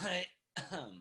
I God.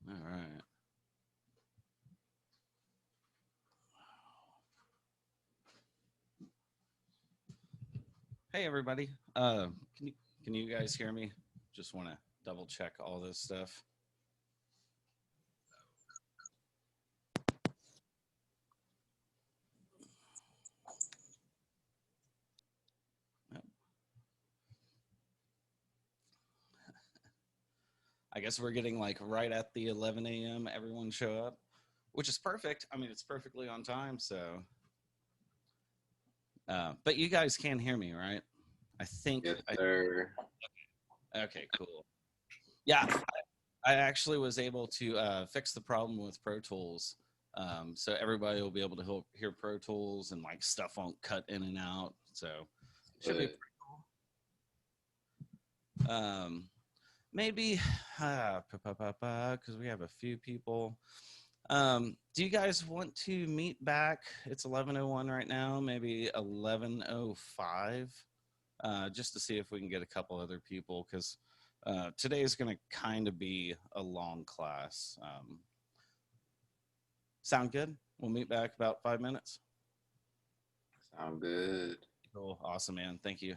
All right. Hey everybody. Can you can you guys hear me? Just want to double check all this stuff. Yep. I guess we're getting like right at the 11 a.m. Everyone show up, which is perfect. I mean, it's perfectly on time. So, but you guys can hear me, right? I think. Yes, sir. Okay, cool. Yeah, I actually was able to fix the problem with Pro Tools. So everybody will be able to hear Pro Tools and like stuff won't cut in and out. So should be But um, maybe because we have a few people. Do you guys want to meet back? It's 11:01 right now, maybe 11:05, just to see if we can get a couple other people because today is going to kind of be a long class. Sound good? We'll meet back about 5 minutes. sound good. Cool. Awesome, man. Thank you.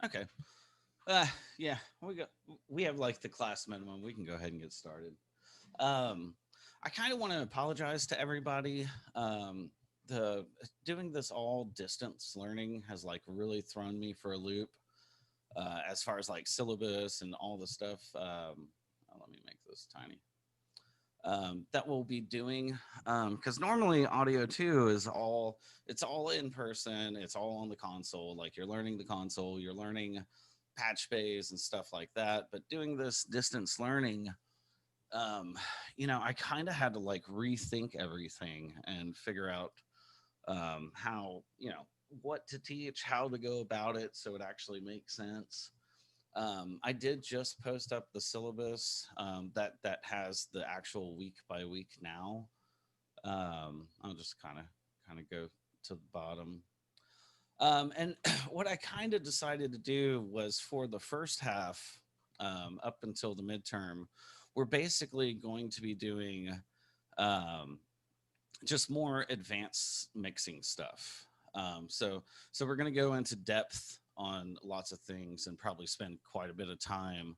Okay. Yeah, we have like the class minimum. We can go ahead and get started. Um, I kind of want to apologize to everybody. The Doing this all distance learning has like really thrown me for a loop as far as like syllabus and all the stuff. Let me make this tiny. That we'll be doing because normally audio too is all it's all in person, it's all on the console, like you're learning the console, you're learning patch bays and stuff like that. But doing this distance learning, um, I kind of had to like rethink everything and figure out how, what to teach, how to go about it so it actually makes sense. I did just post up the syllabus that has the actual week by week now. I'll just kind of go to the bottom. And what I kind of decided to do was for the first half, up until the midterm, we're basically going to be doing um, just more advanced mixing stuff. So we're going to go into depth on lots of things and probably spend quite a bit of time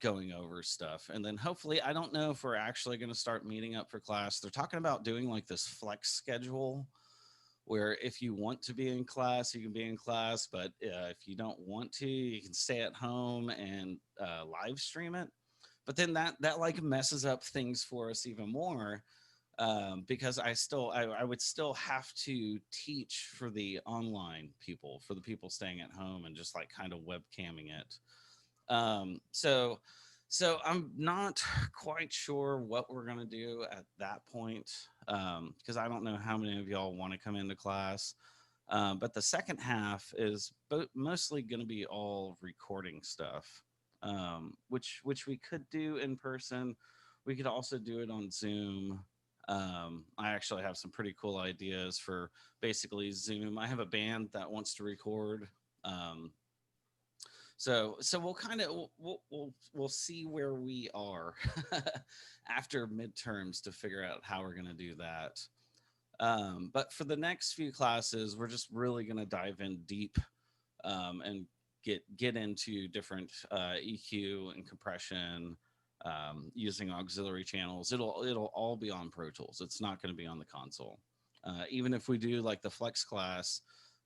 going over stuff. And then hopefully, I don't know if we're actually going to start meeting up for class. They're talking about doing like this flex schedule where if you want to be in class, you can be in class, but if you don't want to, you can stay at home and live stream it. But then that like messes up things for us even more because I would still have to teach for the online people, for the people staying at home and just like kind of webcamming it. Um, so so I'm not quite sure what we're gonna do at that point because I don't know how many of y'all want to come into class. But the second half is mostly going to be all recording stuff, which we could do in person. We could also do it on Zoom. I actually have some pretty cool ideas for basically Zoom. I have a band that wants to record. Um, so we'll kind of we'll see where we are after midterms to figure out how we're going to do that. But for the next few classes, we're just really going to dive in deep and get into different EQ and compression using auxiliary channels. It'll all be on Pro Tools. It's not going to be on the console. Even if we do like the flex class,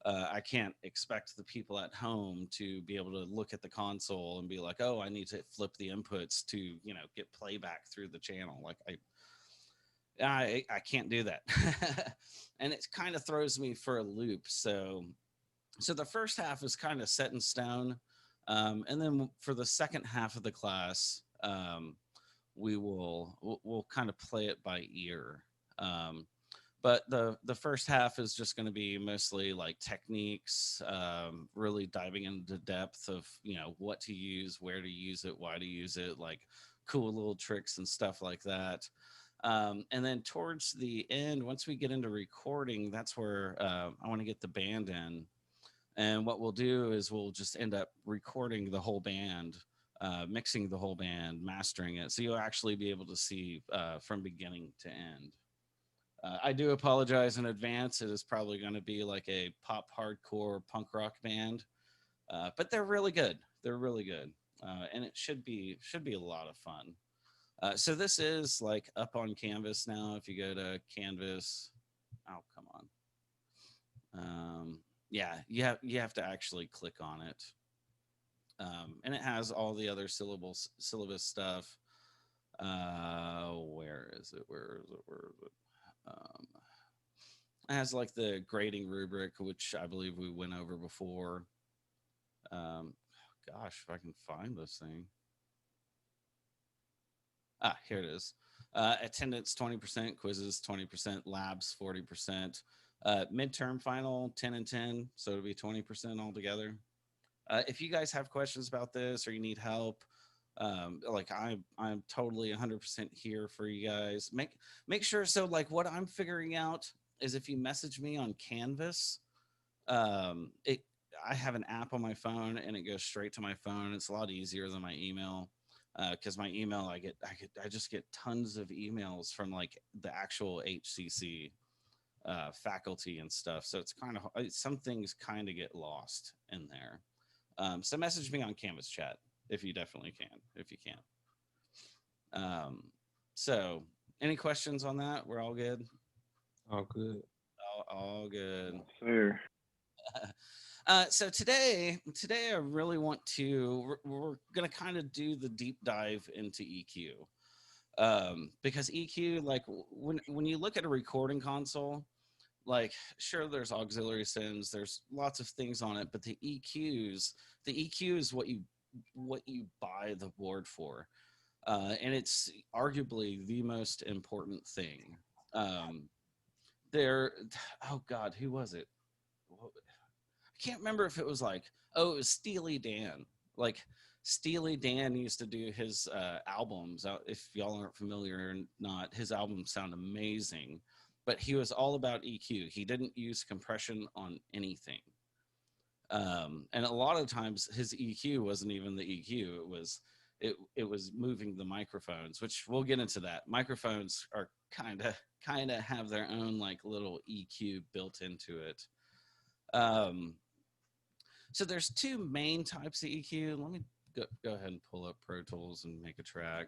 I can't expect the people at home to be able to look at the console and be like, "Oh, I need to flip the inputs to get playback through the channel." Like I can't do that, and it kind of throws me for a loop. So the first half is kind of set in stone, and then for the second half of the class, we'll kind of play it by ear. Um, but the first half is just going to be mostly like techniques, really diving into depth of what to use, where to use it, why to use it, like cool little tricks and stuff like that. And then towards the end, once we get into recording, that's where I want to get the band in. And what we'll do is we'll just end up recording the whole band, mixing the whole band, mastering it. So you'll actually be able to see from beginning to end. I do apologize in advance. It is probably going to be like a pop hardcore punk rock band, but they're really good. They're really good, and it should be a lot of fun. So this is like up on Canvas now. If you go to Canvas, oh come on, yeah, you have to actually click on it, and it has all the other syllabus stuff. Where is it? Where is it? Where is it? It has like the grading rubric, which I believe we went over before. Um, Gosh, if I can find this thing. Here it is. Attendance 20%, quizzes 20%, labs 40%, midterm final 10 and 10, so it'll be 20% altogether. If you guys have questions about this or you need help, like I'm totally 100% here for you guys. Make sure, so like what I'm figuring out is if you message me on Canvas, it I have an app on my phone and it goes straight to my phone. It's a lot easier than my email because my email I just get tons of emails from like the actual HCC faculty and stuff. So it's kind of some things kind of get lost in there. So message me on Canvas chat if you definitely can, if you can. So any questions on that? We're all good. All good. All good. Sir. So today I really want to. We're gonna kind of do the deep dive into EQ, because EQ, like when you look at a recording console, like sure there's auxiliary sends, there's lots of things on it, but the EQ is what you buy the board for, and it's arguably the most important thing. There, oh God, who was it? I can't remember if it was like, oh, it was Steely Dan. Like Steely Dan used to do his albums. If y'all aren't familiar or not, his albums sound amazing, but he was all about EQ. He didn't use compression on anything. And a lot of times his EQ wasn't even the EQ. It was moving the microphones, which we'll get into that. Microphones are kind of have their own like little EQ built into it. So there's two main types of EQ. Let me go ahead and pull up Pro Tools and make a track.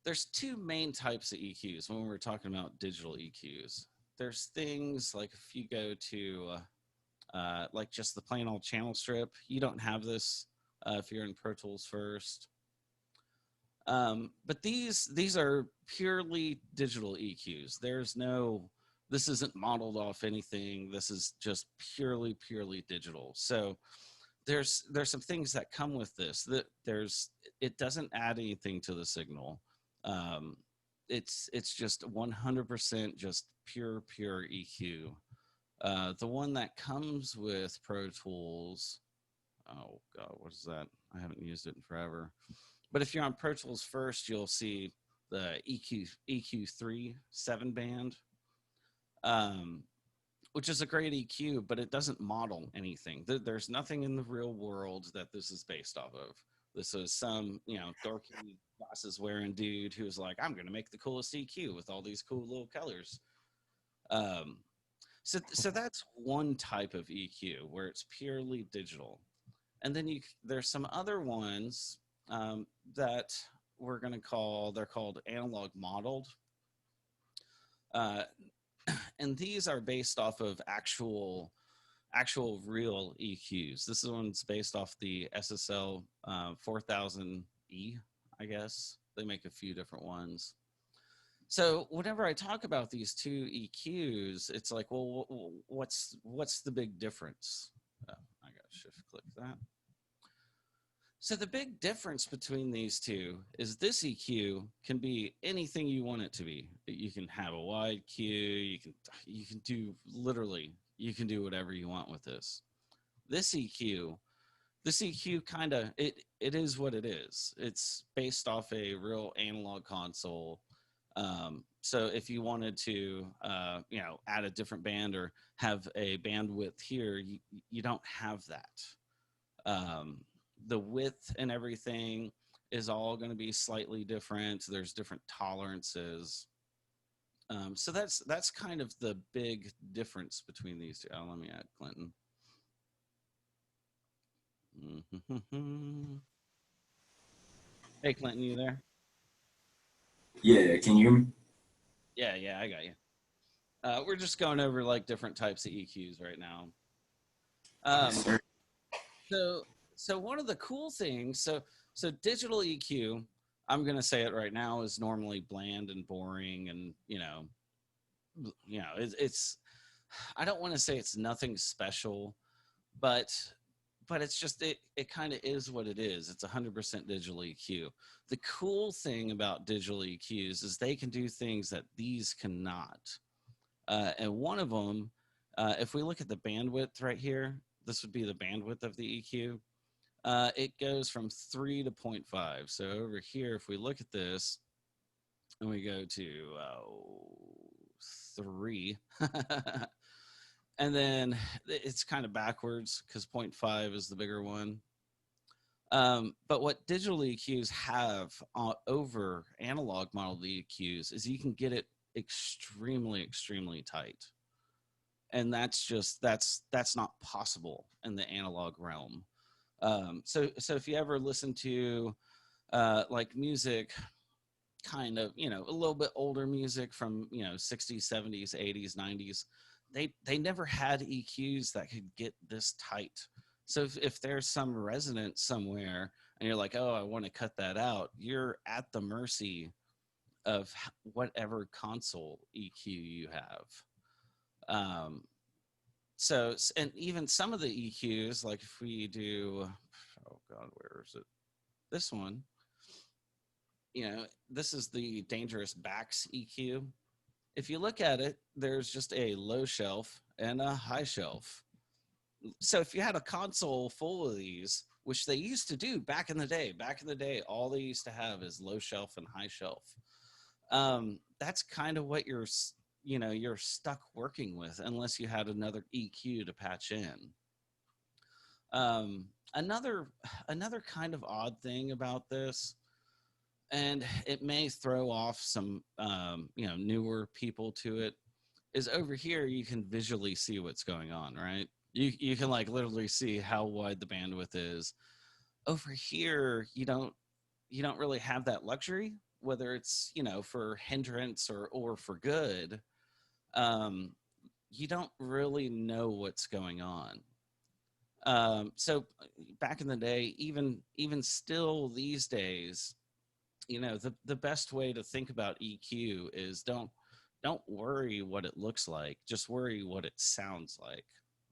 There's two main types of EQs when we're talking about digital EQs. There's things like if you go to like just the plain old channel strip, you don't have this if you're in Pro Tools first. But these are purely digital EQs. This isn't modeled off anything. This is just purely digital. So there's some things that come with this. It doesn't add anything to the signal. It's just 100% just pure EQ. The one that comes with Pro Tools, oh God, what is that? I haven't used it in forever. But if you're on Pro Tools first, you'll see the EQ3 7-band. Which is a great EQ, but it doesn't model anything. There's nothing in the real world that this is based off of. This is some, dorky glasses wearing dude who's like, I'm going to make the coolest EQ with all these cool little colors. So that's one type of EQ where it's purely digital. And then there's some other ones that we're going to they're called analog modeled. And these are based off of actual real EQs. This one's based off the SSL 4000E, I guess. They make a few different ones. So whenever I talk about these two EQs, it's like, well, what's the big difference? Oh, I got to shift click that. So the big difference between these two is this EQ can be anything you want it to be. You can have a wide Q, you can do whatever you want with this. This EQ kind of, it is what it is. It's based off a real analog console. So if you wanted to, add a different band or have a bandwidth here, you don't have that. The width and everything is all going to be slightly different. There's different tolerances. So that's kind of the big difference between these two. Oh, let me add Clinton. Hey, Clinton, you there? Yeah, can you hear me? Yeah, I got you. We're just going over like different types of EQs right now. Yes, sir. So one of the cool things, so digital EQ, I'm going to say it right now, is normally bland and boring, and it's I don't want to say it's nothing special, but it's just it kind of is what it is. It's 100% digital EQ. The cool thing about digital EQs is they can do things that these cannot. And one of them, if we look at the bandwidth right here, this would be the bandwidth of the EQ. It goes from 3 to 0.5. So over here, if we look at this and we go to 3, and then it's kind of backwards because 0.5 is the bigger one. But what digital EQs have over analog model EQs is you can get it extremely tight. and that's not possible in the analog realm. So if you ever listen to like music, kind of, a little bit older music from 60s, 70s, 80s, 90s, they never had EQs that could get this tight. So if there's some resonance somewhere and you're like, oh, I want to cut that out, you're at the mercy of whatever console EQ you have. And even some of the EQs, like if we do, oh God, where is it? This one, this is the Dangerous Backs EQ. If you look at it, there's just a low shelf and a high shelf. So if you had a console full of these, which they used to do back in the day, all they used to have is low shelf and high shelf. That's kind of what you're stuck working with unless you had another EQ to patch in. Another kind of odd thing about this, and it may throw off some newer people to it, is over here you can visually see what's going on, right? You can like literally see how wide the bandwidth is. Over here you don't really have that luxury, whether it's for hindrance or for good. You don't really know what's going on. So back in the day, even still these days, the best way to think about EQ is don't worry what it looks like, just worry what it sounds like,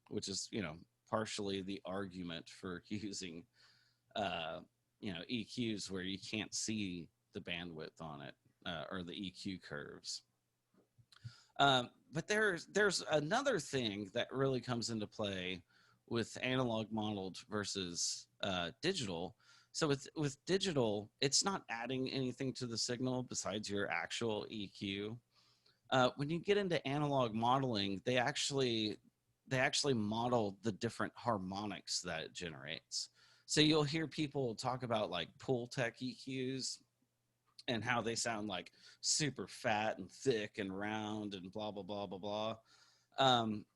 which is partially the argument for using EQs where you can't see the bandwidth on it, or the EQ curves. But there's another thing that really comes into play with analog modeled versus digital. So with digital, it's not adding anything to the signal besides your actual EQ. When you get into analog modeling, they actually model the different harmonics that it generates. So you'll hear people talk about like Pultec EQs and how they sound like super fat and thick and round and blah, blah, blah, blah, blah.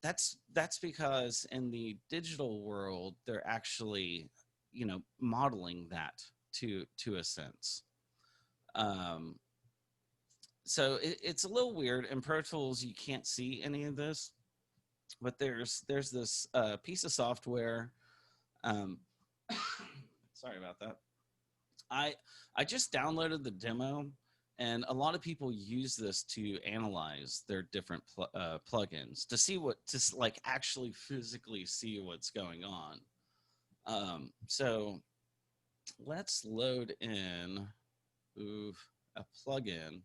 That's because in the digital world, they're actually, modeling that to a sense. So it's a little weird. In Pro Tools, you can't see any of this, but there's this piece of software. Sorry about that. I just downloaded the demo, and a lot of people use this to analyze their different plugins to like actually physically see what's going on. So let's load in a plugin.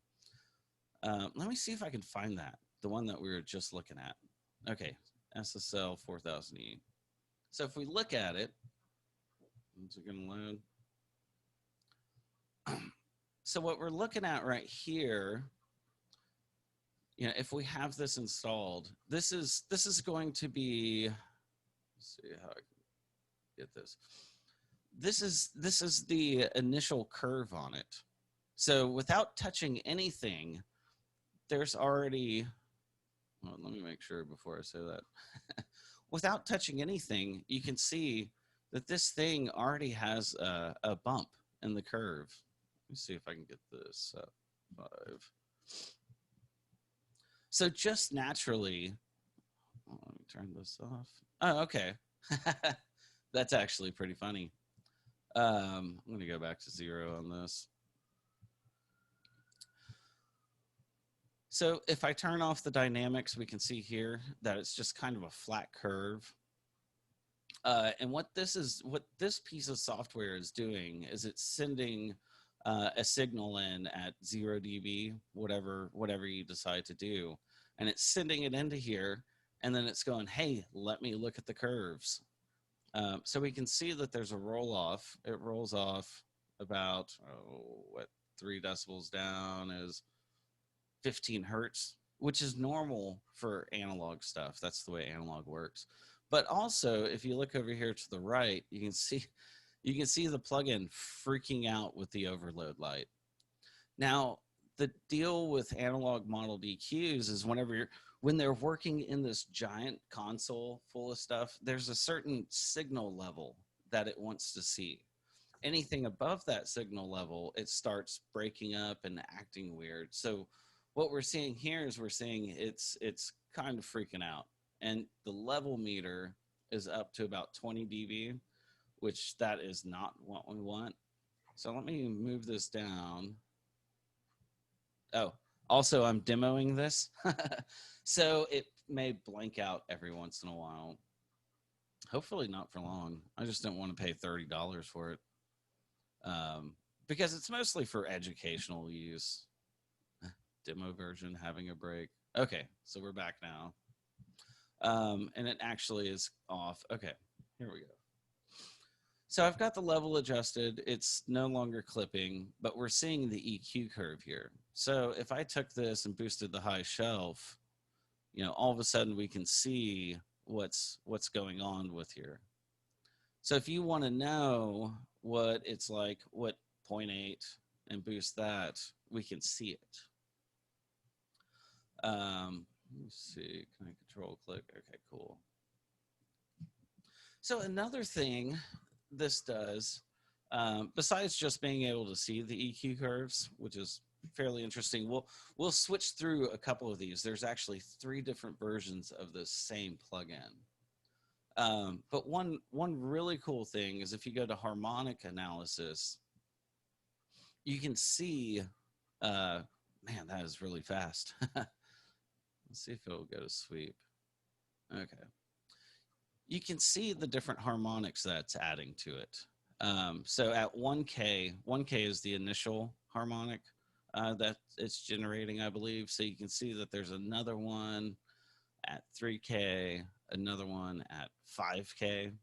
Let me see if I can find the one that we were just looking at. Okay, SSL 4000E. So if we look at it, when's it going to load? So what we're looking at right here, if we have this installed, this is going to be, let's see how I can get this. This is the initial curve on it. So without touching anything, there's already, well, let me make sure before I say that. Without touching anything, you can see that this thing already has a bump in the curve. Let me see if I can get this 5. So just naturally, let me turn this off. Oh, okay. That's actually pretty funny. I'm going to go back to 0 on this. So if I turn off the dynamics, we can see here that it's just kind of a flat curve. And what this piece of software is doing is it's sending a signal in at 0 dB, whatever you decide to do, and it's sending it into here, and then it's going, hey, let me look at the curves. So we can see that there's a roll off. It rolls off about 3 decibels down is 15 hertz, which is normal for analog stuff. That's the way analog works. But also, if you look over here to the right, you can see the plugin freaking out with the overload light. Now, the deal with analog modeled EQs is whenever when they're working in this giant console full of stuff, there's a certain signal level that it wants to see. Anything above that signal level, it starts breaking up and acting weird. So what we're seeing here is we're seeing it's kind of freaking out. And the level meter is up to about 20 dB, which that is not what we want. So let me move this down. Oh, also I'm demoing this. So it may blank out every once in a while. Hopefully not for long. I just don't want to pay $30 for it. Because it's mostly for educational use. Demo version having a break. Okay, so we're back now. And it actually is off. Okay, here we go. So I've got the level adjusted. It's no longer clipping, but we're seeing the EQ curve here. So if I took this and boosted the high shelf, you know, all of a sudden we can see what's going on with here. So if you want to know what it's like, what 0.8 and boost that, we can see it. Let me see, can I control click? Okay, cool. So another thing this does, besides just being able to see the EQ curves, which is fairly interesting, we'll switch through a couple of these. There's actually 3 different versions of the same plugin. But one really cool thing is if you go to harmonic analysis, you can see, man, that is really fast. Let's see if it'll go to sweep. Okay. You can see the different harmonics that's adding to it. So at 1K is the initial harmonic that it's generating, I believe. So you can see that there's another one at 3K, another one at 5K.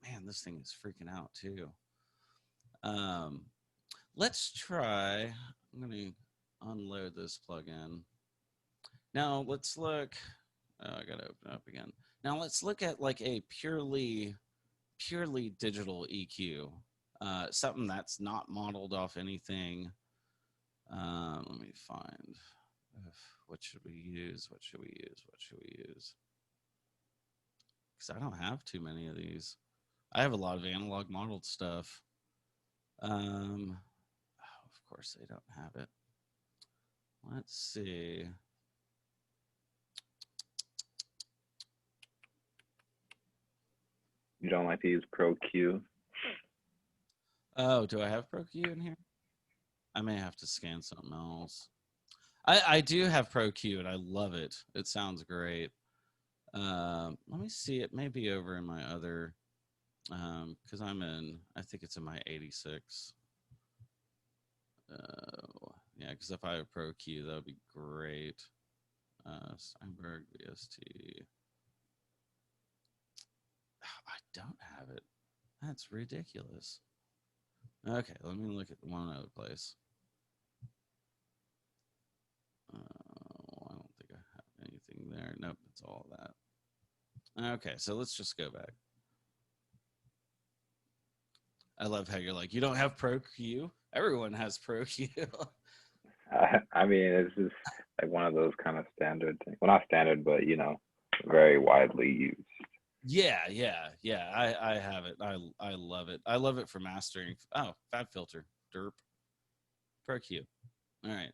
Man, this thing is freaking out too. Let's try, I'm going to unload this plugin. Now let's look, I got to open it up again. Now let's look at like a purely digital EQ, something that's not modeled off anything. Let me find, what should we use? What should we use? What should we use? Because I don't have too many of these. I have a lot of analog modeled stuff. Of course they don't have it. Let's see. You don't like to use Pro Q? Oh, do I have Pro Q in here? I may have to scan something else. I do have Pro Q and I love it. It sounds great. Let me see. It may be over in my other, because I think it's in my 86. Yeah, because if I have Pro Q, that would be great. Steinberg VST. I don't have it. That's ridiculous. Okay, let me look at one other place. I don't think I have anything there. Nope, it's all that. Okay, so let's just go back. I love how you're like, you don't have Pro Q? Everyone has Pro Q. I mean, it's just like one of those kind of standard things. Well, not standard, but, you know, very widely used. Yeah. I have it. I love it. I love it for mastering. Oh, Fab Filter. Derp. Pro Q. All right.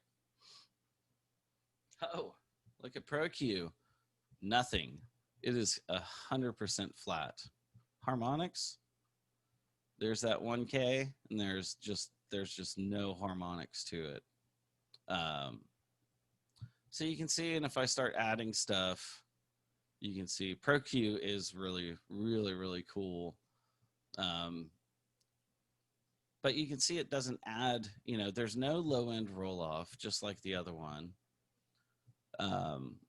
Oh, look at Pro Q. Nothing. It is 100% flat. Harmonics. There's that 1K, and there's just no harmonics to it. So you can see, and if I start adding stuff, you can see Pro Q is really, really, really cool. But you can see it doesn't add, you know, there's no low end roll off, just like the other one.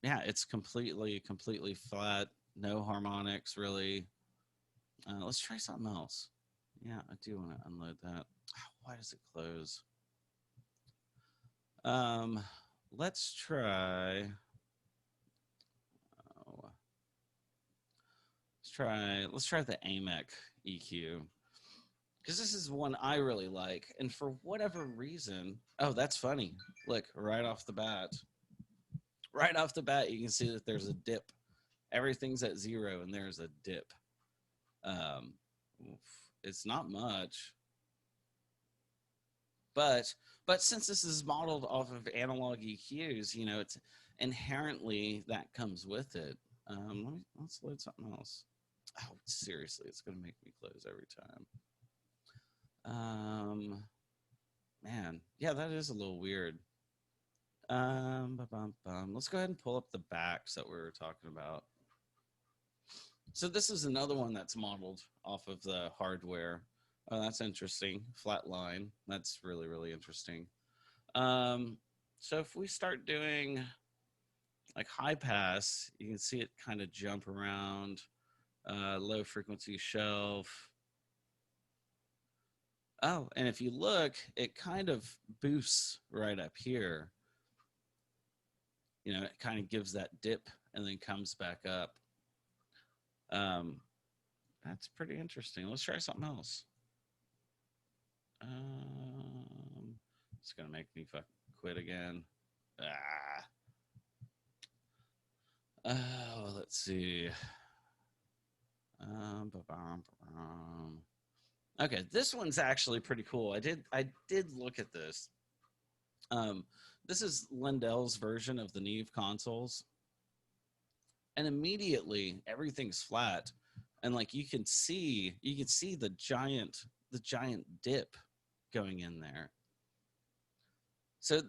Yeah, it's completely flat. No harmonics really. Let's try something else. Yeah, I do want to unload that. Why does it close? Let's try. Let's try the AMEC EQ, because this is one I really like, and for whatever reason, oh, that's funny. Look, right off the bat, right off the bat, you can see that there's a dip. Everything's at 0 and there's a dip. Um, it's not much, but since this is modeled off of analog EQs, you know, it's inherently that comes with it. Let's load something else. Oh, seriously, it's gonna make me close every time. Man, yeah, that is a little weird. Let's go ahead and pull up the backs that we were talking about. So this is another one that's modeled off of the hardware. Oh, that's interesting. Flat line. That's really, really interesting. So if we start doing like high pass, you can see it kind of jump around. Low frequency shelf. Oh, and if you look, it kind of boosts right up here. You know, it kind of gives that dip and then comes back up. That's pretty interesting. Let's try something else. It's gonna make me quit again. Oh, let's see. Okay, this one's actually pretty cool. I did look at this. This is Lindell's version of the Neve consoles, and immediately everything's flat, and like you can see the giant dip going in there. So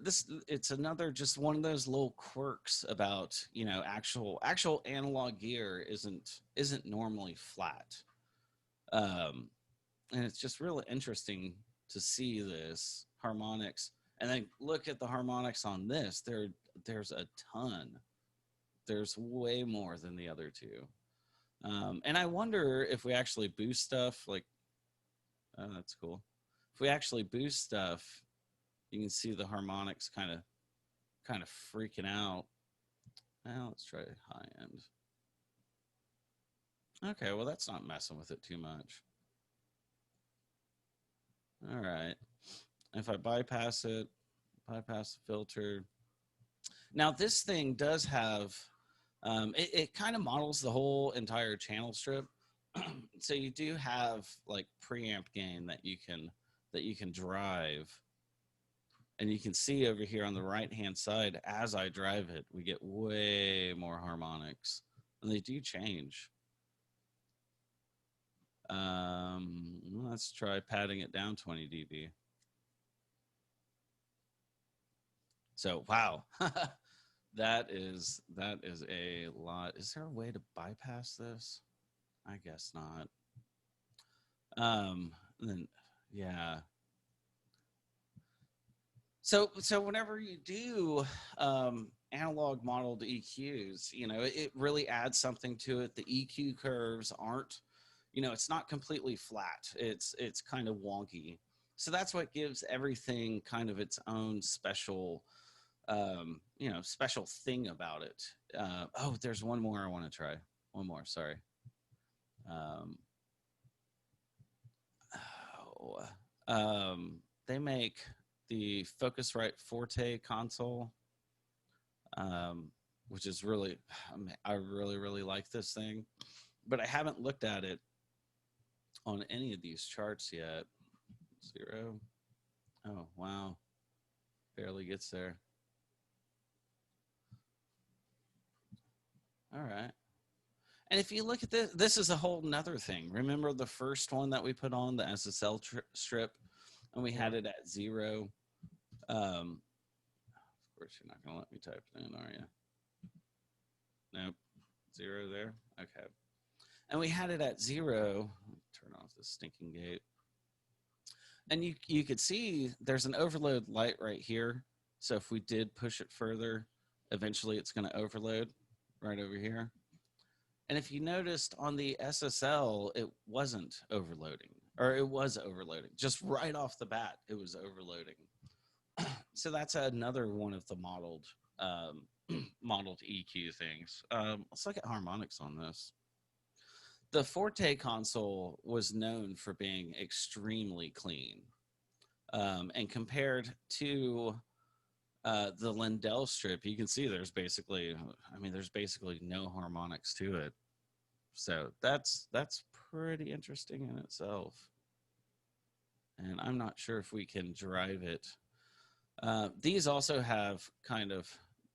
it's another just one of those little quirks about, you know, actual analog gear isn't normally flat. And it's just really interesting to see this harmonics, and then look at the harmonics on this. There's a ton. There's way more than the other two. And I wonder if we actually boost stuff like, oh, that's cool. If we actually boost stuff, you can see the harmonics kind of freaking out. Now let's try high end. Okay, well, that's not messing with it too much. All right. If I bypass it, bypass the filter. Now this thing does have, it kind of models the whole entire channel strip. So you do have like preamp gain that you can drive. And you can see over here on the right-hand side, as I drive it, we get way more harmonics. And they do change. Let's try padding it down 20 dB. So, wow. that is a lot. Is there a way to bypass this? I guess not. Then, yeah. So whenever you do analog modeled EQs, you know, it really adds something to it. The EQ curves aren't, you know, it's not completely flat. It's kind of wonky. So that's what gives everything kind of its own special, you know, special thing about it. Oh, there's one more I want to try. One more, sorry. They make the Focusrite Forte console, which is really, I really like this thing, but I haven't looked at it on any of these charts yet. 0. Oh, wow. Barely gets there. All right. And if you look at this, this is a whole nother thing. Remember the first one that we put on, the SSL strip, and we had it at 0. Of course, you're not going to let me type it in, are you? Nope. 0 there. Okay. And we had it at 0. Turn off this stinking gate. And you could see there's an overload light right here. So if we did push it further, eventually it's going to overload right over here. And if you noticed on the SSL, it wasn't overloading, or it was overloading. Just right off the bat, it was overloading. So that's another one of the modeled EQ things. Let's look at harmonics on this. The Forte console was known for being extremely clean. And compared to the Lindell strip, you can see there's basically, I mean, there's basically no harmonics to it. So that's pretty interesting in itself. And I'm not sure if we can drive it. These also have kind of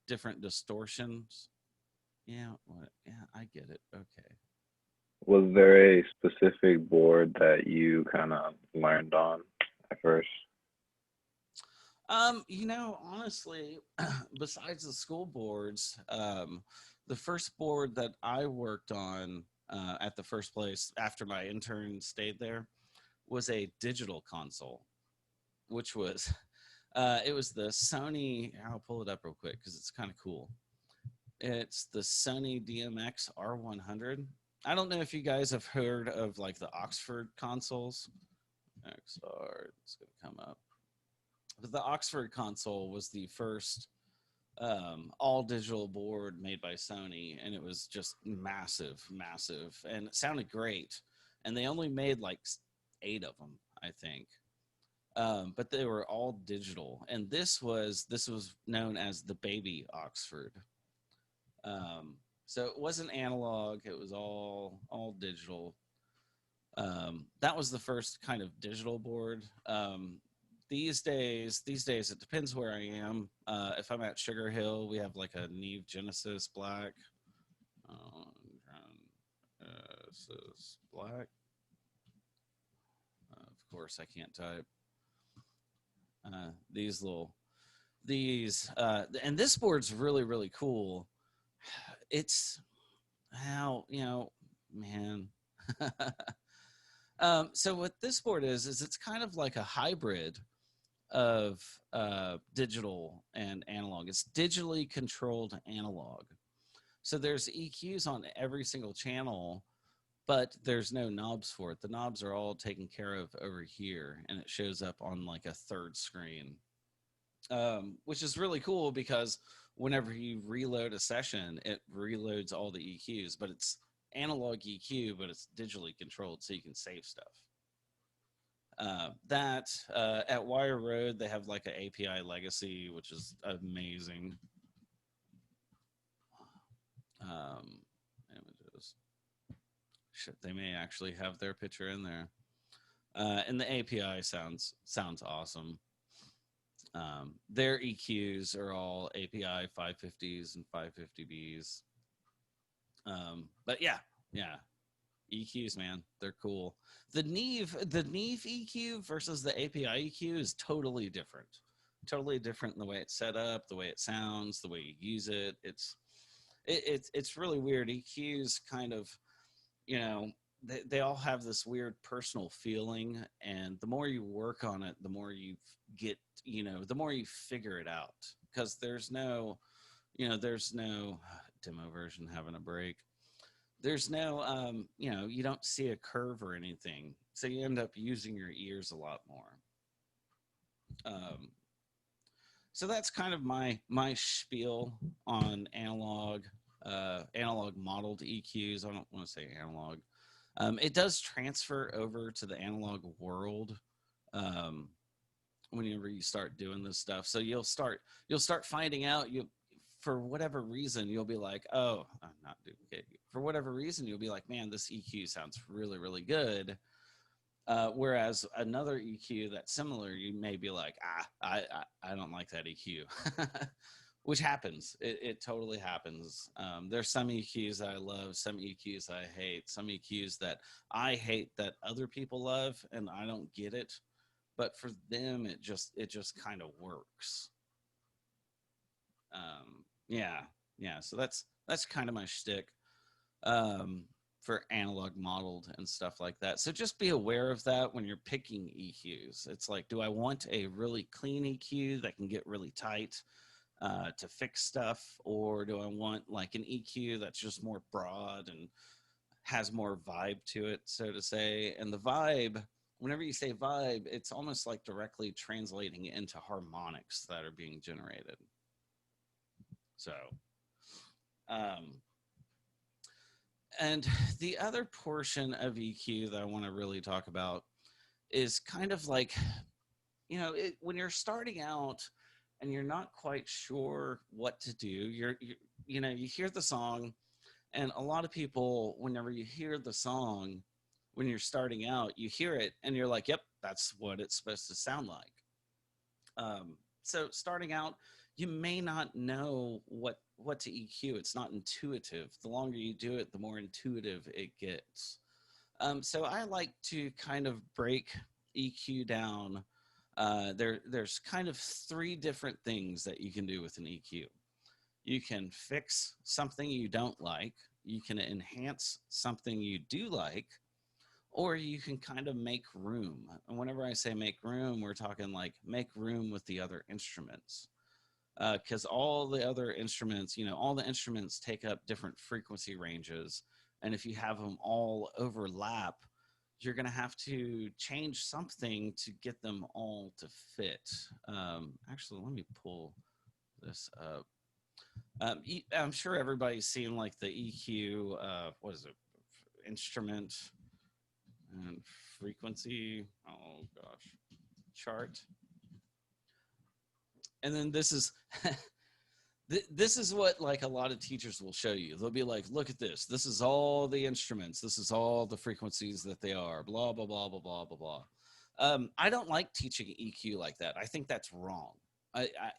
different distortions. Yeah, yeah, I get it. Okay. Was there a specific board that you kind of learned on at first? Honestly, besides the school boards, the first board that I worked on at the first place after my intern stayed there was a digital console, which was it was the Sony. I'll pull it up real quick because it's kind of cool. It's the Sony DMX R100. I don't know if you guys have heard of like the Oxford consoles. XR, it's gonna come up. But the Oxford console was the first all digital board made by Sony, and it was just massive, and it sounded great. And they only made like 8 of them, I think. But they were all digital, and this was known as the baby Oxford. So it wasn't analog; it was all digital. That was the first kind of digital board. These days, it depends where I am. If I'm at Sugar Hill, we have like a Neve Genesis Black. Genesis Black. Of course, I can't type. And this board's really cool. It's how, man. So what this board is it's kind of like a hybrid of digital and analog. It's digitally controlled analog. So there's EQs on every single channel, but there's no knobs for it. The knobs are all taken care of over here, and it shows up on like a third screen, which is really cool because whenever you reload a session, it reloads all the EQs, but it's analog EQ, but it's digitally controlled, so you can save stuff. At Wire Road, they have like an API legacy, which is amazing. Images. Shit, they may actually have their picture in there. And the API sounds awesome. Their EQs are all API 550s and 550Bs. But yeah, EQs, man, they're cool. The Neve EQ versus the API EQ is totally different in the way it's set up, the way it sounds, the way you use it. It's really weird. EQs kind of, they all have this weird personal feeling, and the more you work on it, the more you get, the more you figure it out, because there's no demo version having a break. There's no, you don't see a curve or anything. So you end up using your ears a lot more. So that's kind of my spiel on analog modeled EQs. I don't want to say analog. It does transfer over to the analog world whenever you start doing this stuff. So you'll start finding out, for whatever reason, you'll be like, oh, I'm not duplicating. For whatever reason, you'll be like, man, this EQ sounds really good. Whereas another EQ that's similar, you may be like, I don't like that EQ, which happens. It totally happens. There's some EQs that I love, some EQs I hate, some EQs that I hate that other people love, and I don't get it. But for them, it just kind of works. Yeah. So that's kind of my shtick for analog modeled and stuff like that. So just be aware of that when you're picking EQs. It's like, do I want a really clean EQ that can get really tight to fix stuff, or do I want like an EQ that's just more broad and has more vibe to it, so to say? And the vibe, whenever you say vibe, it's almost like directly translating into harmonics that are being generated. So, and the other portion of EQ that I want to really talk about is kind of like, when you're starting out, and you're not quite sure what to do. You hear the song, and a lot of people, whenever you hear the song, when you're starting out, you hear it and you're like, yep, that's what it's supposed to sound like. So starting out, you may not know what to EQ. It's not intuitive. The longer you do it, the more intuitive it gets. So I like to kind of break EQ down. There's kind of three different things that you can do with an EQ. You can fix something you don't like, you can enhance something you do like, or you can kind of make room. And whenever I say make room, we're talking like make room with the other instruments. Because all the other instruments, all the instruments take up different frequency ranges. And if you have them all overlap, you're going to have to change something to get them all to fit. Actually, let me pull this up. I'm sure everybody's seen like the EQ, what is it, instrument and frequency, oh gosh, chart. And then this is this is what like a lot of teachers will show you. They'll be like, look at this. This is all the instruments. This is all the frequencies that they are, blah, blah, blah, blah, blah, blah, blah. I don't like teaching EQ like that. I think that's wrong.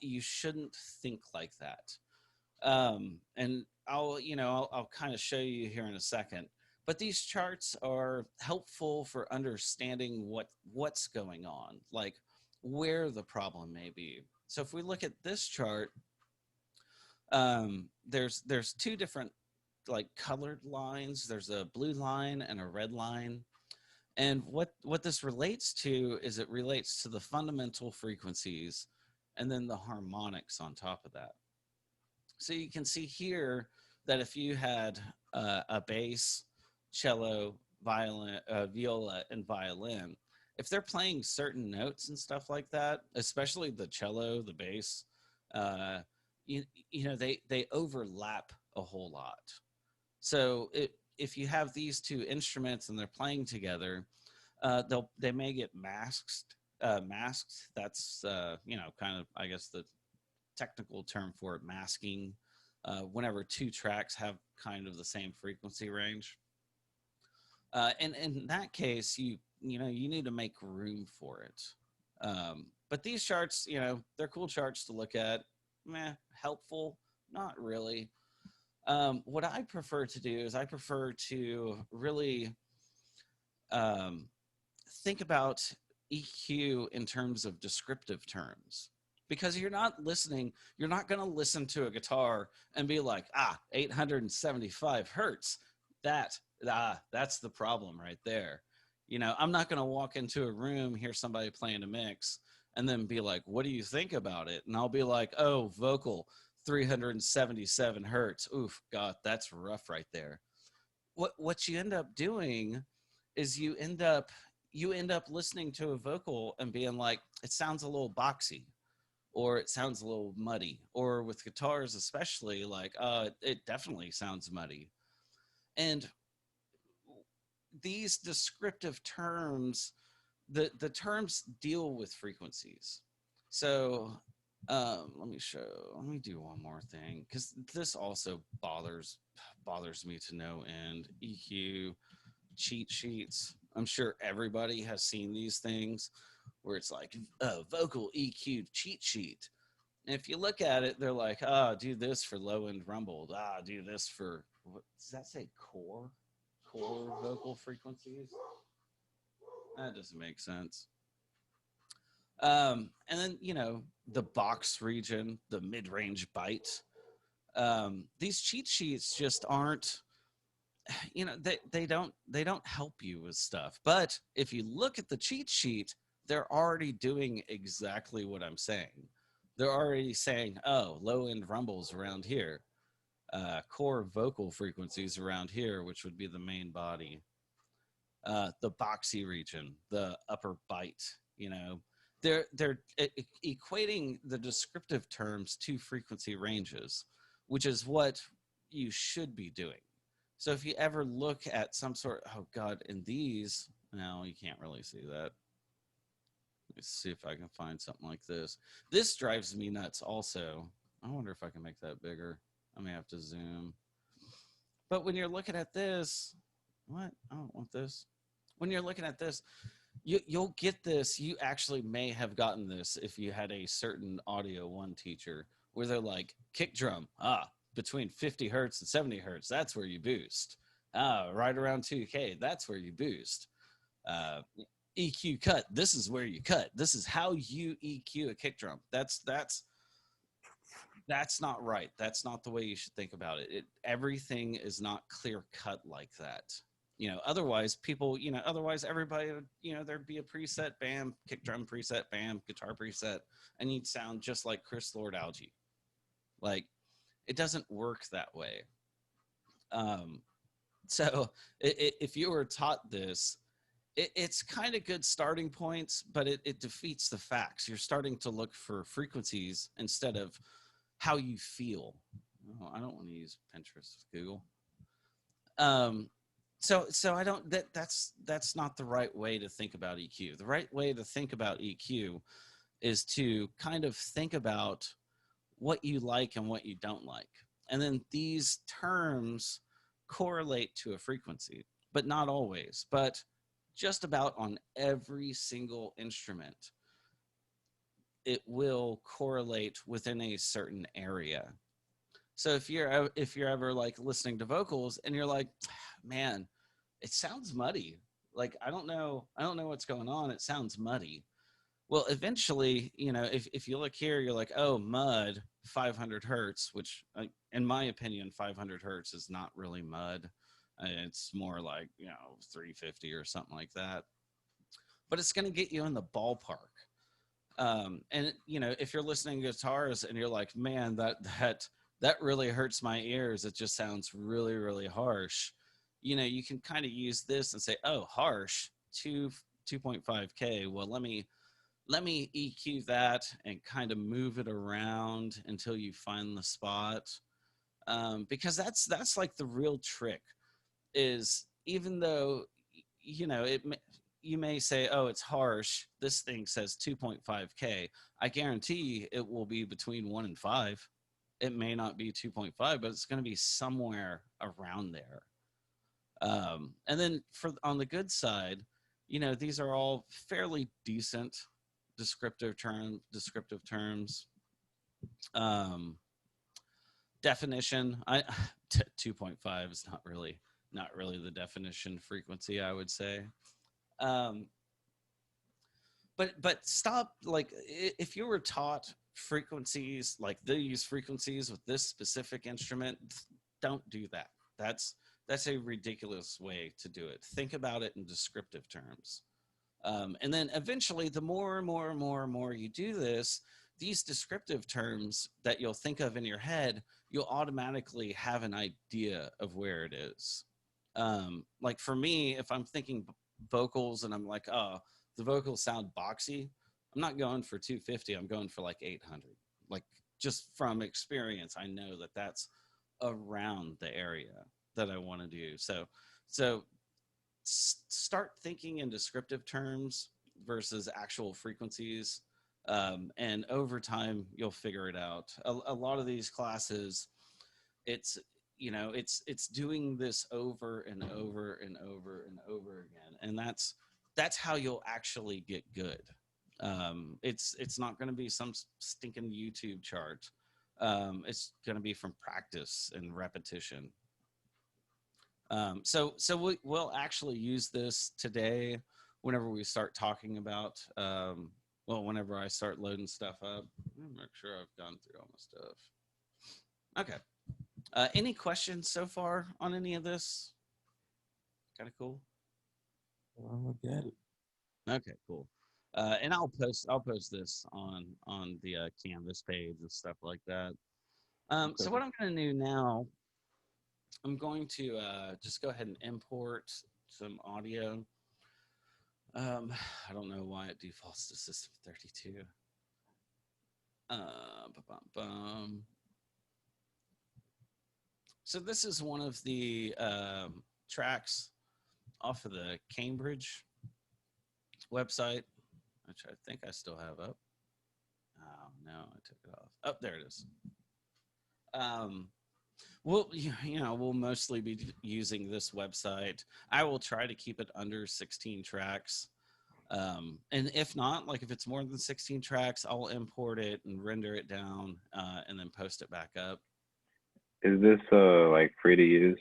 You shouldn't think like that. And I'll kind of show you here in a second. But these charts are helpful for understanding what's going on, like where the problem may be. So if we look at this chart, there's two different like colored lines. There's a blue line and a red line. And what this relates to is it relates to the fundamental frequencies and then the harmonics on top of that. So you can see here that if you had a bass, cello, violin, viola, and violin, if they're playing certain notes and stuff like that, especially the cello, the bass, they overlap a whole lot. So if you have these two instruments and they're playing together, they may get masked. That's kind of, I guess, the technical term for it, masking. Whenever two tracks have kind of the same frequency range, and in that case, you need to make room for it. But these charts, they're cool charts to look at. Helpful, not really. What I prefer to do is I prefer to really think about EQ in terms of descriptive terms, because you're not going to listen to a guitar and be like, 875 hertz. That's the problem right there. I'm not going to walk into a room, hear somebody playing a mix, and then be like, what do you think about it? And I'll be like, oh, vocal 377 hertz. Oof, God, that's rough right there. What you end up doing is you end up listening to a vocal and being like, it sounds a little boxy, or it sounds a little muddy, or with guitars especially, like, it definitely sounds muddy. And these descriptive terms, the terms deal with frequencies. So let me do one more thing, because this also bothers me to no end. EQ cheat sheets. I'm sure everybody has seen these things where it's like a vocal EQ cheat sheet. And if you look at it, they're like, do this for low end rumble. Do this for, what does that say? Core vocal frequencies. That doesn't make sense. And then, the box region, the mid-range bite. These cheat sheets just aren't, they don't help you with stuff. But if you look at the cheat sheet, they're already doing exactly what I'm saying. They're already saying, low end rumbles around here, core vocal frequencies around here, which would be the main body, the boxy region, the upper bite. They're equating the descriptive terms to frequency ranges, which is what you should be doing. So if you ever look at some sort, in these, no, you can't really see that. me see if I can find something like this. This drives me nuts also. I wonder if I can make that bigger. I may have to zoom. But when you're looking at this, what? I don't want this. When you're looking at this, you'll get this. You actually may have gotten this if you had a certain audio one teacher where they're like, kick drum, between 50 hertz and 70 hertz, that's where you boost. Right around 2K, that's where you boost. EQ cut, this is where you cut. This is how you EQ a kick drum. That's not right. That's not the way you should think about it. Everything is not clear cut like that. Otherwise people, otherwise everybody would, there'd be a preset, bam, kick drum preset, bam, guitar preset, and you'd sound just like Chris Lord-Alge. Like, it doesn't work that way. So if you were taught this, it's kind of good starting points, but it defeats the facts. You're starting to look for frequencies instead of how you feel. Oh, I don't want to use Pinterest, Google. So I don't, that's not the right way to think about EQ. The right way to think about EQ is to kind of think about what you like and what you don't like. And then these terms correlate to a frequency, but not always, but just about on every single instrument, it will correlate within a certain area. So if you're ever like listening to vocals and you're like, man, it sounds muddy. Like, I don't know what's going on. It sounds muddy. Well, eventually, if you look here, you're like, oh, mud, 500 hertz, which in my opinion, 500 hertz is not really mud. It's more like, 350 or something like that. But it's going to get you in the ballpark. And, if you're listening to guitars and you're like, man, that really hurts my ears. It just sounds really, really harsh. You can kind of use this and say, oh, harsh, 2.5K. Well, let me EQ that and kind of move it around until you find the spot. Because that's like the real trick is, even though, you may say, oh, it's harsh. This thing says 2.5K. I guarantee it will be between 1 and 5. It may not be 2.5, but it's going to be somewhere around there. And then on the good side, these are all fairly decent descriptive terms. Definition, 2.5 is not really the definition frequency, I would say. But stop, like, if you were taught frequencies like these frequencies with this specific instrument, don't do that. That's a ridiculous way to do it. Think about it in descriptive terms. And then eventually, the more and more you do this, these descriptive terms that you'll think of in your head, you'll automatically have an idea of where it is. Like for me, if I'm thinking vocals and I'm like, oh, the vocals sound boxy, I'm not going for 250. I'm going for like 800. Like, just from experience, I know that that's around the area that I want to do. So start thinking in descriptive terms versus actual frequencies. And over time, you'll figure it out. A lot of these classes, it's doing this over and over and over and over again. And that's how you'll actually get good. It's not going to be some stinking YouTube chart. It's going to be from practice and repetition. So we'll actually use this today whenever we start talking about, whenever I start loading stuff up. Make sure I've gone through all my stuff. Okay. Any questions so far on any of this? Kind of cool. I'll get it. Okay, cool. And I'll post this on the Canvas page and stuff like that. So what I'm going to do now, I'm going to just go ahead and import some audio. I don't know why it defaults to System 32. So this is one of the tracks off of the Cambridge website. which I think I still have up. Oh no, I took it off. Oh, there it is. Well, we'll mostly be using this website. I will try to keep it under 16 tracks. And if not, like if it's more than 16 tracks, I'll import it and render it down and then post it back up. Is this like free to use,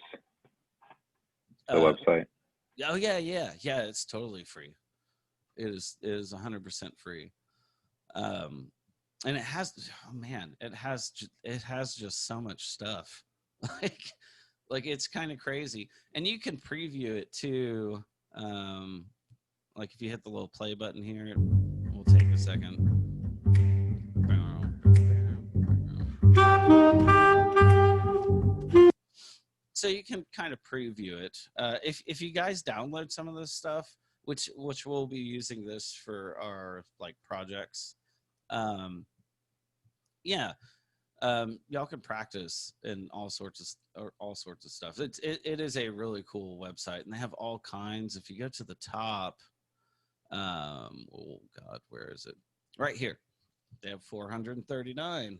the website? Oh yeah. It's totally free. It is 100% free. And it has, oh man, it has just so much stuff. like it's kind of crazy, and you can preview it too. Like if you hit the little play button here, it will take a second. So you can kind of preview it. If you guys download some of this stuff, which we'll be using this for our like projects. Y'all can practice in all sorts of stuff. It is a really cool website, and they have all kinds. If you go to the top, oh God, where is it? Right here. They have 439.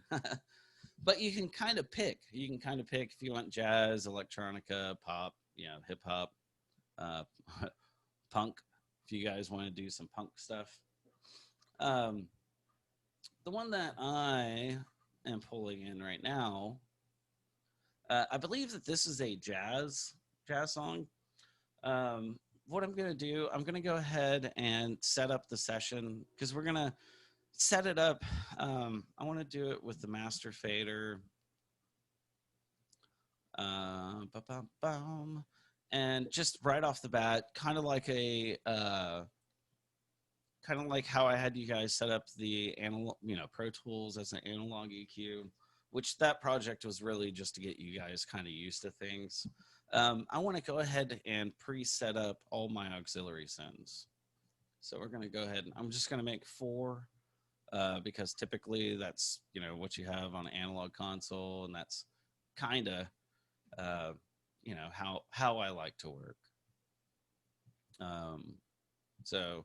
But you can kind of pick. You can kind of pick if you want jazz, electronica, pop, hip hop, punk. If you guys want to do some punk stuff. The one that I am pulling in right now, I believe that this is a jazz song. What I'm going to do, I'm going to go ahead and set up the session because we're going to set it up. I want to do it with the master fader. And just right off the bat, kind of like how I had you guys set up the analog, Pro Tools as an analog EQ, which that project was really just to get you guys kind of used to things. I want to go ahead and pre-set up all my auxiliary sends. So we're going to go ahead and I'm just going to make 4 because typically that's, what you have on an analog console, and that's kind of, how I like to work. So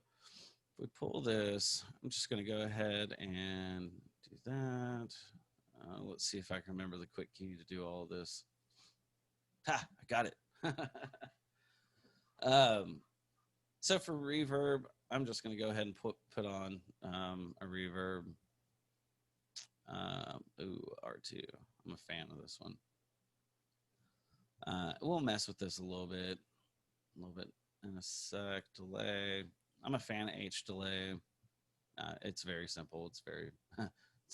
if we pull this, I'm just going to go ahead and do that. Let's see if I can remember the quick key to do all of this. Ha, I got it. So for reverb, I'm just going to go ahead and put on a reverb. R2. I'm a fan of this one. We'll mess with this a little bit in a sec. Delay. I'm a fan of H delay. It's very simple. It's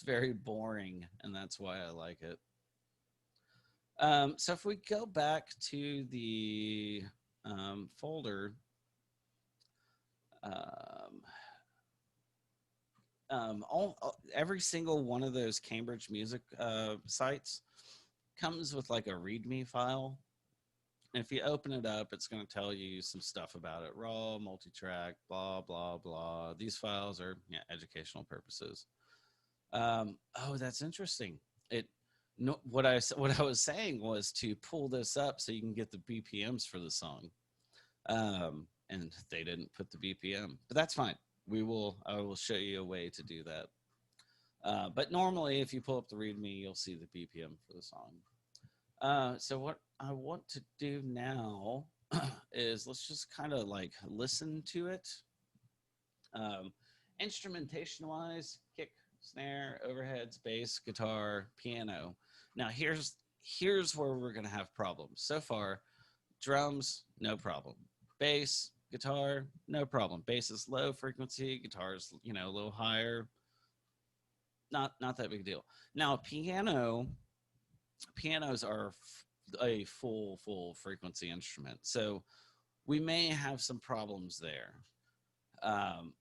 very boring, and that's why I like it. So if we go back to the folder, every single one of those Cambridge Music sites comes with like a README file. And if you open it up, it's going to tell you some stuff about it. Raw, multi-track, blah, blah, blah. These files are educational purposes. That's interesting. What I was saying was to pull this up so you can get the BPMs for the song. And they didn't put the BPM, but that's fine. I will show you a way to do that. But normally if you pull up the README, you'll see the BPM for the song. So what I want to do now is let's just kind of like listen to it. Instrumentation wise, kick, snare, overheads, bass, guitar, piano. Now here's where we're going to have problems. So far, drums, no problem. Bass, guitar, no problem. Bass is low frequency, guitar is, a little higher. Not that big deal. Now pianos are a full frequency instrument. So we may have some problems there.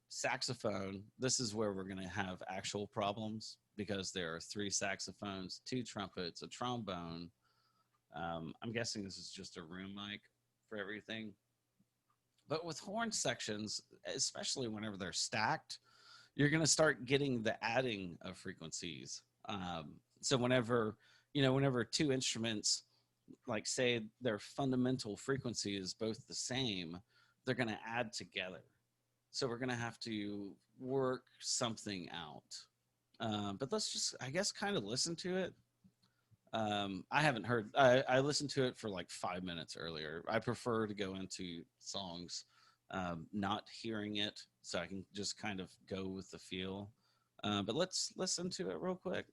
Saxophone, this is where we're going to have actual problems because there are 3 saxophones, 2 trumpets, a trombone. I'm guessing this is just a room mic for everything. But with horn sections, especially whenever they're stacked, you're going to start getting the adding of frequencies. So whenever 2 instruments, like say their fundamental frequency is both the same, they're going to add together. So we're going to have to work something out. But let's just, I guess, kind of listen to it. I haven't heard, I listened to it for like 5 minutes earlier. I prefer to go into songs, not hearing it, so I can just kind of go with the feel. But let's listen to it real quick.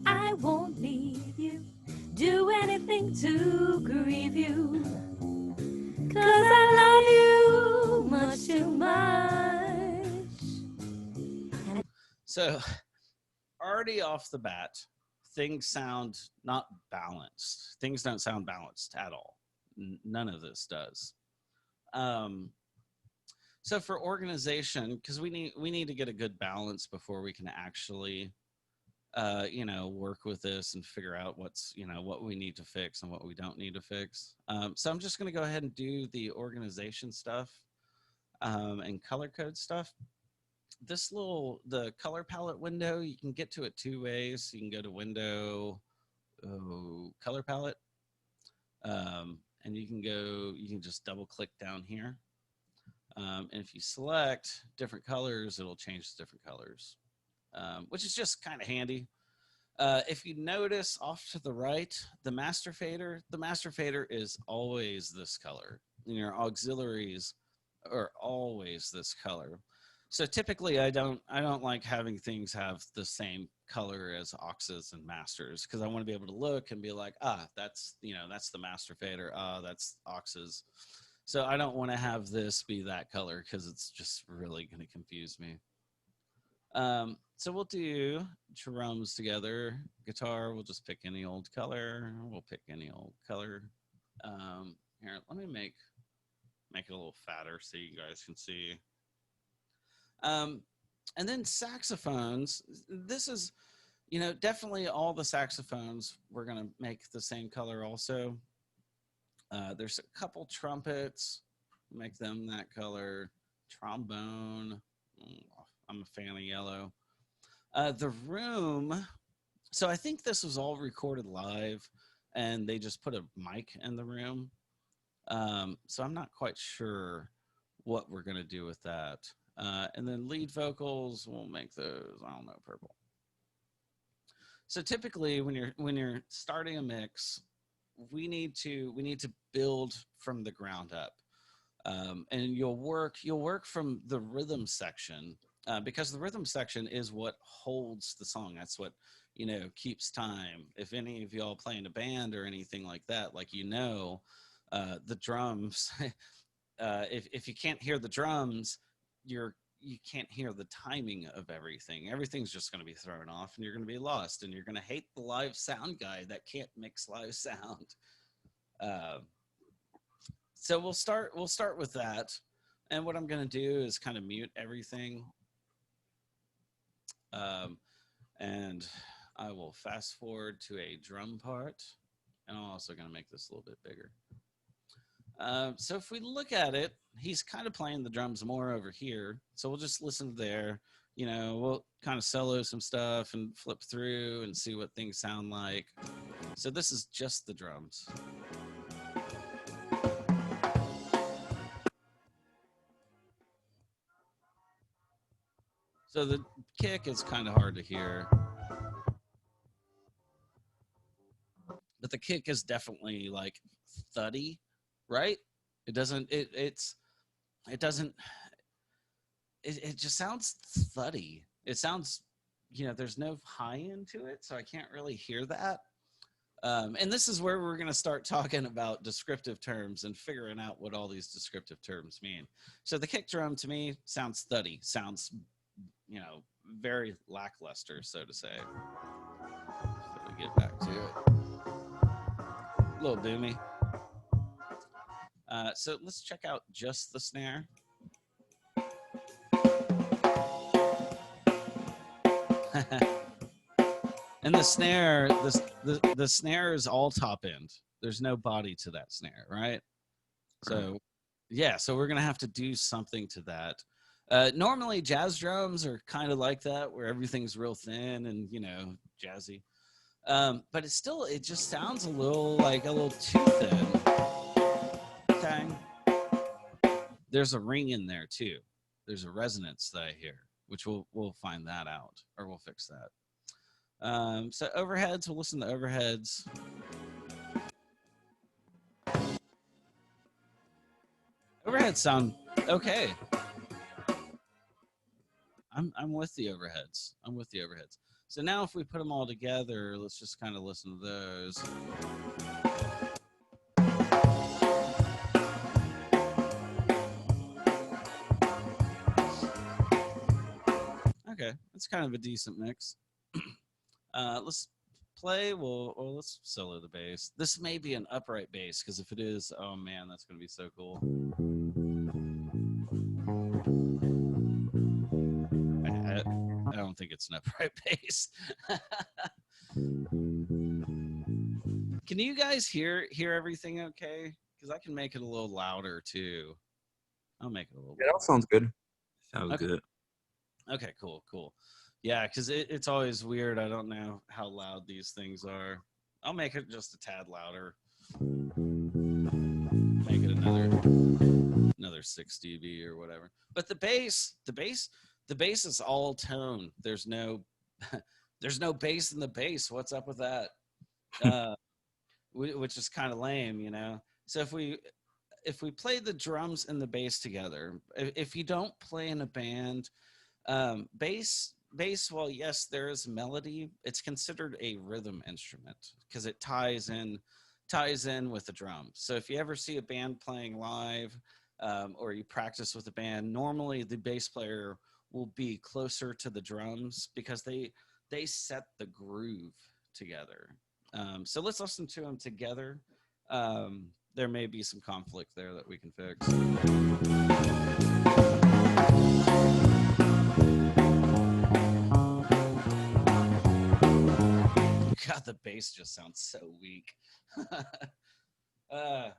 I won't leave you, do anything to grieve you, 'cause I love you much too much. So, already off the bat, things sound not balanced. Things don't sound balanced at all. None of this does. So for organization, because we need to get a good balance before we can actually, work with this and figure out what we need to fix and what we don't need to fix. So I'm just going to go ahead and do the organization stuff and color code stuff. The color palette window, you can get to it 2 ways. You can go to window, color palette, and you can just double click down here. And if you select different colors, it'll change to different colors, which is just kind of handy. If you notice off to the right, the master fader is always this color. And your auxiliaries are always this color. So typically I don't like having things have the same color as auxes and masters, because I want to be able to look and be like, that's the master fader, that's auxes. So I don't want to have this be that color, because it's just really going to confuse me. So we'll do drums together. Guitar, we'll just pick any old color. We'll pick any old color. Here, let me make it a little fatter so you guys can see. And then saxophones, this is, definitely all the saxophones, we're going to make the same color also. There's a couple trumpets, make them that color. Trombone, I'm a fan of yellow. The room, so I think this was all recorded live and they just put a mic in the room. So I'm not quite sure what we're going to do with that. And then lead vocals, we'll make those, I don't know, purple. So typically when you're starting a mix, we need to build from the ground up. And you'll work from the rhythm section, because the rhythm section is what holds the song. That's what, keeps time. If any of y'all play in a band or anything like that, the drums, if you can't hear the drums, you can't hear the timing of everything. Everything's just going to be thrown off and you're going to be lost, and you're going to hate the live sound guy that can't mix live sound. So we'll start with that. And what I'm going to do is kind of mute everything. And I will fast forward to a drum part, and I'm also going to make this a little bit bigger. So if we look at it, he's kind of playing the drums more over here. So we'll just listen there. We'll kind of solo some stuff and flip through and see what things sound like. So this is just the drums. So the kick is kind of hard to hear. But the kick is definitely like thuddy. Right? It just sounds thuddy. It sounds, there's no high end to it, so I can't really hear that. And this is where we're going to start talking about descriptive terms and figuring out what all these descriptive terms mean. So the kick drum to me sounds thuddy, sounds, very lackluster, so to say. So we get back to it. A little boomy. So let's check out just the snare. And the snare, the snare is all top end. There's no body to that snare, right? So Yeah, so we're gonna have to do something to that. Normally, jazz drums are kind of like that, where everything's real thin and jazzy. But it just sounds a little too thin. Okay. There's a ring in there too. There's a resonance that I hear, which we'll find that out, or we'll fix that. So overheads, we'll listen to overheads. Overheads sound okay. I'm with the overheads. So now if we put them all together, let's just kind of listen to those. Okay, that's kind of a decent mix. Let's play. Let's solo the bass. This may be an upright bass, because if it is, oh man, that's going to be so cool. I don't think it's an upright bass. Can you guys hear everything okay? Because I can make it a little louder too. I'll make it a little. Yeah, that sounds good. Sounds Okay. good. Okay, cool. Yeah, because it's always weird. I don't know how loud these things are. I'll make it just a tad louder. Make it another 6 dB or whatever. But the bass is all tone. There's no bass in the bass. What's up with that? Which is kind of lame, So if we play the drums and the bass together, if you don't play in a band, bass, while yes, there is melody, it's considered a rhythm instrument because it ties in with the drums. So if you ever see a band playing live, or you practice with a band, normally the bass player will be closer to the drums because they set the groove together. So let's listen to them together. There may be some conflict there that we can fix. God, the bass just sounds so weak.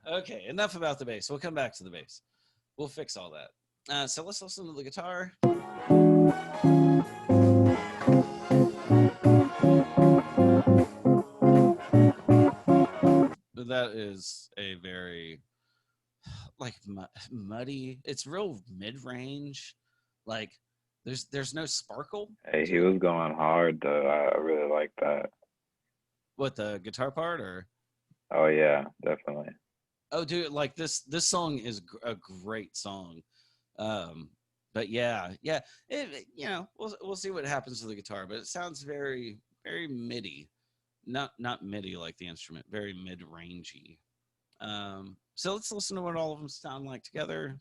Okay, enough about the bass. We'll come back to the bass. We'll fix all that. So let's listen to the guitar. That is a very muddy. It's real mid-range. Like there's no sparkle. Hey, he was going hard though. I really like that. What, the guitar part or? Oh yeah, definitely. Oh, dude, like this song is a great song. But yeah, we'll see what happens to the guitar, but it sounds very, very MIDI. Not MIDI like the instrument, very mid-rangey. So let's listen to what all of them sound like together.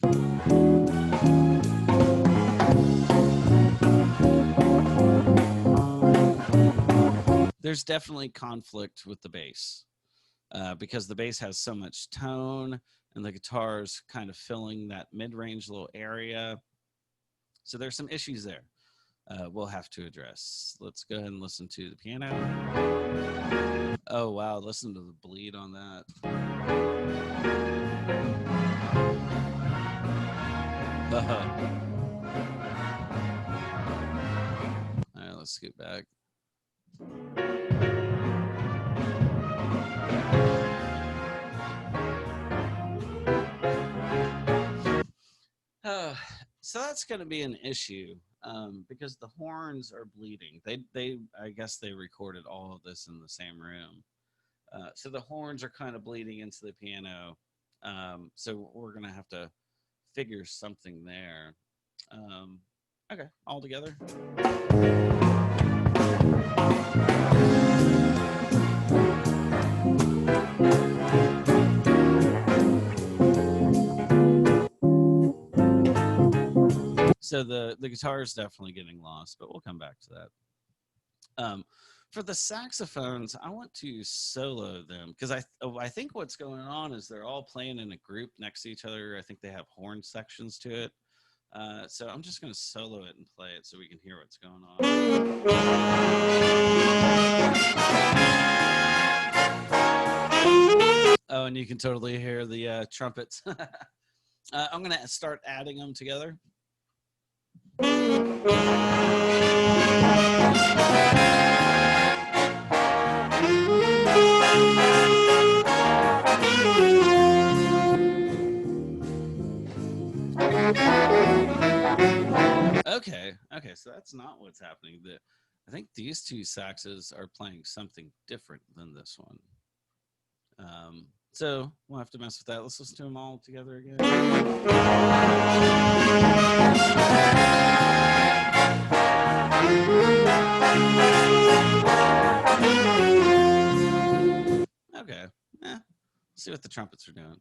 There's definitely conflict with the bass, because the bass has so much tone and the guitar's kind of filling that mid-range little area. So there's some issues there we'll have to address. Let's go ahead and listen to the piano. Oh, wow. Listen to the bleed on that. All right, let's scoot back. So that's going to be an issue, because the horns are bleeding. I guess they recorded all of this in the same room. So the horns are kind of bleeding into the piano. So we're going to have to figure something there. Okay, all together. So the guitar is definitely getting lost, but we'll come back to that. For the saxophones, I want to solo them because I think what's going on is they're all playing in a group next to each other. I think they have horn sections to it. So I'm just going to solo it and play it so we can hear what's going on. Oh, and you can totally hear the trumpets. I'm going to start adding them together. Okay, so that's not what's happening. I think these two saxes are playing something different than this one. So we'll have to mess with that. Let's listen to them all together again. Okay, see what the trumpets are doing.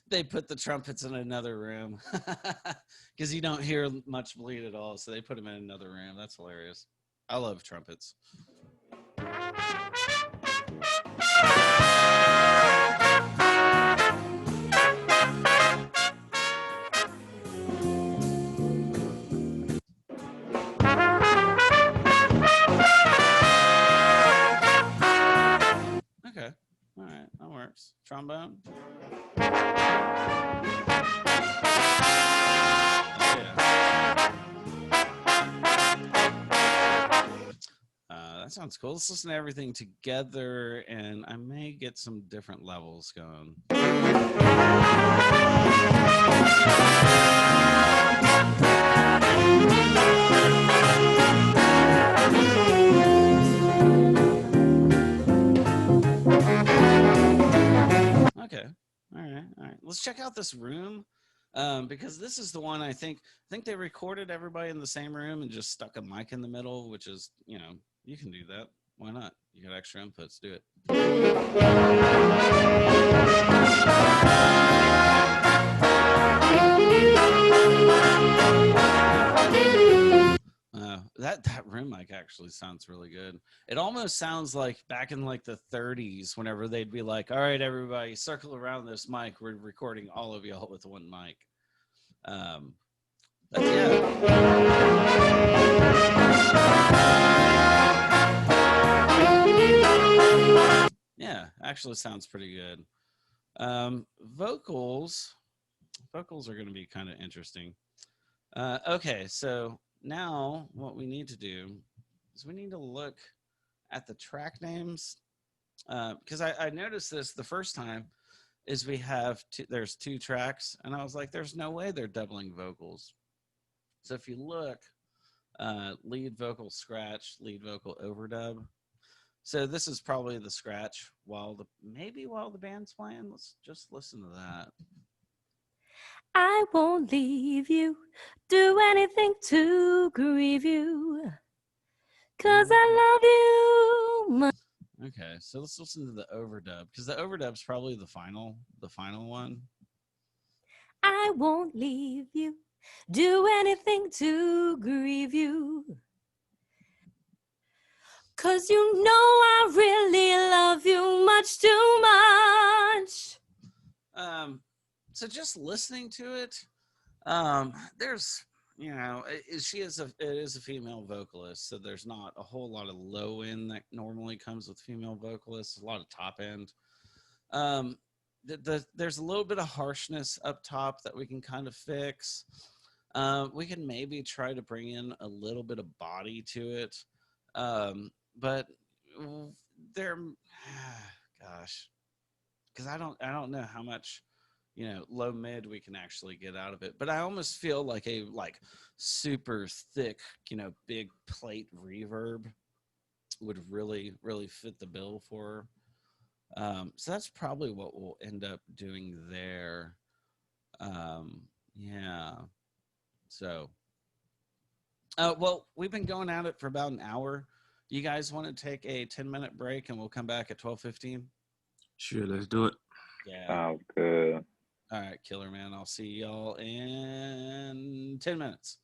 They put the trumpets in another room because you don't hear much bleed at all. So they put them in another room. That's hilarious. I love trumpets. Okay. All right. That works. Trombone. That sounds cool. Let's listen to everything together, and I may get some different levels going. Okay. All right. Let's check out this room. Because this is the one I think they recorded everybody in the same room and just stuck a mic in the middle, which is, you can do that. Why not? You got extra inputs, do it. That room mic actually sounds really good. It almost sounds like back in like the 30s, whenever they'd be like, all right, everybody circle around this mic. We're recording all of y'all with one mic. But yeah, actually sounds pretty good. Vocals are going to be kind of interesting. Okay, so now what we need to do is we need to look at the track names, because I noticed this the first time is we have there's two tracks, and I was like, there's no way they're doubling vocals. So if you look, lead vocal scratch, lead vocal overdub. So this is probably the scratch while the band's playing. Let's just listen to that. I won't leave you, do anything to grieve you, 'cause I love you. Okay, so let's listen to the overdub, because the overdub's probably the final one. I won't leave you, do anything to grieve you, 'cause you know I really love you much too much. So just listening to it, there's, it is a female vocalist, so there's not a whole lot of low end that normally comes with female vocalists. A lot of top end. There's a little bit of harshness up top that we can kind of fix. We can maybe try to bring in a little bit of body to it, but there, gosh, because I don't know how much low mid we can actually get out of it. But I almost feel like a super thick, big plate reverb would really, really fit the bill for her. So that's probably what we'll end up doing there. Yeah. So, well, we've been going at it for about an hour. You guys want to take a 10-minute break and we'll come back at 12:15? Sure, let's do it. Yeah. Sounds good. All right, killer man. I'll see y'all in 10 minutes.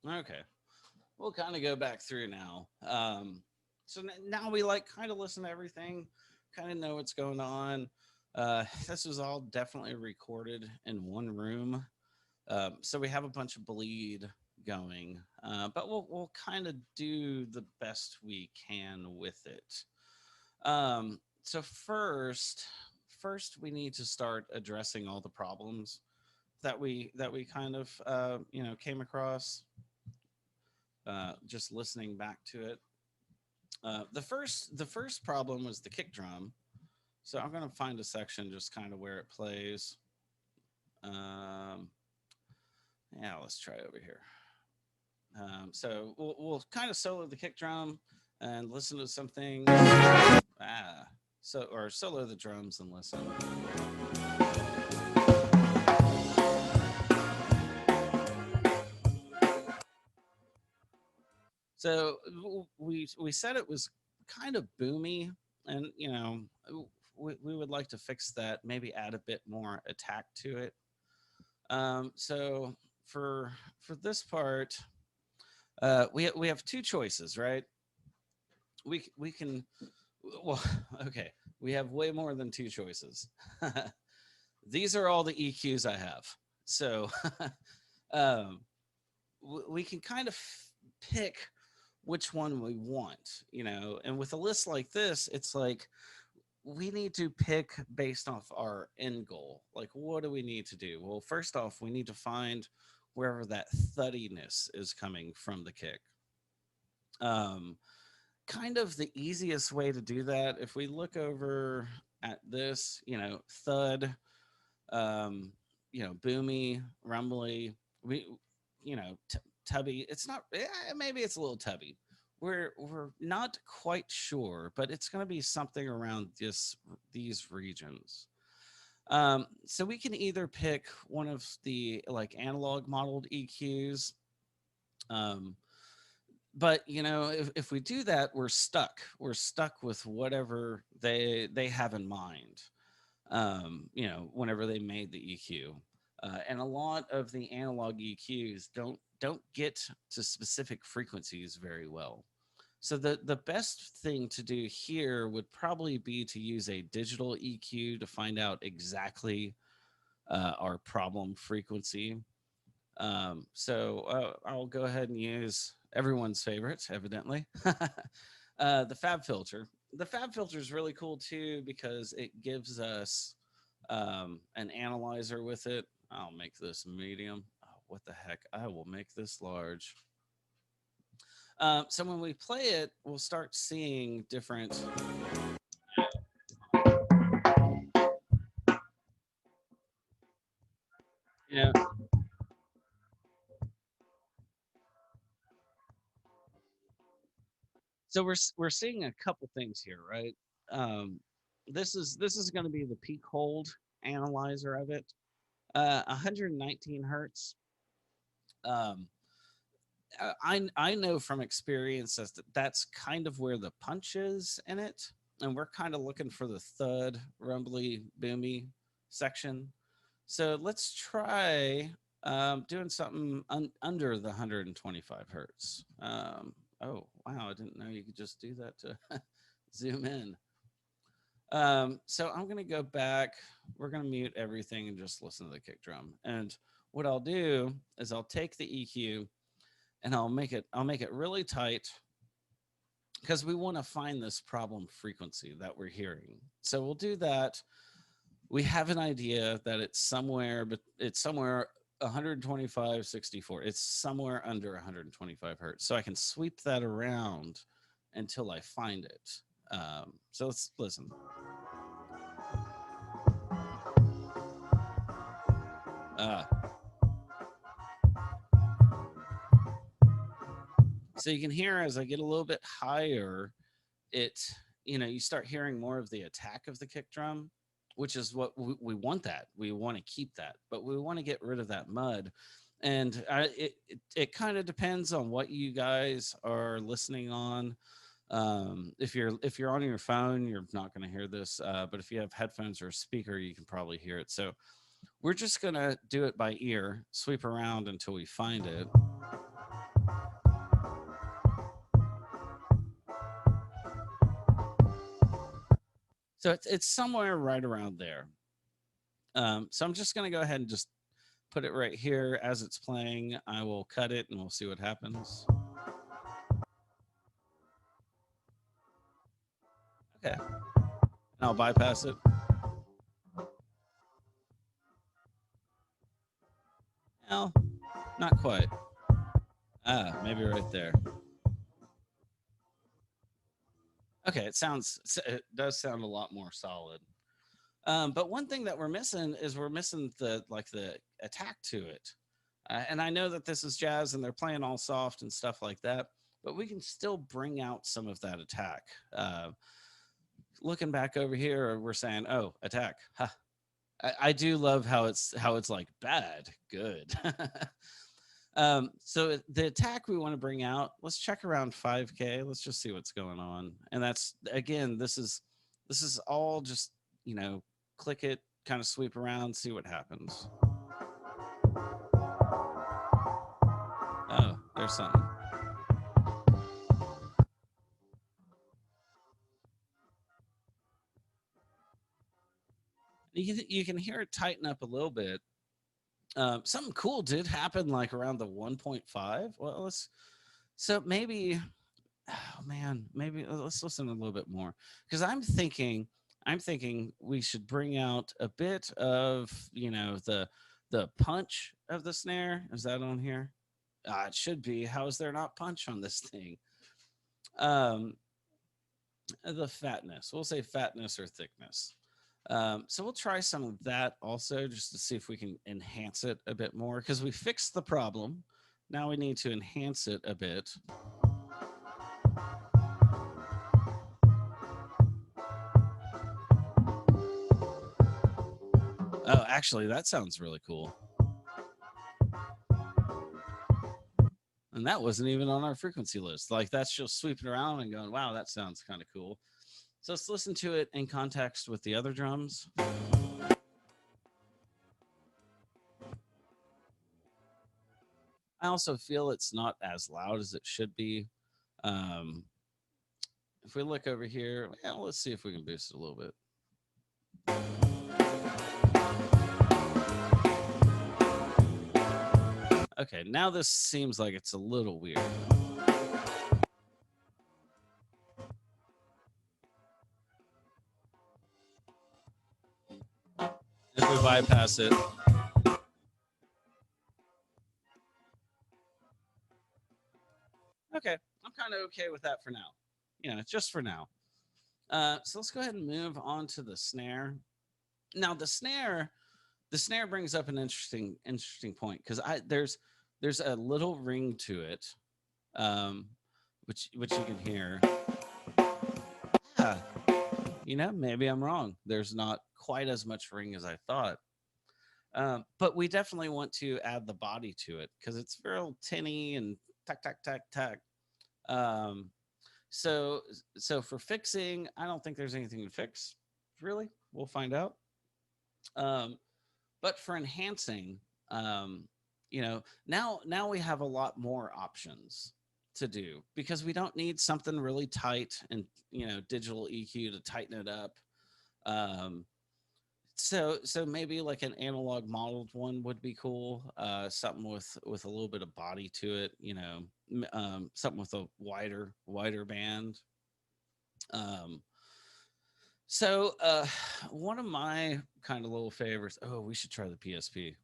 Okay. We'll kind of go back through now. Now we like kind of listen to everything, kind of know what's going on. This was all definitely recorded in one room. So we have a bunch of bleed going, but we'll kind of do the best we can with it. So first we need to start addressing all the problems that we kind of came across just listening back to it. The first problem was the kick drum. So I'm gonna find a section just kind of where it plays. Yeah, let's try over here. So we'll kind of solo the kick drum and listen to some things. Or solo the drums and listen. So we said it was kind of boomy, and we would like to fix that. Maybe add a bit more attack to it. So for this part, we have two choices, right? We can, well, okay, we have way more than two choices. These are all the EQs I have. So we can kind of pick which one we want, and with a list like this, it's like we need to pick based off our end goal. Like, what do we need to do? Well, first off, we need to find wherever that thuddiness is coming from the kick. Kind of the easiest way to do that, if we look over at this, thud, boomy, rumbly, tubby. It's not. Maybe it's a little tubby. We're not quite sure, but it's going to be something around these regions. So we can either pick one of the like analog modeled EQs. But if we do that, we're stuck. We're stuck with whatever they have in mind. Whenever they made the EQ. And a lot of the analog EQs don't get to specific frequencies very well. So the best thing to do here would probably be to use a digital EQ to find out exactly our problem frequency. So I'll go ahead and use everyone's favorite, evidently, the Fab filter. The Fab filter is really cool too because it gives us an analyzer with it. I'll make this medium. Oh, what the heck? I will make this large. So when we play it, we'll start seeing different. So we're seeing a couple things here, right? This is going to be the peak hold analyzer of it. 119 hertz. I know from experience that's kind of where the punch is in it, and we're kind of looking for the thud, rumbly, boomy section. So let's try doing something under the 125 hertz. Oh, wow, I didn't know you could just do that to zoom in. So I'm going to go back. We're going to mute everything and just listen to the kick drum. And what I'll do is I'll take the EQ and I'll make it really tight because we want to find this problem frequency that we're hearing. So we'll do that. We have an idea that it's somewhere 125, 64. It's somewhere under 125 hertz. So I can sweep that around until I find it. So let's listen. So you can hear as I get a little bit higher, you start hearing more of the attack of the kick drum, which is what we want. That we want to keep that, but we want to get rid of that mud. And it kind of depends on what you guys are listening on. If you're on your phone, you're not going to hear this, but if you have headphones or a speaker, you can probably hear it. So we're just going to do it by ear, sweep around until we find it. So it's somewhere right around there. So I'm just going to go ahead and just put it right here as it's playing. I will cut it and we'll see what happens. Okay. And I'll bypass it. Well, not quite. Maybe right there. Okay, it does sound a lot more solid. But one thing that we're missing is we're missing the attack to it. And I know that this is jazz and they're playing all soft and stuff like that, but we can still bring out some of that attack. Looking back over here, we're saying, "Oh, attack!" Ha. I do love how it's like bad, good. So the attack we want to bring out, let's check around 5K. Let's just see what's going on. And that's, again, this is all just, click it, kind of sweep around, see what happens. Oh, there's something. You can hear it tighten up a little bit. Something cool did happen like around the 1.5. Well, so maybe, oh man, maybe let's listen a little bit more, because I'm thinking we should bring out a bit of, the punch of the snare. Is that on here? It should be. How is there not punch on this thing? The fatness. We'll say fatness or thickness. So we'll try some of that also, just to see if we can enhance it a bit more, because we fixed the problem. Now we need to enhance it a bit. Oh, actually, that sounds really cool. And that wasn't even on our frequency list. Like, that's just sweeping around and going, wow, that sounds kind of cool. So let's listen to it in context with the other drums. I also feel it's not as loud as it should be. If we look over here, let's see if we can boost it a little bit. Okay, now this seems like it's a little weird. If we bypass it. Okay, I'm kind of okay with that for now. Just for now. So let's go ahead and move on to the snare. Now the snare brings up an interesting point, because there's a little ring to it, which you can hear. Maybe I'm wrong. There's not quite as much ring as I thought. But we definitely want to add the body to it, because it's real tinny and tack, tack, tack, tack. So for fixing, I don't think there's anything to fix, really. We'll find out. But for enhancing, now we have a lot more options to do, because we don't need something really tight and, digital EQ to tighten it up. So maybe like an analog modeled one would be cool. Something with a little bit of body to it, something with a wider band. So one of my kind of little favorites. Oh, we should try the PSP.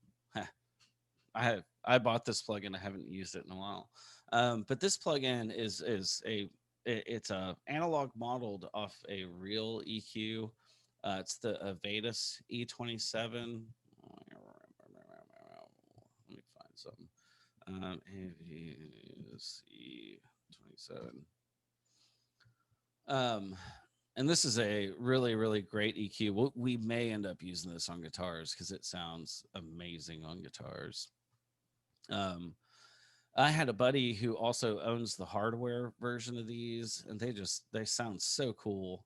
I bought this plugin. I haven't used it in a while. But this plugin it's a analog modeled off a real EQ. It's the Avedis E27. Let me find something. Avedis E27. And this is a really, really great EQ. We may end up using this on guitars, because it sounds amazing on guitars. I had a buddy who also owns the hardware version of these, and they sound so cool.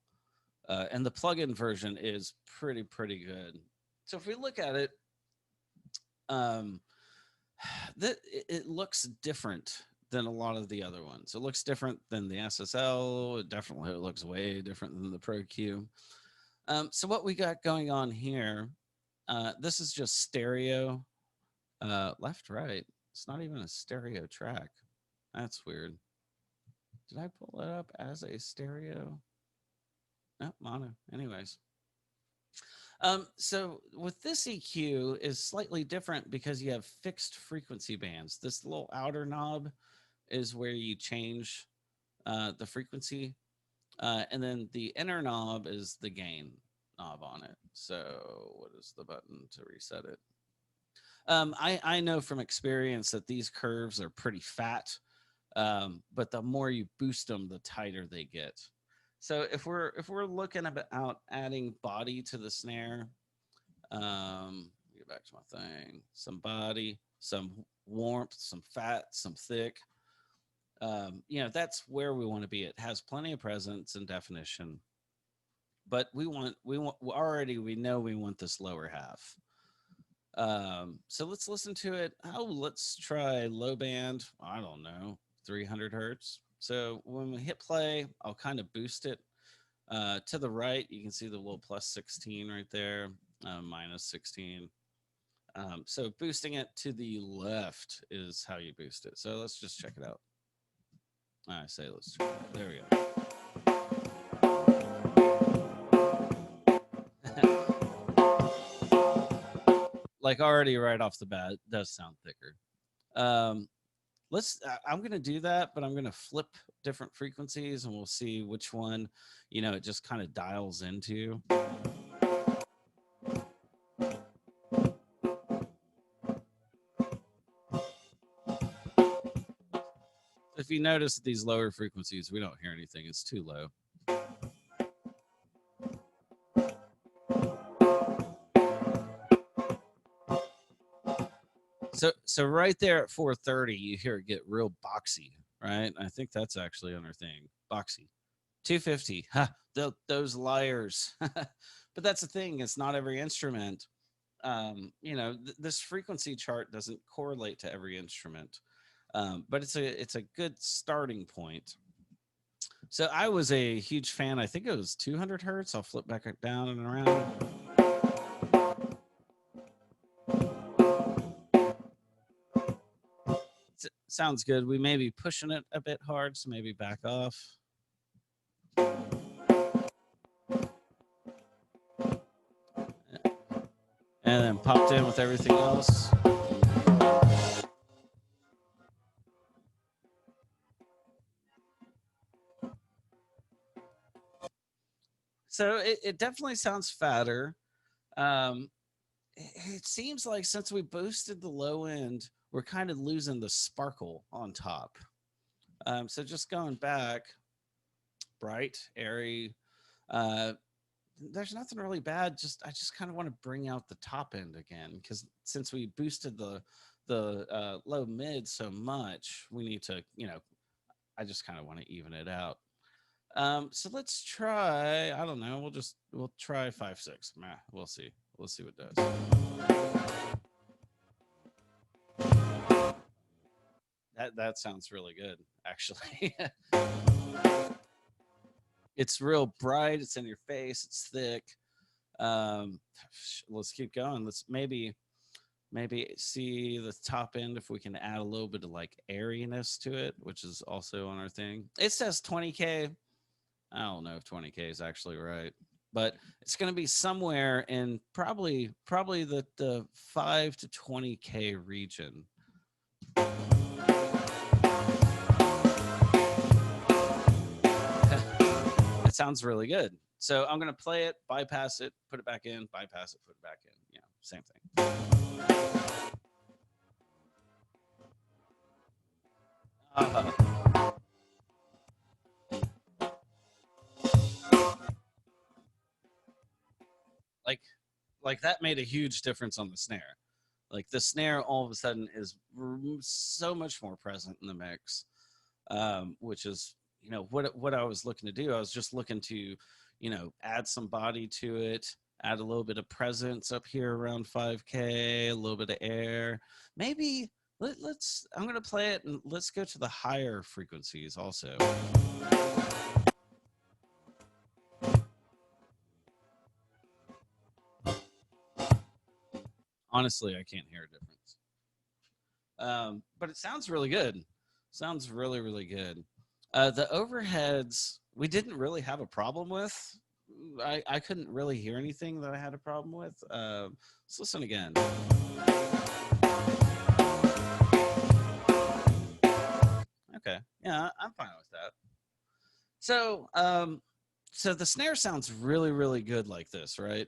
And the plugin version is pretty good. So if we look at it, it looks different than a lot of the other ones. It looks different than the SSL. It definitely looks way different than the Pro Q. So what we got going on here, this is just stereo, left, right. It's not even a stereo track. That's weird. Did I pull it up as a stereo? No, mono. Anyways. So with this EQ is slightly different because you have fixed frequency bands. This little outer knob is where you change the frequency. And then the inner knob is the gain knob on it. So what is the button to reset it? I know from experience that these curves are pretty fat, but the more you boost them, the tighter they get. So if we're looking about adding body to the snare, get back to my thing. Some body, some warmth, some fat, some thick. That's where we want to be. It has plenty of presence and definition, but we know we want this lower half. So let's listen to it. Let's try low band. I don't know, 300 hertz. So when we hit play, I'll kind of boost it. To the right, you can see the little plus 16 right there, minus 16. So boosting it to the left is how you boost it. So let's just check it out. Let's try it. There we go. Like already right off the bat, it does sound thicker. I'm going to do that, but I'm going to flip different frequencies and we'll see which one, it just kind of dials into. If you notice these lower frequencies, we don't hear anything. It's too low. So right there at 430, you hear it get real boxy, right? I think that's actually on our thing. Boxy. 250. Ha, those liars. But that's the thing. It's not every instrument. This frequency chart doesn't correlate to every instrument. But it's a good starting point. So I was a huge fan. I think it was 200 hertz. I'll flip back down and around. Sounds good. We may be pushing it a bit hard, so maybe back off. And then popped in with everything else. So it definitely sounds fatter. It seems like since we boosted the low end, we're kind of losing the sparkle on top. So just going back, bright, airy. There's nothing really bad. I just kind of want to bring out the top end again, because since we boosted the low mid so much, we need to, I just kind of want to even it out. So let's try, I don't know, we'll try 5/6. We'll see what it does. That sounds really good, actually. It's real bright, it's in your face, it's thick. Let's keep going. Let's maybe see the top end if we can add a little bit of like airiness to it, which is also on our thing. It says 20K. I don't know if 20K is actually right, but it's going to be somewhere in probably the 5 to 20K region. It sounds really good. So I'm going to play it, bypass it, put it back in, bypass it, put it back in. Same thing. Like that made a huge difference on the snare. Like the snare all of a sudden is so much more present in the mix, which is, what I was looking to do. I was just looking to, add some body to it, add a little bit of presence up here around 5K, a little bit of air, maybe Let's. I'm gonna play it, and let's go to the higher frequencies also. Honestly, I can't hear a difference. But it sounds really good. Sounds really, really good. The overheads, we didn't really have a problem with. I couldn't really hear anything that I had a problem with. Let's listen again. Okay. Yeah, I'm fine with that. So, so the snare sounds really, really good like this, right?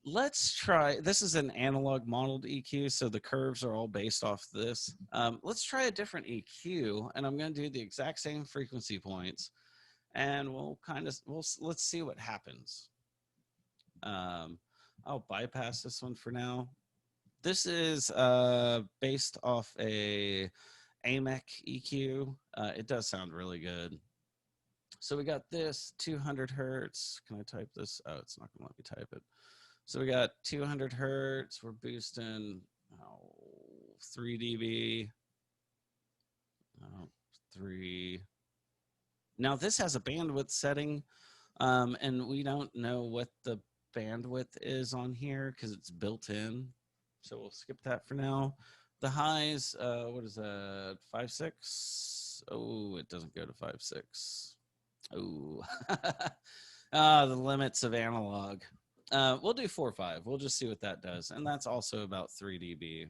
Let's try. This is an analog modeled EQ, so the curves are all based off this. Let's try a different EQ, and I'm going to do the exact same frequency points, and let's see what happens. I'll bypass this one for now. This is based off a AMEC EQ. It does sound really good. So we got this 200 hertz. Can I type this? Oh, it's not going to let me type it. So we got 200 hertz. We're boosting 3 dB. 3. Now this has a bandwidth setting, and we don't know what the bandwidth is on here because it's built in. So we'll skip that for now. The highs, what is that? 5.6. Oh, it doesn't go to 5.6. Oh, the limits of analog. We'll do 4.5. We'll just see what that does, and that's also about 3 dB.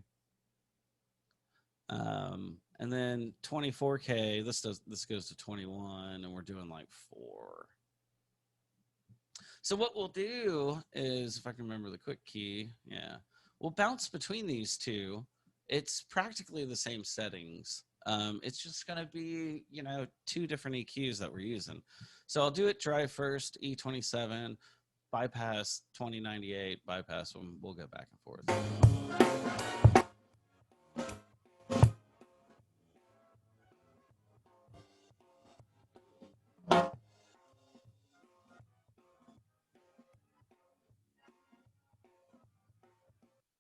And then 24K. This goes to 21, and we're doing like 4. So what we'll do is, if I can remember the quick key, yeah, we'll bounce between these two. It's practically the same settings. It's just going to be, 2 different EQs that we're using. So I'll do it dry first, E27, bypass 2098, bypass them. We'll go back and forth.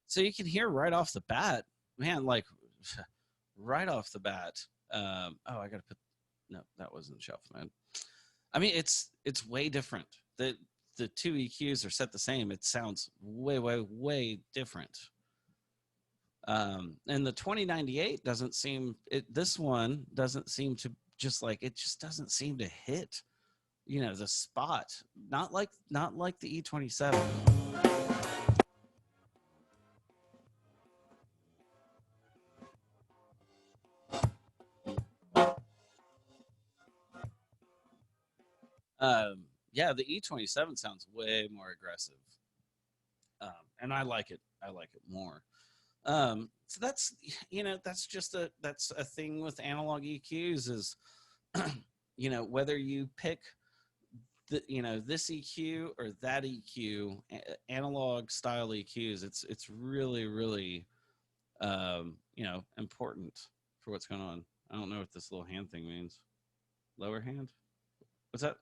So you can hear right off the bat, man, like right off the bat. I got to put, no, that wasn't shelf, man. I mean, it's way different. The 2 EQs are set the same. It sounds way, way, way different. And the 2098 doesn't seem, this one doesn't seem to it just doesn't seem to hit, the spot. Not like the E27. Yeah, the E27 sounds way more aggressive. And I like it. I like it more. So that's, that's just that's a thing with analog EQs is, whether you pick this EQ or that EQ, analog style EQs, it's really, really, important for what's going on. I don't know what this little hand thing means. Lower hand? What's that?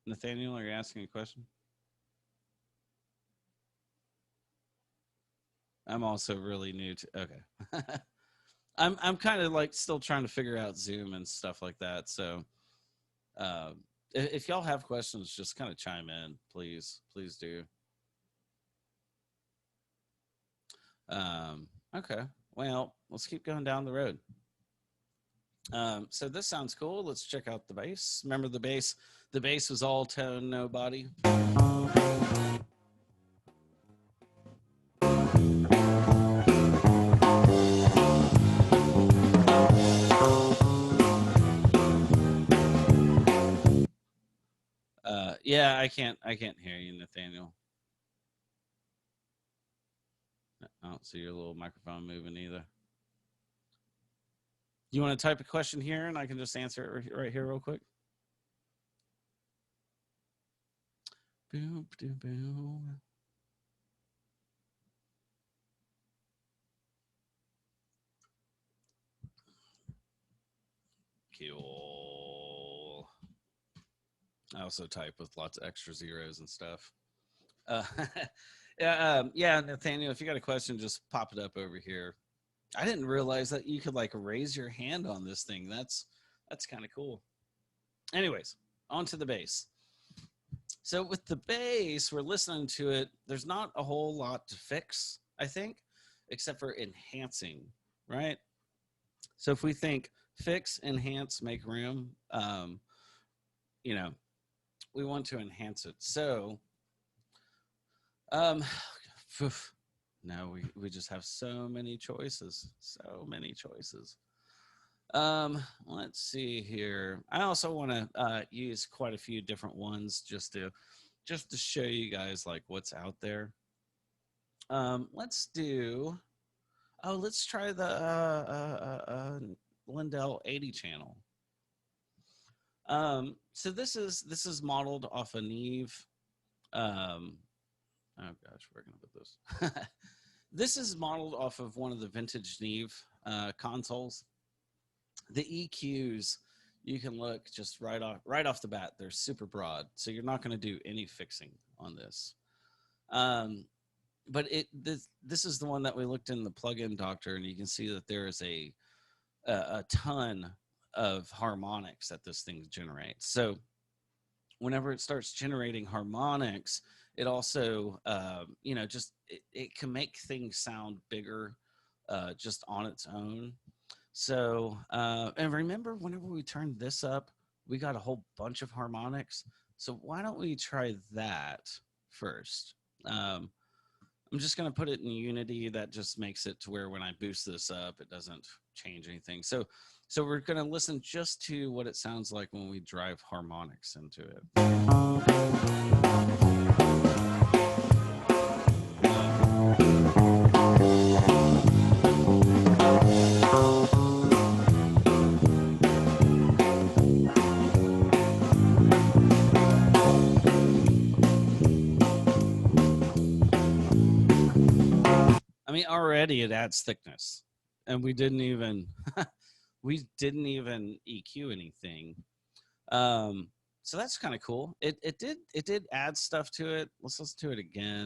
Nathaniel, are you asking a question? I'm also really new to, okay. I'm kind of like still trying to figure out Zoom and stuff like that. So if y'all have questions, just kind of chime in, please. Please do. Okay. Well, let's keep going down the road. So this sounds cool. Let's check out the bass. Remember the bass? The bass was all tone, no body. Yeah, I can't hear you, Nathaniel. I don't see your little microphone moving either. You want to type a question here and I can just answer it right here real quick? Boop, doo, boom. Cool. I also type with lots of extra zeros and stuff. Yeah, Nathaniel, if you got a question, just pop it up over here. I didn't realize that you could like raise your hand on this thing. That's kind of cool. Anyways, on to the bass. So with the bass, we're listening to it. There's not a whole lot to fix, I think, except for enhancing, right? So if we think fix, enhance, make room, you know, we want to enhance it. So, no, we just have so many choices, Let's see here. I also want to use quite a few different ones just to show you guys like what's out there. Let's try the Lindell 80 channel. So this is modeled off a Neve. Oh gosh, where can I put this? This is modeled off of one of the vintage Neve consoles. The EQs, you can look just right off the bat. They're super broad, so you're not going to do any fixing on this. But this is the one that we looked in the plugin doctor, and you can see that there is a ton of harmonics that this thing generates. So whenever it starts generating harmonics, it also it can make things sound bigger just on its own. So and remember, whenever we turned this up, we got a whole bunch of harmonics. So why don't we try that first? I'm just going to put it in Unity. That just makes it to where when I boost this up, it doesn't change anything. So we're going to listen just to what it sounds like when we drive harmonics into it. I mean, already it adds thickness, and we didn't even EQ anything. So that's kind of cool. It did add stuff to it. Let's listen to it again,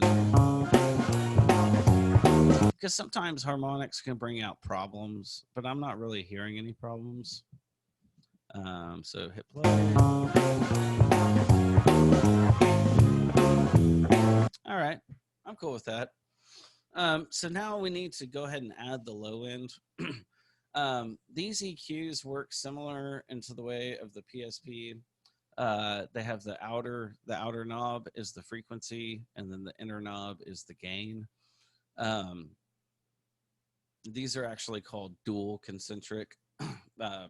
because sometimes harmonics can bring out problems, but I'm not really hearing any problems. So hit play. All right, I'm cool with that. So now we need to go ahead and add the low end. These EQs work similar into the way of the PSP. They have the outer knob is the frequency, and then the inner knob is the gain. These are actually called dual concentric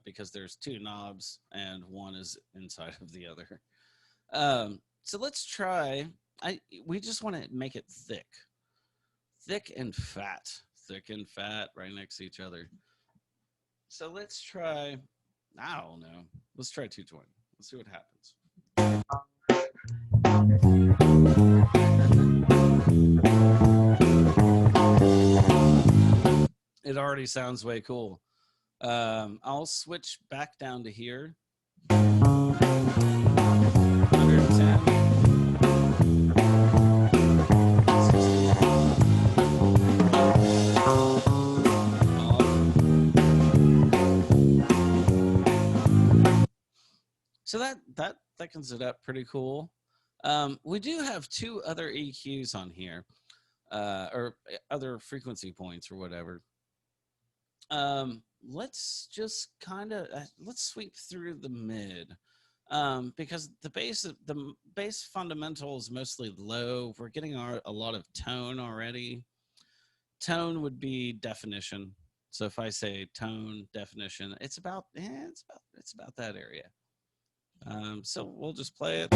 because there's two knobs and one is inside of the other. So let's try. We just want to make it thick and fat right next to each other. So let's try, I don't know, let's try 220. Let's see what happens. It already sounds way cool. I'll switch back down to here. 110. So that thickens it up pretty cool. We do have two other EQs on here, or other frequency points or whatever. Let's just let's sweep through the mid, because the bass fundamental is mostly low. We're getting a lot of tone already. Tone would be definition. So if I say tone definition, it's about that area. So we'll just play it.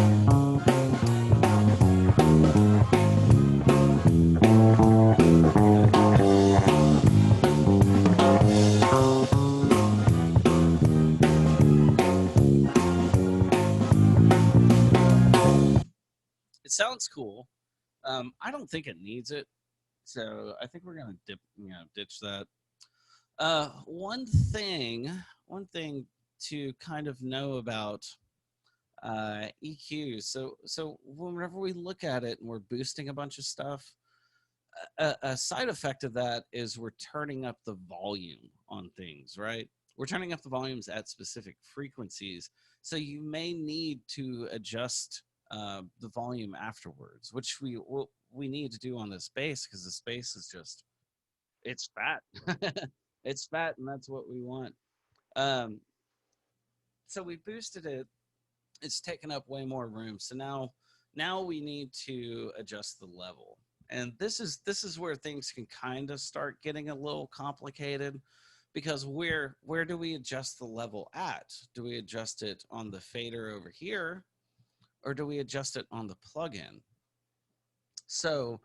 It sounds cool. I don't think it needs it, so I think we're gonna ditch that. One thing to kind of know about EQs. So whenever we look at it and we're boosting a bunch of stuff, a side effect of that is we're turning up the volume on things, right? We're turning up the volumes at specific frequencies. So you may need to adjust the volume afterwards, which we need to do on this bass because the bass is just, it's fat. It's fat, and that's what we want. Um, so we boosted it. It's taken up way more room. So now we need to adjust the level. And this is where things can kind of start getting a little complicated, because where do we adjust the level at? Do we adjust it on the fader over here, or do we adjust it on the plugin? So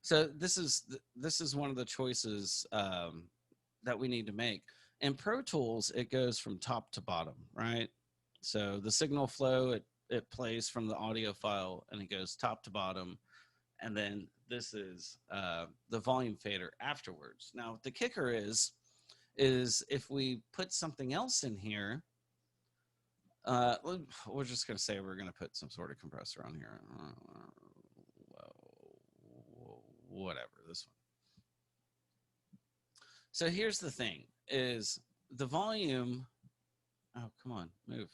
this is one of the choices that we need to make. In Pro Tools, it goes from top to bottom, right? So the signal flow, it plays from the audio file and it goes top to bottom. And then this is the volume fader afterwards. Now, the kicker is if we put something else in here, we're just going to say we're going to put some sort of compressor on here. Whatever, this one. So here's the thing, is the volume, oh, come on, move.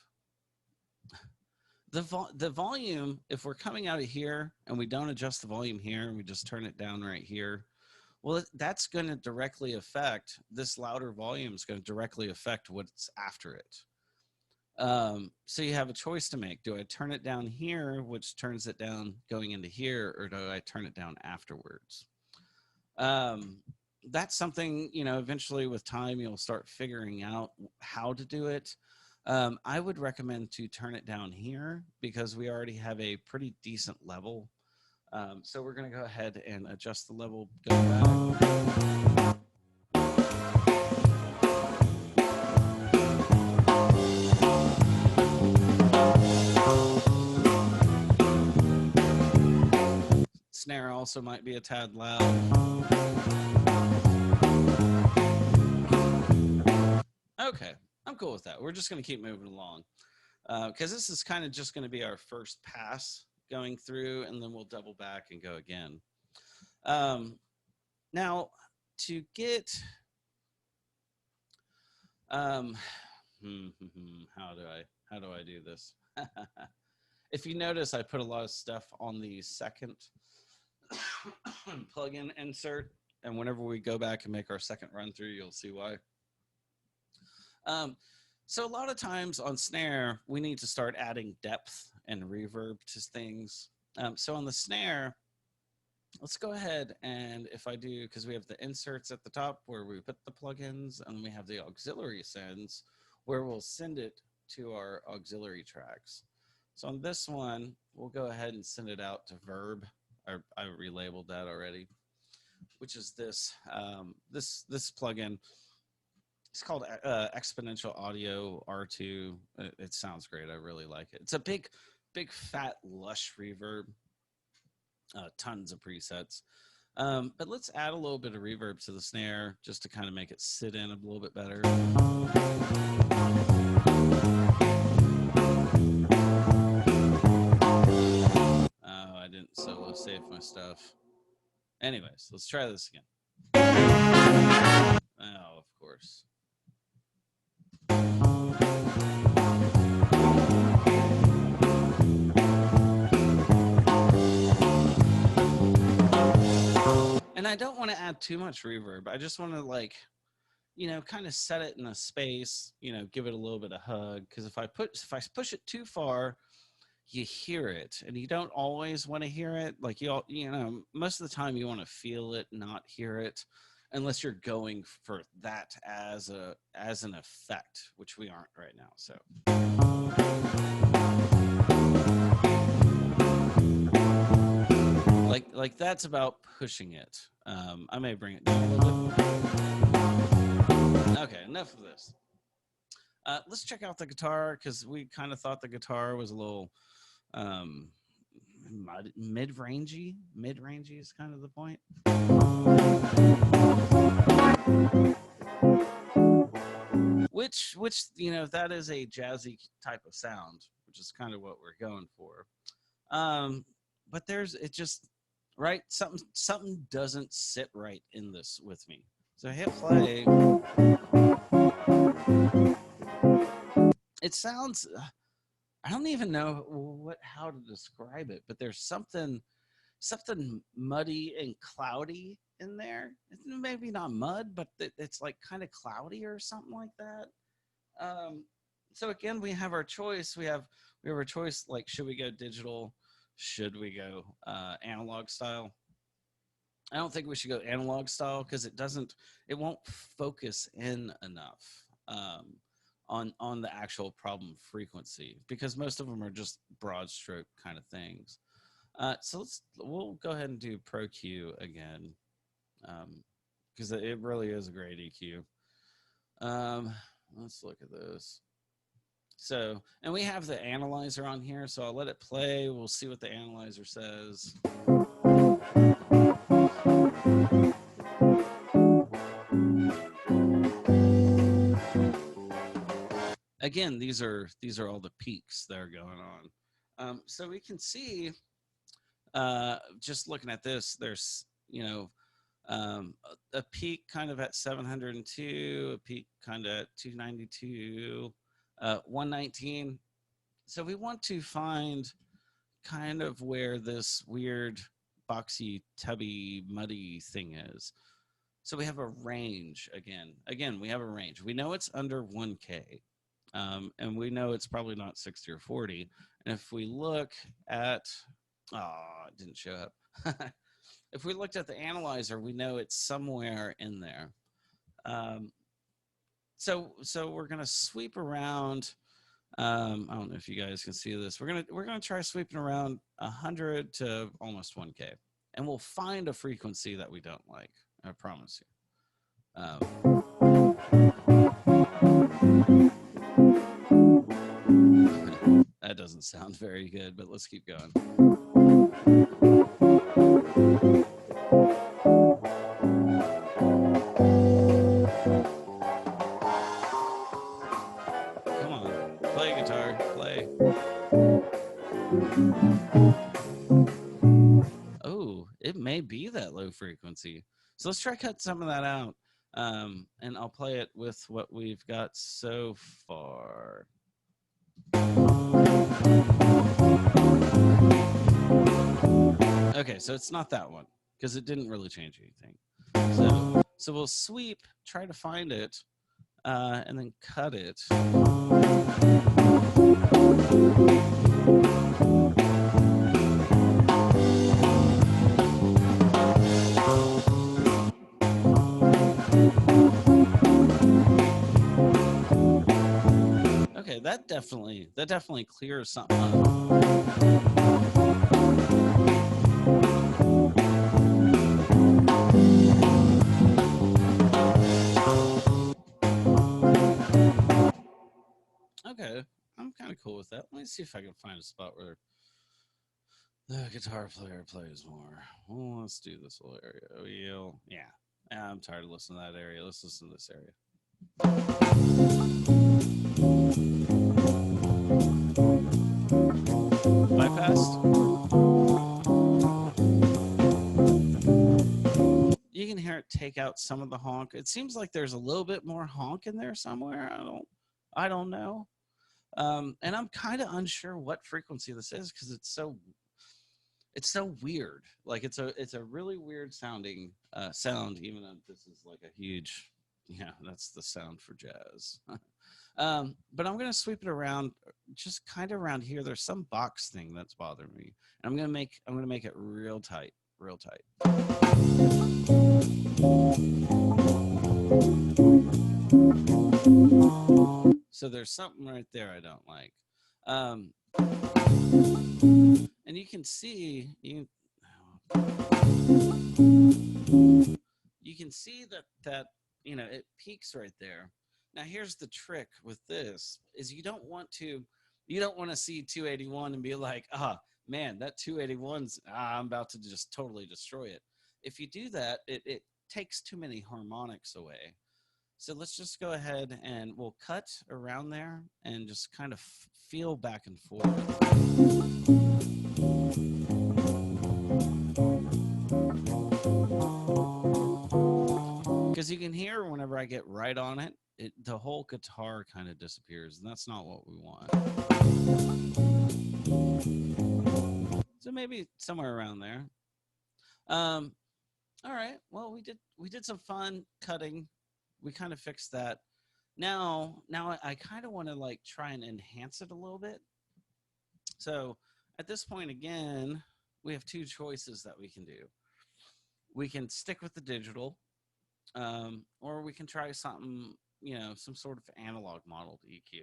The volume, if we're coming out of here and we don't adjust the volume here and we just turn it down right here, well, that's going to directly affect, this louder volume is going to directly affect what's after it. So you have a choice to make. Do I turn it down here, which turns it down going into here, or do I turn it down afterwards? That's something, you know, eventually with time, you'll start figuring out how to do it. I would recommend to turn it down here because we already have a pretty decent level. So we're going to go ahead and adjust the level. Go back. Snare also might be a tad loud. Okay, I'm cool with that. We're just going to keep moving along because this is kind of just going to be our first pass going through, and then we'll double back and go again. Now, to get, how do I do this? If you notice, I put a lot of stuff on the second plugin insert, and whenever we go back and make our second run through, you'll see why. So a lot of times on snare, we need to start adding depth and reverb to things. So on the snare, let's go ahead and if I do, because we have the inserts at the top where we put the plugins, and we have the auxiliary sends where we'll send it to our auxiliary tracks. So on this one, we'll go ahead and send it out to Verb. I relabeled that already, which is this this plugin. It's called Exponential Audio R2. It sounds great. I really like it. It's a big, fat, lush reverb. Tons of presets. But let's add a little bit of reverb to the snare just to kind of make it sit in a little bit better. Oh, I didn't solo save my stuff. Anyways, let's try this again. Oh, of course. And I don't want to add too much reverb. I just want to, like, you know, kind of set it in a space, you know, give it a little bit of hug. Because if I push it too far, you hear it, and you don't always want to hear it. Like, you know, most of the time you want to feel it, not hear it, unless you're going for that as an effect, which we aren't right now. So. Like that's about pushing it. I may bring it down a little bit. Okay, enough of this. Let's check out the guitar, because we kind of thought the guitar was a little mid-rangey. Mid-rangey is kind of the point. Which you know, that is a jazzy type of sound, which is kind of what we're going for. But right? Something doesn't sit right in this with me. So I hit play. It sounds, I don't even know how to describe it, but there's something muddy and cloudy in there. It's maybe not mud, but it's like kind of cloudy or something like that. So again, we have our choice. We have our choice. Like, should we go digital? Should we go analog style? I don't think we should go analog style because it won't focus in enough on the actual problem frequency, because most of them are just broad stroke kind of things. So we'll go ahead and do Pro Q again, because it really is a great EQ. Let's look at this. So, and we have the analyzer on here, so I'll let it play. We'll see what the analyzer says. Again, these are all the peaks that are going on. So we can see, just looking at this, there's, a peak kind of at 702, a peak kind of at 292, 119. So we want to find kind of where this weird boxy, tubby, muddy thing is. So we have a range again. Again, we have a range. We know it's under 1K. And we know it's probably not 60 or 40. And if we look at, it didn't show up. If we looked at the analyzer, we know it's somewhere in there. So we're gonna sweep around. I don't know if you guys can see this. We're gonna try sweeping around 100 to almost 1K, and we'll find a frequency that we don't like. I promise you. That doesn't sound very good, but let's keep going. Come on, play guitar, play. Oh, it may be that low frequency. So let's try cut some of that out. And I'll play it with what we've got so far. Okay, so it's not that one because it didn't really change anything. So we'll sweep, try to find it, and then cut it. Okay, that definitely clears something up. Okay, I'm kind of cool with that. Let me see if I can find a spot where the guitar player plays more. Well, let's do this little area. Yeah, I'm tired of listening to that area. Let's listen to this area. Bypassed. You can hear it take out some of the honk. It seems like there's a little bit more honk in there somewhere. I don't know. And I'm kind of unsure what frequency this is because it's so weird. Like it's a really weird sounding sound, even though this is like a huge, that's the sound for jazz. But I'm gonna sweep it around, just kind of around here. There's some box thing that's bothering me, and I'm gonna make it real tight. So there's something right there I don't like. And you can see you can see that it peaks right there. Now here's the trick with this is you don't want to see 281 and be like, man, that 281's I'm about to just totally destroy it. If you do that, it takes too many harmonics away. So let's just go ahead and we'll cut around there and just kind of feel back and forth. because you can hear whenever I get right on it, the whole guitar kind of disappears, and that's not what we want. So maybe somewhere around there. All right. Well, we did some fun cutting. We kind of fixed that. Now I kind of want to like try and enhance it a little bit. So at this point, again, we have two choices that we can do. We can stick with the digital, or we can try something, some sort of analog modeled EQ.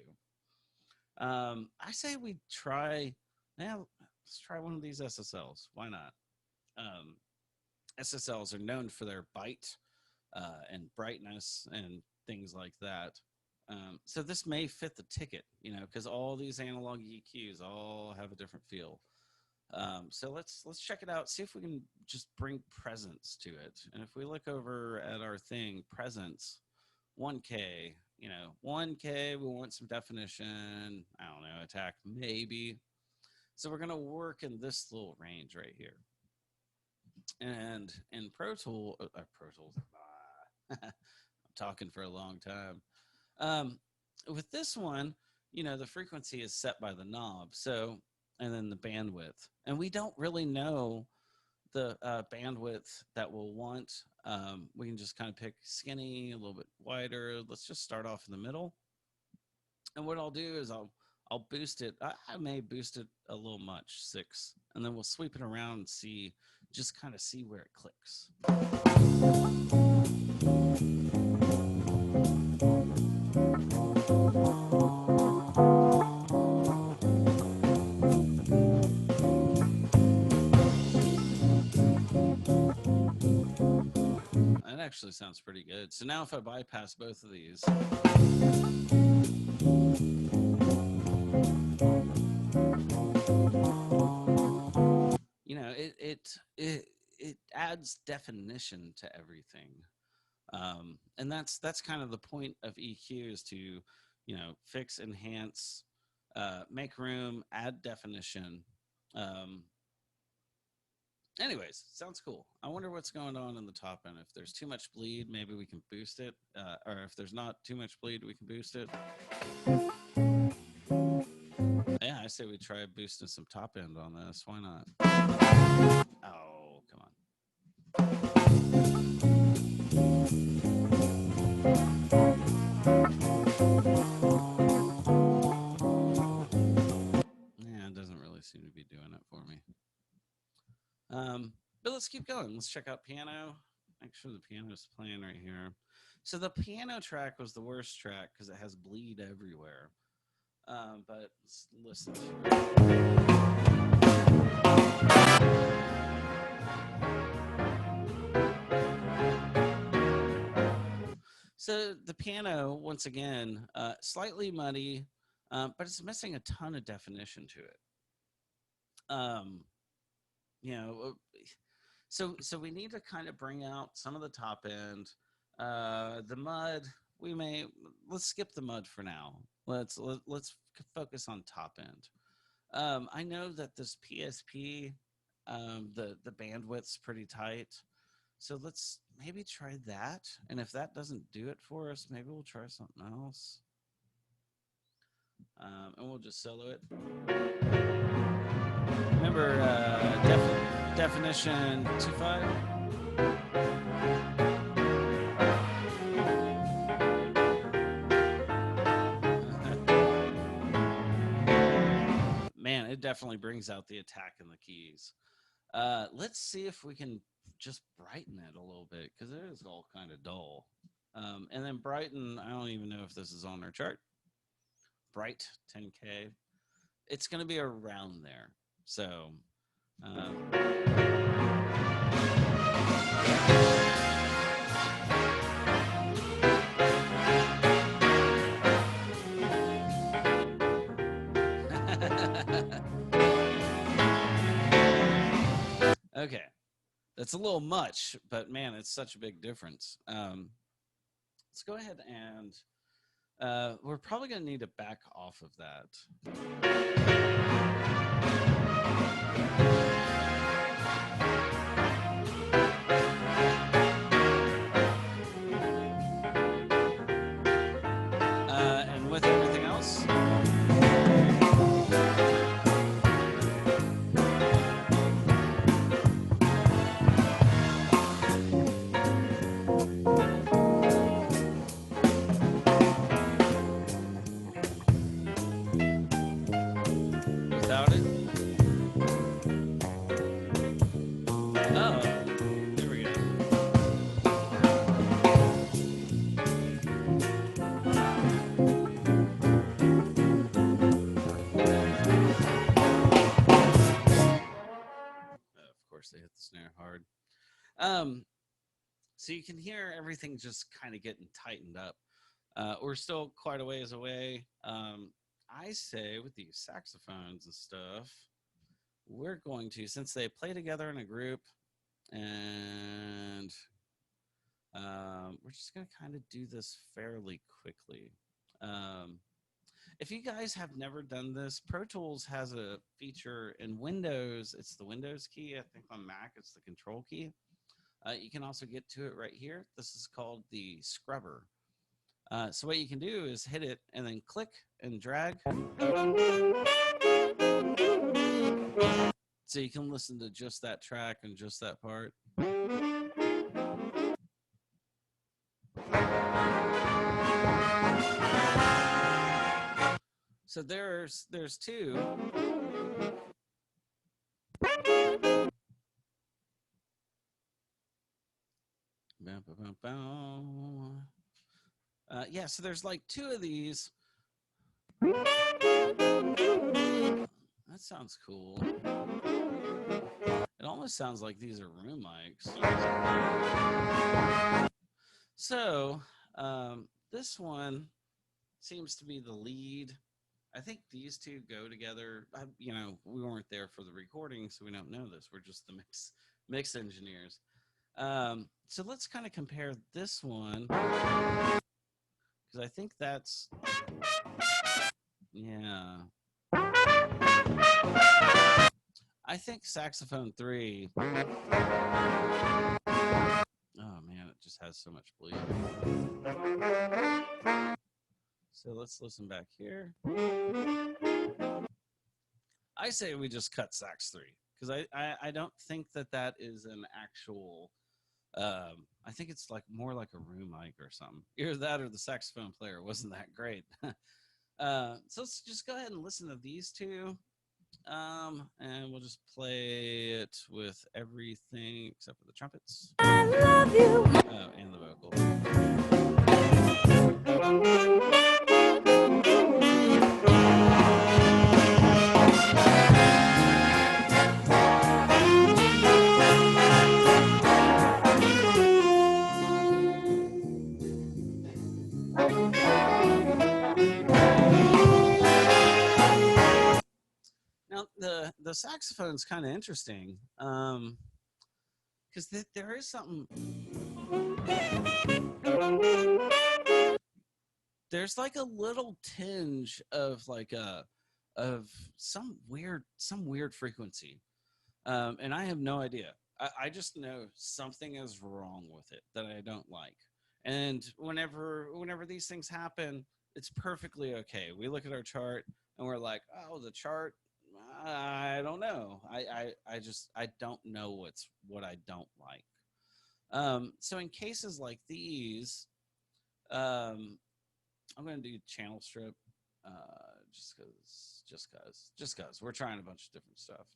I say we try, let's try one of these SSLs. Why not? SSLs are known for their bite and brightness and things like that. So this may fit the ticket, because all these analog EQs all have a different feel. So let's check it out. See if we can just bring presence to it. And if we look over at our thing, presence, 1K, 1K, we want some definition. I don't know, attack maybe. So we're going to work in this little range right here. And in Pro Tools, I'm talking for a long time. With this one, the frequency is set by the knob. So, and then the bandwidth. And we don't really know the bandwidth that we'll want. We can just kind of pick skinny, a little bit wider. Let's just start off in the middle. And what I'll do is I'll boost it. I may boost it a little much, 6. And then we'll sweep it around and just kind of see where it clicks. That actually sounds pretty good. So now if I bypass both of these, it adds definition to everything. And that's kind of the point of EQ, is to, fix, enhance, make room, add definition. Anyways, sounds cool. I wonder what's going on in the top end. If there's too much bleed, maybe we can boost it. Or if there's not too much bleed, we can boost it. Yeah, I say we try boosting some top end on this. Why not? Oh, come on. Yeah, it doesn't really seem to be doing it for me. But let's keep going. Let's check out piano. Make sure the piano is playing right here. So the piano track was the worst track because it has bleed everywhere. But let's listen to it. So the piano, once again, slightly muddy, but it's missing a ton of definition to it. So we need to kind of bring out some of the top end. The mud, let's skip the mud for now. Let's focus on top end. I know that this PSP, the bandwidth's pretty tight. So let's maybe try that. And if that doesn't do it for us, maybe we'll try something else. And we'll just solo it. Remember, definition 2.5. Man, it definitely brings out the attack in the keys. Let's see if we can just brighten it a little bit, because it is all kind of dull. And then brighten, I don't even know if this is on our chart. Bright 10K. It's going to be around there. So, okay. That's a little much, but man, it's such a big difference. Let's go ahead and we're probably going to need to back off of that. with everything else. Without it. Oh, there we go. Of course, they hit the snare hard. So you can hear everything just kind of getting tightened up. We're still quite a ways away. I say with these saxophones and stuff, we're going to, since they play together in a group, and we're just going to kind of do this fairly quickly. If you guys have never done this, Pro Tools has a feature in Windows. It's the Windows key. I think on Mac, it's the Control key. You can also get to it right here. This is called the scrubber. So what you can do is hit it and then click and drag. So you can listen to just that track and just that part. So there's two. Yeah, so there's like two of these. That sounds cool. It almost sounds like these are room mics. So this one seems to be the lead. I think these two go together. You know, we weren't there for the recording, so we don't know this. We're just the mix engineers. So let's kind of compare this one, because I think that's, yeah. I think saxophone 3. Oh man, it just has so much bleed. So let's listen back here. I say we just cut sax 3, because I don't think that is an actual. I think it's like more like a room mic or something. Either that or the saxophone player wasn't that great. So let's just go ahead and listen to these two. And we'll just play it with everything except for the trumpets. I love you. Oh, and the vocal. Now the saxophone's kind of interesting, because there is something. There's like a little tinge of like some weird frequency, and I have no idea. I just know something is wrong with it that I don't like. And whenever these things happen, it's perfectly okay. We look at our chart and we're like, oh, the chart. I don't know. I don't know what I don't like. So in cases like these, I'm going to do channel strip, just cause we're trying a bunch of different stuff.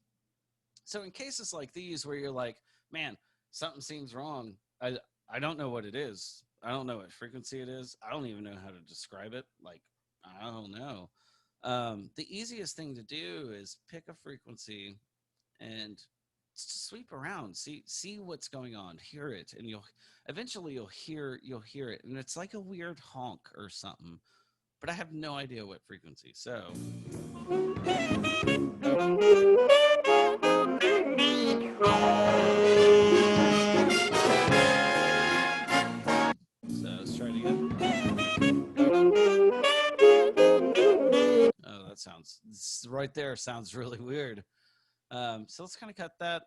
So in cases like these where you're like, man, something seems wrong. I don't know what it is. I don't know what frequency it is. I don't even know how to describe it. Like, I don't know. The easiest thing to do is pick a frequency and sweep around, see what's going on, hear it, and you'll hear it, and it's like a weird honk or something, but I have no idea what frequency. So let's try it again. Oh, that sounds right there. Sounds really weird. So let's kind of cut that.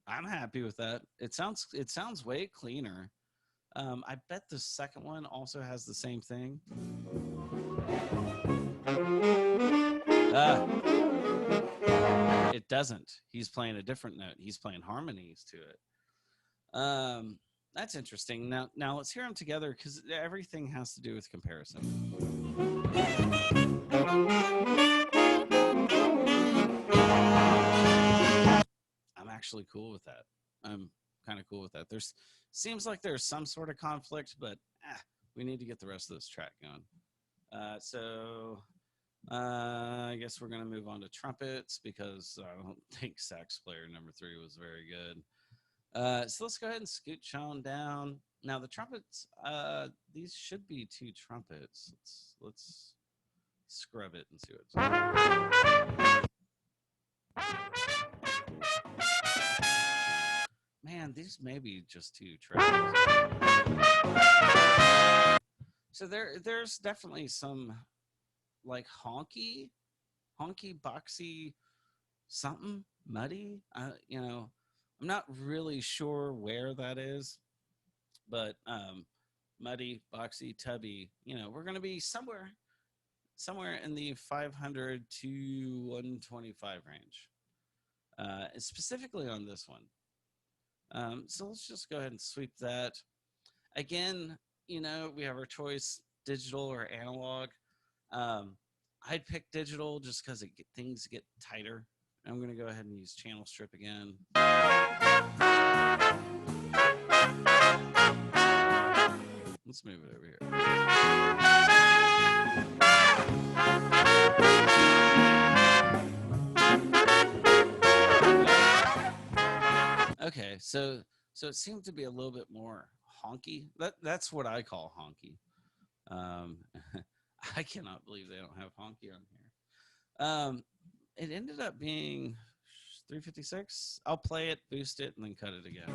I I'm happy with that. It sounds way cleaner. I bet the second one also has the same thing. It doesn't. He's playing a different note. He's playing harmonies to it. That's interesting. Now let's hear them together because everything has to do with comparison. I'm actually cool with that. I'm kind of cool with that. Seems like there's some sort of conflict, but we need to get the rest of this track going. I guess we're going to move on to trumpets because I don't think sax player number 3 was very good. So let's go ahead and scooch on down. Now the trumpets, these should be 2 trumpets. Let's scrub it and see what's. Man, these may be just 2 tracks. So there's definitely some like honky boxy something muddy. I'm not really sure where that is, but muddy, boxy, tubby. We're gonna be somewhere in the 500 to 125 range, specifically on this one. So let's just go ahead and sweep that. Again, we have our choice, digital or analog. I'd pick digital just because things get tighter. I'm going to go ahead and use channel strip again. Let's move it over here. Okay, so it seemed to be a little bit more honky. That's what I call honky. I cannot believe they don't have honky on here. It ended up being 356. I'll play it, boost it, and then cut it again.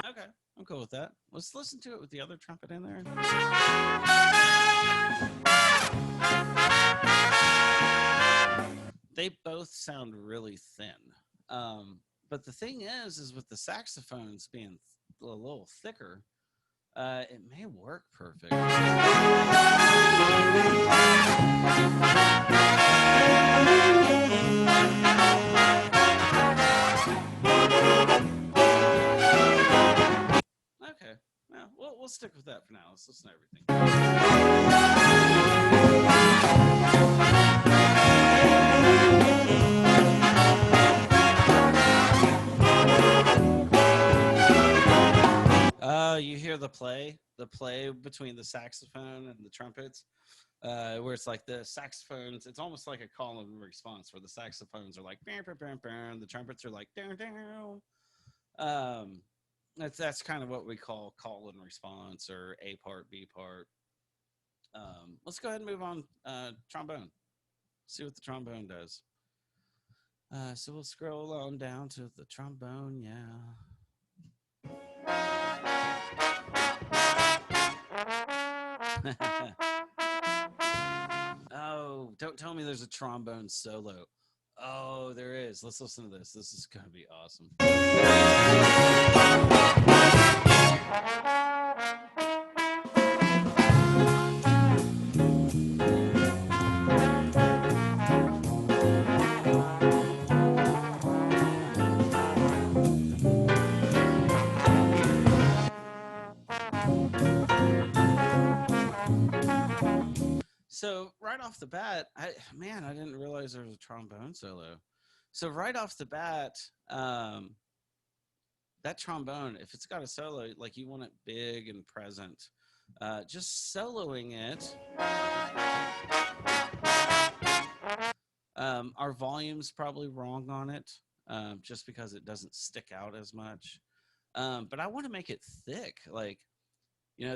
Okay, I'm cool with that. Let's listen to it with the other trumpet in there. They both sound really thin. But the thing is with the saxophones being a little thicker, it may work perfect. Okay, well, we'll stick with that for now. Let's listen to everything. You hear the play between the saxophone and the trumpets, where it's like the saxophones, it's almost like a call and response where the saxophones are like, bam, bam, bam, bam, the trumpets are like, down, down. That's kind of what we call and response, or A part, B part. Let's go ahead and move on. Trombone. See what the trombone does. So we'll scroll on down to the trombone. Yeah. Oh, don't tell me there's a trombone solo. Oh, there is. Let's listen to this. This is going to be awesome. So right off the bat, I didn't realize there was a trombone solo. So right off the bat, that trombone, if it's got a solo, like you want it big and present. Just soloing it. Our volume's probably wrong on it, just because it doesn't stick out as much. But I want to make it thick, like.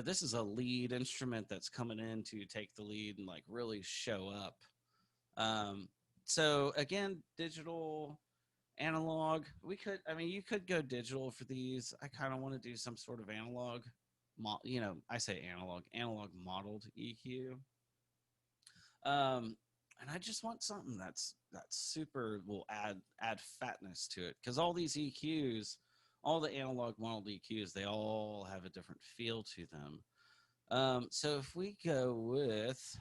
This is a lead instrument that's coming in to take the lead and like really show up. So again, digital, analog. You could go digital for these. I kind of want to do some sort of analog. I say analog modeled EQ. And I just want something that's super will add fatness to it, because all these EQs, all the analog modeled EQs, they all have a different feel to them. So if we go with,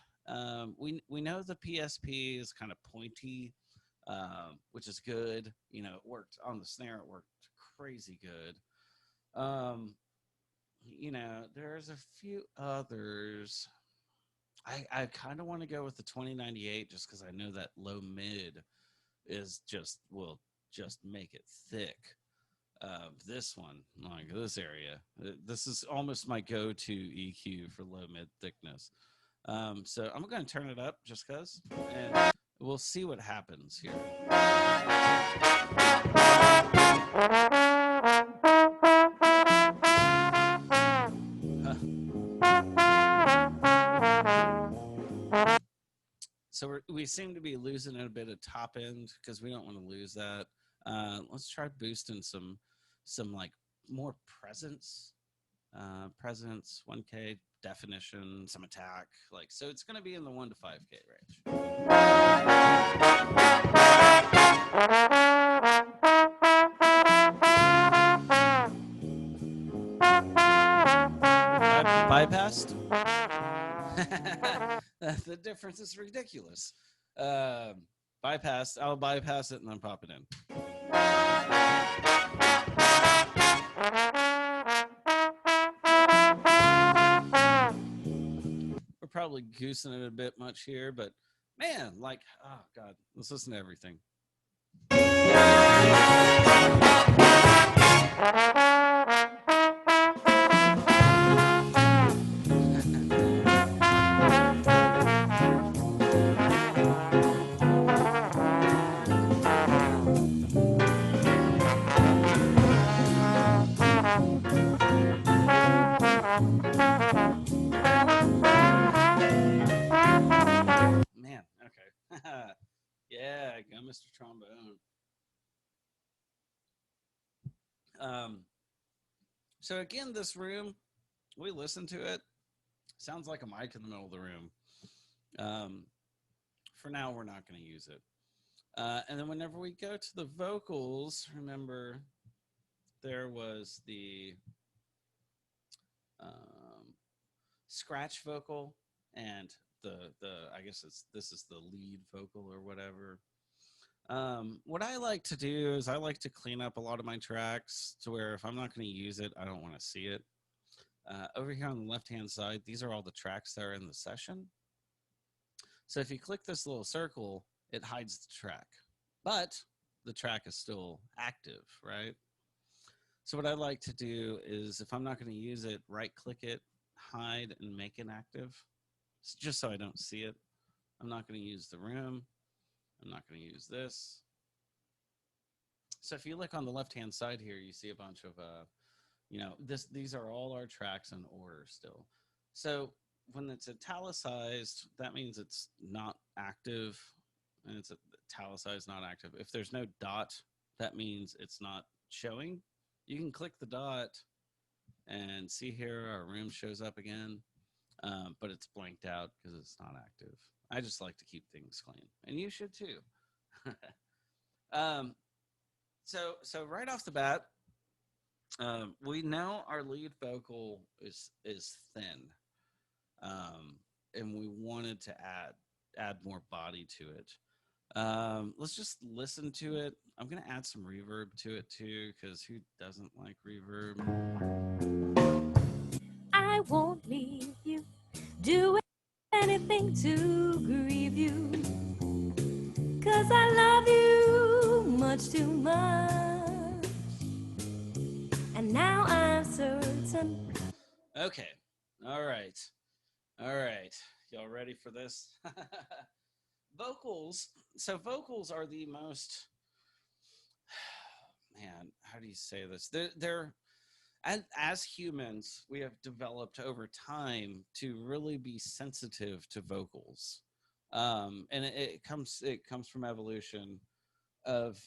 we know the PSP is kind of pointy, which is good. It worked on the snare. It worked crazy good. There's a few others. I kind of want to go with the 2098 just because I know that low mid will just make it thick. This one, like this area, this is almost my go-to EQ for low mid thickness. So I'm going to turn it up just because, and we'll see what happens here. So we seem to be losing a bit of top end because we don't want to lose that. Let's try boosting some like more presence, 1K definition, some attack. So it's going to be in the 1 to 5K range. Bypassed. The difference is ridiculous. Bypass. I'll bypass it and then pop it in. We're probably goosing it a bit much here, but man, oh God, let's listen to everything. Man, okay. Yeah, go Mr. Trombone. So again, this room, we listen to it. Sounds like a mic in the middle of the room. For now, we're not going to use it. And then whenever we go to the vocals, remember there was the scratch vocal and the I guess this is the lead vocal or whatever. What I like to do is I like to clean up a lot of my tracks to where if I'm not going to use it, I don't want to see it. Over here on the left-hand side, these are all the tracks that are in the session. So if you click this little circle, it hides the track, but the track is still active, right? So what I like to do is if I'm not going to use it, right-click it, hide, and make it active, just so I don't see it. I'm not going to use the room. I'm not going to use this. So if you look on the left-hand side here, you see a bunch of, these are all our tracks in order still. So when it's italicized, that means it's not active, and it's italicized, not active. If there's no dot, that means it's not showing. You can click the dot and see here our room shows up again, but it's blanked out because it's not active. I just like to keep things clean, and you should too. So right off the bat, we know our lead vocal is thin, and we wanted to add more body to it. Let's just listen to it. I'm gonna add some reverb to it too, because who doesn't like reverb? I won't leave you, do anything to grieve you, 'cause I love you much too much, and now I'm certain. Okay, all right. Y'all ready for this? Vocals. So vocals are the most, man, how do you say this? They're as humans, we have developed over time to really be sensitive to vocals. And it comes from evolution of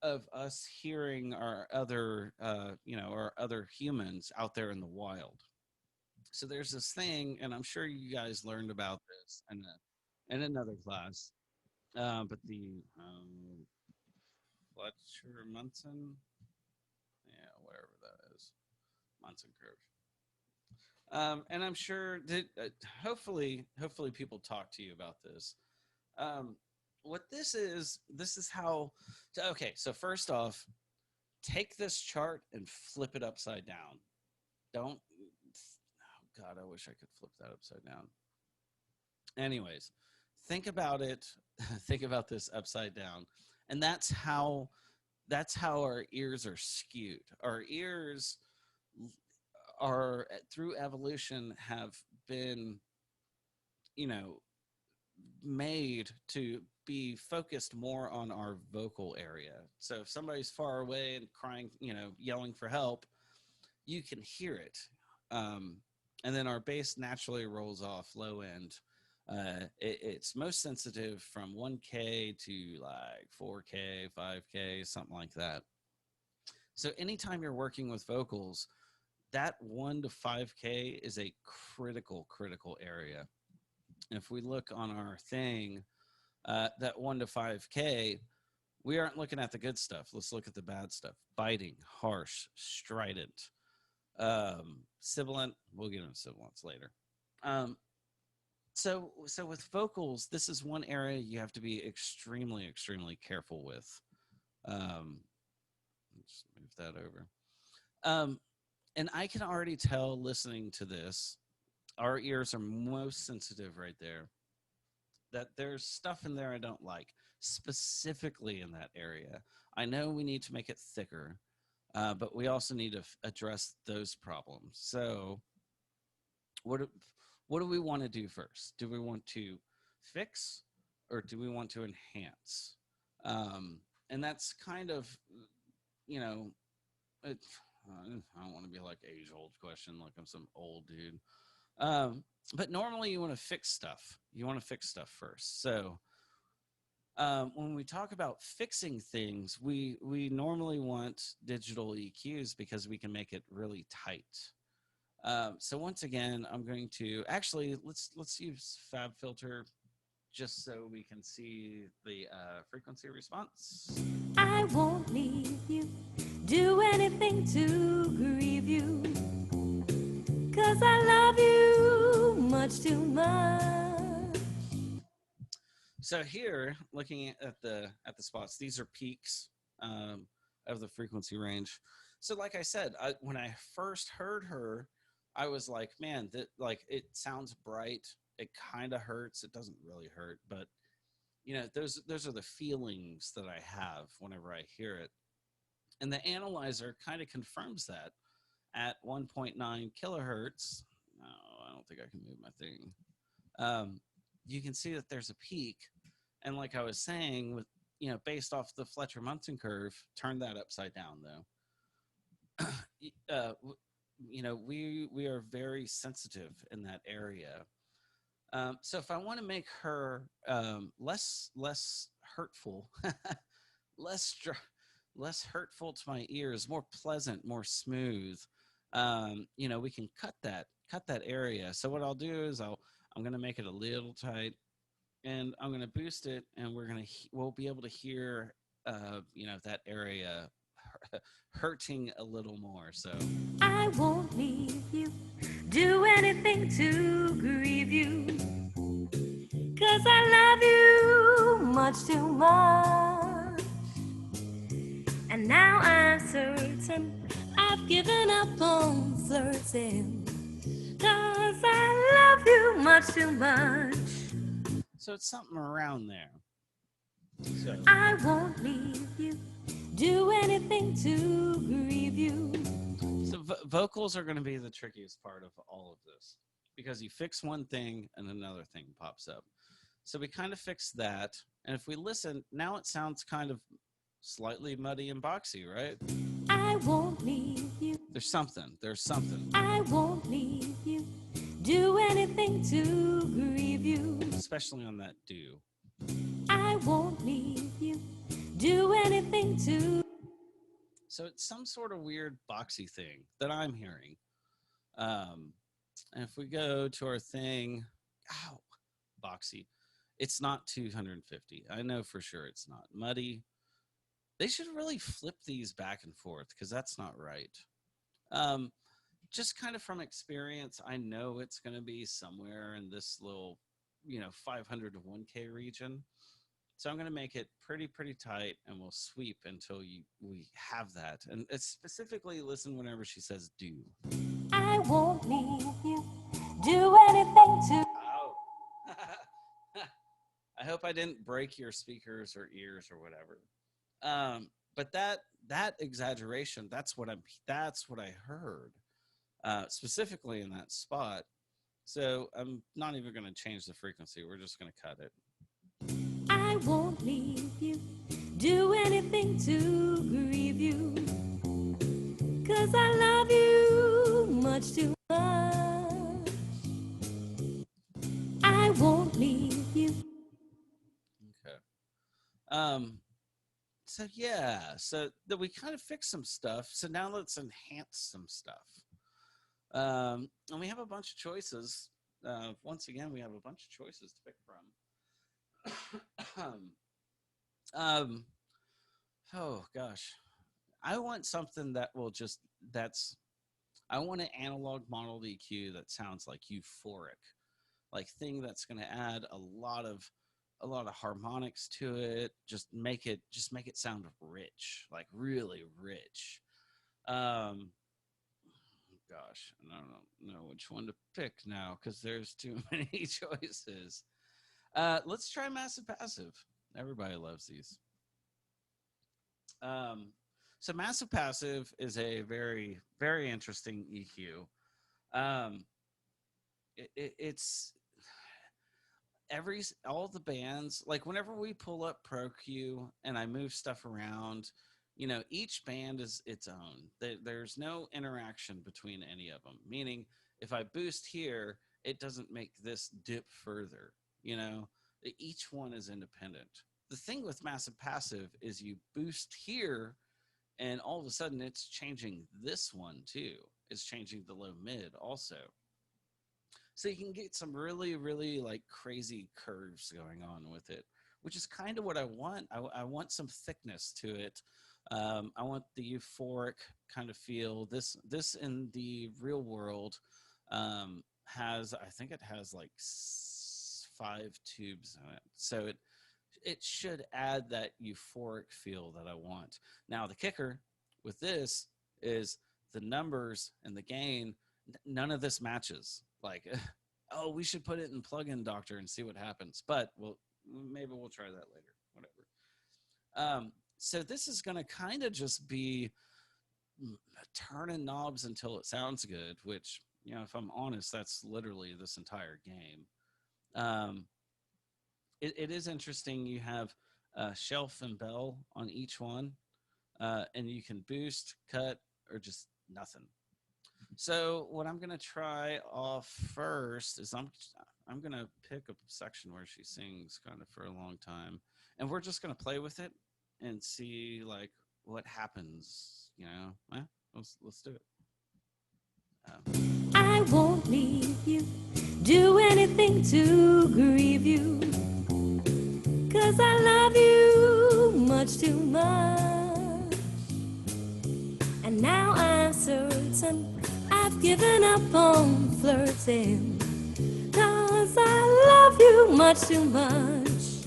of us hearing our other, our other humans out there in the wild. So there's this thing, and I'm sure you guys learned about this in another class, but the Fletcher Munson, yeah, whatever that is, Munson curve. And I'm sure that hopefully people talk to you about this. What this is how. Okay, so first off, take this chart and flip it upside down. Don't. Oh God, I wish I could flip that upside down. Anyways, think about it. Think about this upside down, and that's how our ears are skewed. Our ears are, through evolution, have been, made to be focused more on our vocal area. So if somebody's far away and crying, yelling for help, you can hear it. And then our bass naturally rolls off low end. It's most sensitive from 1K to like 4K, 5K, something like that. So anytime you're working with vocals, that 1 to 5K is a critical area. And if we look on our thing, that 1 to 5K, we aren't looking at the good stuff. Let's look at the bad stuff. Biting, harsh, strident, sibilant. We'll get into sibilants later. So with vocals, this is one area you have to be extremely careful with. Let's move that over. And I can already tell, listening to this, our ears are most sensitive right there, that there's stuff in there I don't like, specifically in that area. I know we need to make it thicker, but we also need to address those problems. So what do we want to do first? Do we want to fix, or do we want to enhance? And that's kind of, I don't want to be like age-old question, like I'm some old dude. But normally you want to fix stuff. You want to fix stuff first. So when we talk about fixing things, we normally want digital EQs because we can make it really tight. So once again, I'm going to actually let's use FabFilter just so we can see the frequency response. I won't leave you, do anything to grieve you, 'cause I love you much too much. So here, looking at the spots, these are peaks of the frequency range. So like I said, when I first heard her, I was like, man, it sounds bright. It kind of hurts. It doesn't really hurt, but those are the feelings that I have whenever I hear it. And the analyzer kind of confirms that at 1.9 kilohertz. No, I don't think I can move my thing. You can see that there's a peak. And like I was saying, with based off the Fletcher Munson curve, turn that upside down though. We are very sensitive in that area. So if I want to make her less hurtful, less hurtful to my ears, more pleasant, more smooth, we can cut that area. So what I'll do is I'm going to make it a little tight, and I'm going to boost it, and we'll be able to hear that area hurting a little more. So I won't leave you, do anything to grieve you, 'cause I love you much too much. And now I'm certain I've given up on flirting, 'cause I love you much too much. So it's something around there. So I won't leave you, do anything to grieve you. So vocals are going to be the trickiest part of all of this, because you fix one thing and another thing pops up. So we kind of fixed that. And if we listen, now it sounds kind of slightly muddy and boxy, right? I won't leave you. There's something. I won't leave you, do anything to grieve you. Especially on that do. I won't leave you, do anything to. So it's some sort of weird boxy thing that I'm hearing. And if we go to our thing, ow, boxy, it's not 250. I know for sure it's not. Muddy, they should really flip these back and forth because that's not right. Just kind of from experience, I know it's going to be somewhere in this little, 500 to 1K region. So I'm going to make it pretty tight, and we'll sweep until we have that. And it's specifically listen whenever she says do. I won't leave you, do anything to. Oh. I hope I didn't break your speakers or ears or whatever. But that exaggeration, that's what I heard, specifically in that spot. So I'm not even going to change the frequency. We're just going to cut it. I won't leave you, do anything to grieve you, 'cause I love you much too much. I won't leave you. Okay. So yeah, so that we kind of fixed some stuff. So now let's enhance some stuff. And we have a bunch of choices. Once again, we have a bunch of choices to pick from. Oh gosh, I want something that will I want an analog model EQ that sounds like euphoric, like thing that's going to add a lot of harmonics to it. Just make it sound rich, like really rich. Gosh, I don't know which one to pick now because there's too many choices. Let's try Massive Passive. Everybody loves these. So Massive Passive is a very, very interesting EQ. It's all the bands, like whenever we pull up ProQ and I move stuff around, each band is its own. There's no interaction between any of them, meaning if I boost here, it doesn't make this dip further. Each one is independent. The thing with Massive Passive is you boost here and all of a sudden it's changing this one too. It's changing the low mid also. So you can get some really, really like crazy curves going on with it, which is kind of what I want. I want some thickness to it. I want the euphoric kind of feel. This in the real world has, I think it has like 5 tubes in it. So it should add that euphoric feel that I want. Now the kicker with this is the numbers and the gain, none of this matches. Like, oh, we should put it in Plugin Doctor and see what happens. But maybe we'll try that later, whatever. So this is going to kind of just be turning knobs until it sounds good, which, if I'm honest, that's literally this entire game. It is interesting. You have shelf and bell on each one, and you can boost, cut, or just nothing. So what I'm gonna try off first is I'm gonna pick a section where she sings kind of for a long time, and we're just gonna play with it and see like what happens. Let's do it. I won't leave you, do anything to grieve you, 'cause I love you much too much. And now I'm certain I've given up on flirting, 'cause I love you much too much.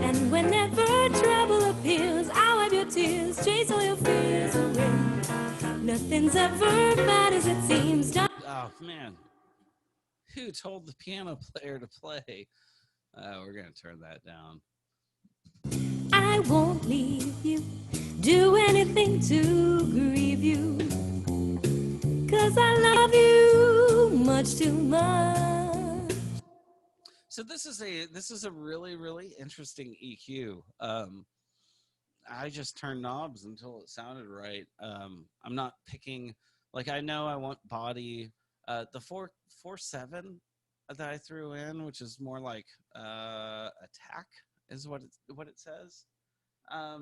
And whenever trouble appears, I'll wipe your tears, chase all your fears away. Nothing's ever bad as it seems. Oh man, who told the piano player to play? We're gonna turn that down. I won't leave you, do anything to grieve you, 'cause I love you much too much. So this is a really, really interesting EQ. I just turned knobs until it sounded right. I'm not picking, like, I know I want body. The 4.7 that I threw in, which is more like attack. is what it says. I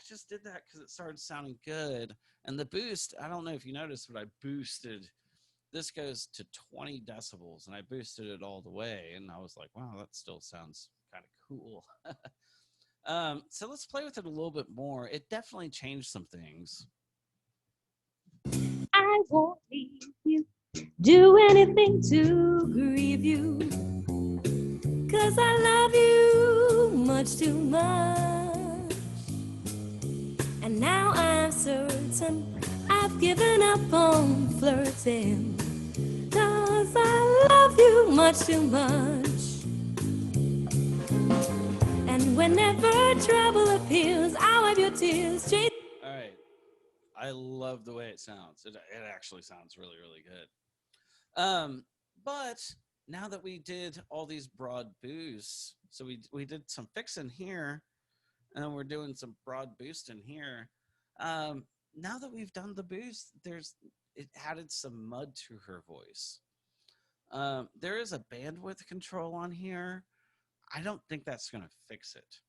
just did that because it started sounding good. And the boost, I don't know if you noticed, but I boosted. This goes to 20 decibels, and I boosted it all the way. And I was like, wow, that still sounds kind of cool. So let's play with it a little bit more. It definitely changed some things. I won't leave you, do anything to grieve you, 'cause I love you much too much. And now I'm certain I've given up on flirting, 'cause I love you much too much. And whenever trouble appears, I'll wipe your tears. All right. I love the way it sounds. It actually sounds really, really good. But now that we did all these broad boosts, so we did some fixing here, and then we're doing some broad boost in here. Now that we've done the boost, it added some mud to her voice. There is a bandwidth control on here. I don't think that's going to fix it.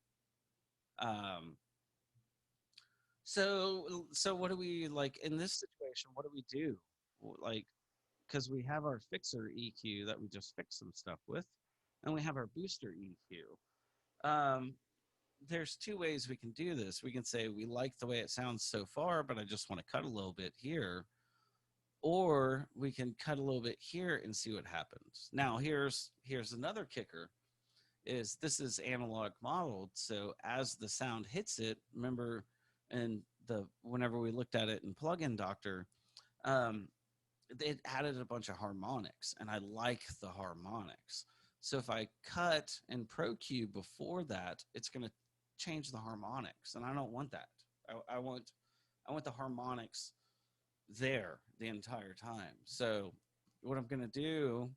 So what do we like in this situation? What do we do? Like, because we have our fixer EQ that we just fixed some stuff with, and we have our booster EQ. There's two ways we can do this. We can say we like the way it sounds so far, but I just want to cut a little bit here. Or we can cut a little bit here and see what happens. Now, here's another kicker, is this is analog modeled. So as the sound hits it, remember, and whenever we looked at it in Plugin Doctor, it added a bunch of harmonics, and I like the harmonics. So if I cut and Pro Q before that, it's going to change the harmonics, and I don't want that. I want the harmonics there the entire time. So what I'm going to do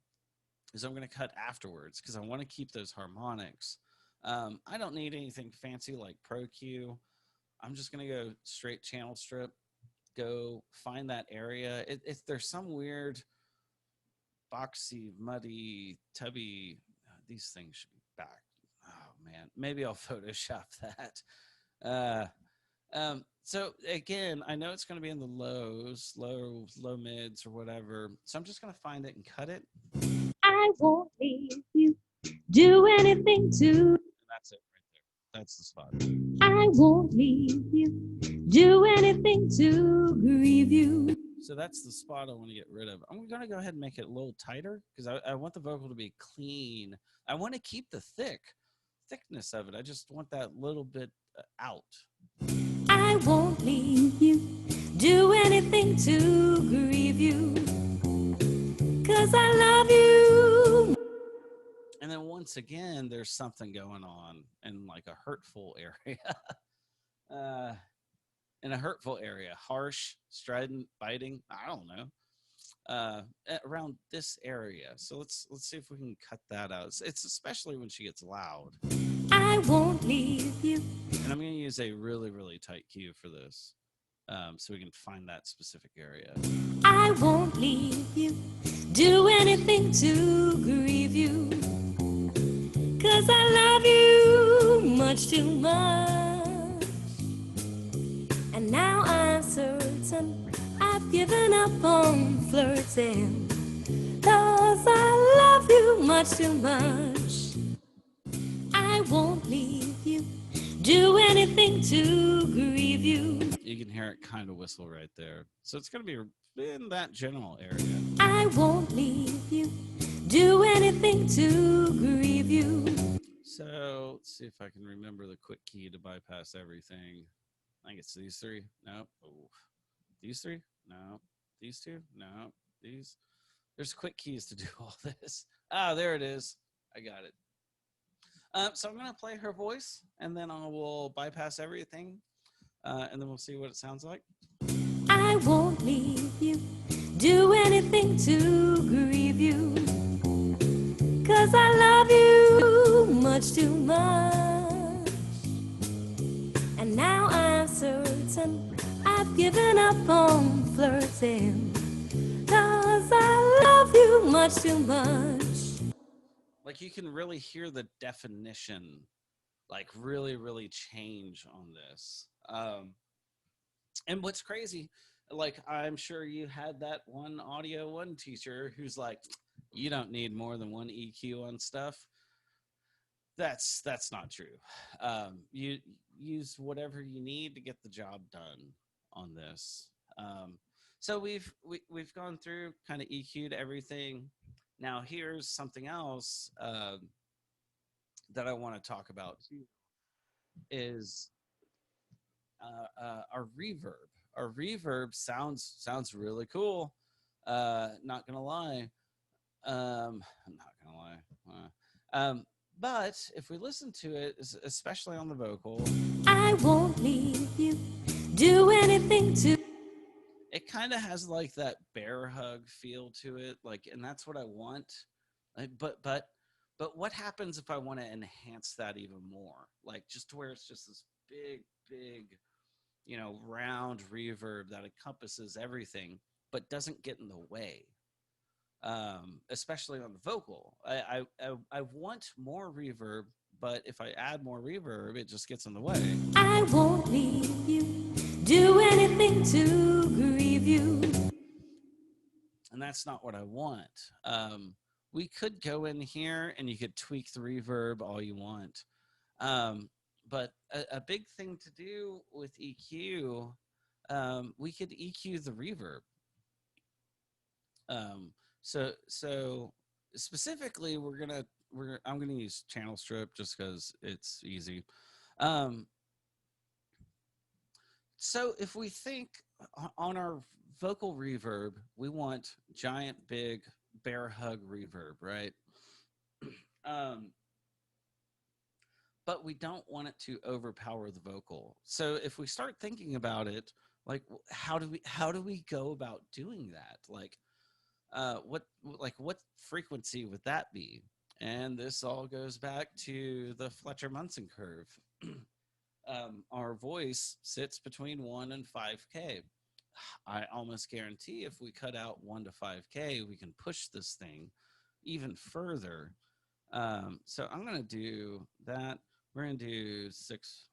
is I'm going to cut afterwards because I want to keep those harmonics. I don't need anything fancy like Pro Q. I'm just going to go straight channel strip, go find that area. If there's some weird boxy, muddy, tubby, these things should be back. Oh man, maybe I'll Photoshop that. So again, I know it's going to be in the low mids or whatever. So I'm just going to find it and cut it. I won't leave you, do anything to. And that's it right there. That's the spot. I won't leave you, do anything to grieve you. So that's the spot I want to get rid of. I'm going to go ahead and make it a little tighter because I want the vocal to be clean. I want to keep the thickness of it. I just want that little bit out. I won't leave you, do anything to grieve you, 'cause I love you. And then once again, there's something going on in like a hurtful area. In a hurtful area, harsh, strident, biting, I don't know, around this area. So let's see if we can cut that out. It's especially when she gets loud. I won't leave you. And I'm going to use a really, really tight cue for this, so we can find that specific area. I won't leave you, do anything to grieve you, 'cause I love you much too much. And now I'm certain I've given up on flirting, 'cause I love you much too much. I won't leave you, do anything to grieve you. You can hear it kind of whistle right there. So it's going to be in that general area. I won't leave you, do anything to grieve you. So let's see if I can remember the quick key to bypass everything. I think it's these three. No. Oh. These three? No. These two? No. These. There's quick keys to do all this. Ah, there it is. I got it. So I'm going to play her voice, and then I will bypass everything, and then we'll see what it sounds like. I won't leave you, do anything to grieve you, 'cause I love you much too much. And now I'm certain I've given up on flirting, 'cause I love you much too much. Like you can really hear the definition like really, really change on this. And what's crazy, like I'm sure you had that one audio one teacher who's like, you don't need more than one EQ on stuff. That's not true. You use whatever you need to get the job done on this. So we've gone through, kind of EQ'd everything. Now here's something else that I want to talk about too, is our reverb. Our reverb sounds really cool. Not gonna lie. I'm not gonna lie. But if we listen to it, especially on the vocal, I won't leave you, do anything to. it kind of has like that bear hug feel to it, like, and that's what I want. But what happens if I want to enhance that even more, like just to where it's just this big, round reverb that encompasses everything, but doesn't get in the way. Especially on the vocal, I want more reverb, but if I add more reverb, it just gets in the way. I won't leave you, do anything to grieve you. And that's not what I want. We could go in here and you could tweak the reverb all you want. But a big thing to do with EQ, we could EQ the reverb. So specifically, I'm gonna use channel strip just because it's easy. So if we think on our vocal reverb, we want giant, big bear hug reverb, right? But we don't want it to overpower the vocal. So if we start thinking about it, like how do we go about doing that? Like, what frequency would that be? And this all goes back to the Fletcher-Munson curve. Our voice sits between 1 and 5K. I almost guarantee if we cut out 1 to 5K, we can push this thing even further. So I'm going to do that. We're going to do 6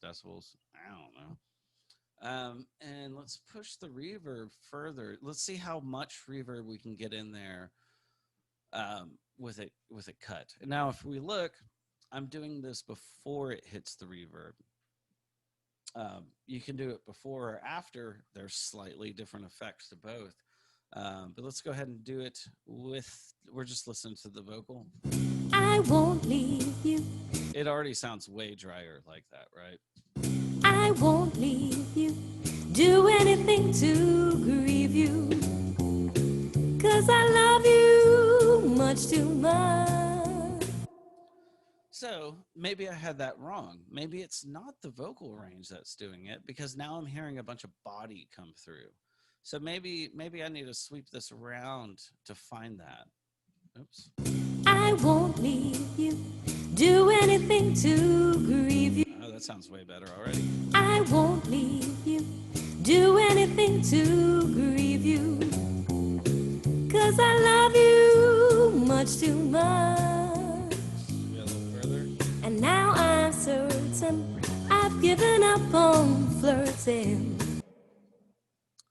decibels. I don't know. And let's push the reverb further. Let's see how much reverb we can get in there with it cut. And now if we look, I'm doing this before it hits the reverb. You can do it before or after. There's slightly different effects to both. But let's go ahead and do it we're just listening to the vocal. I won't leave you. It already sounds way drier like that, right? I won't leave you, do anything to grieve you. 'Cause I love you much too much. So maybe I had that wrong. Maybe it's not the vocal range that's doing it, because now I'm hearing a bunch of body come through. So maybe I need to sweep this around to find that. Oops. I won't leave you, do anything to grieve you. Oh, that sounds way better already. I won't leave you, do anything to grieve you. 'Cause I love you much too much. Maybe a little further. And now I'm certain I've given up on flirting.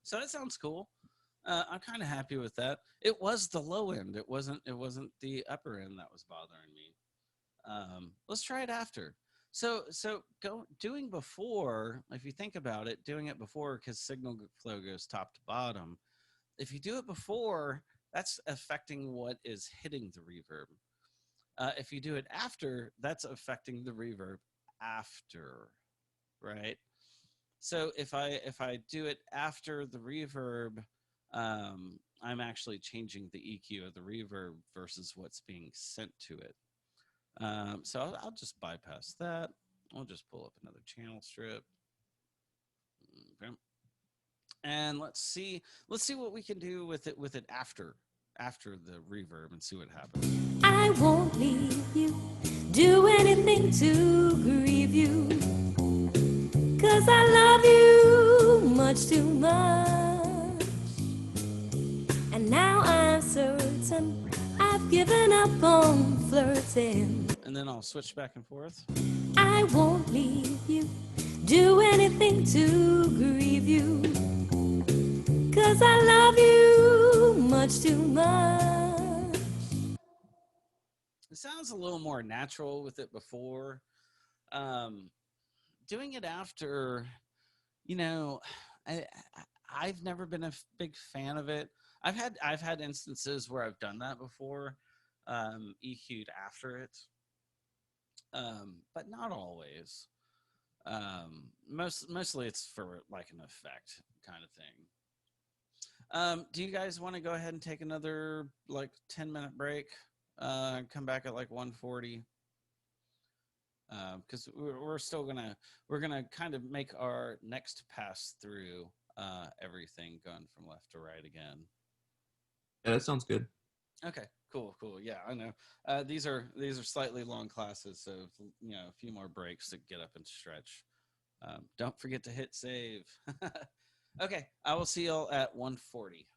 So that sounds cool. I'm kind of happy with that. It was the low end. It wasn't the upper end that was bothering me. Let's try it after. So doing before, if you think about it, doing it before, because signal flow goes top to bottom. If you do it before, that's affecting what is hitting the reverb. If you do it after, that's affecting the reverb after, right? So if I do it after the reverb, I'm actually changing the EQ of the reverb versus what's being sent to it. So I'll just bypass that. I'll just pull up another channel strip. Okay. And let's see what we can do with it after the reverb and see what happens. I won't leave you, do anything to grieve you. 'Cause I love you much too much. And now I'm certain I've given up on flirting. And and then I'll switch back and forth. I won't leave you, do anything to grieve you, 'cause I love you much too much. It sounds a little more natural with it before. Doing it after, you know, I've never been a big fan of it. I've had instances where I've done that before, EQ'd after it, but not always. Mostly it's for like an effect kind of thing. Do you guys want to go ahead and take another like 10-minute break? Come back at like 1:40. Because we're gonna kind of make our next pass through everything going from left to right again. Yeah, that sounds good. Okay, cool. Yeah, I know. These are slightly long classes, so a few more breaks to get up and stretch. Don't forget to hit save. Okay, I will see y'all at 1:40.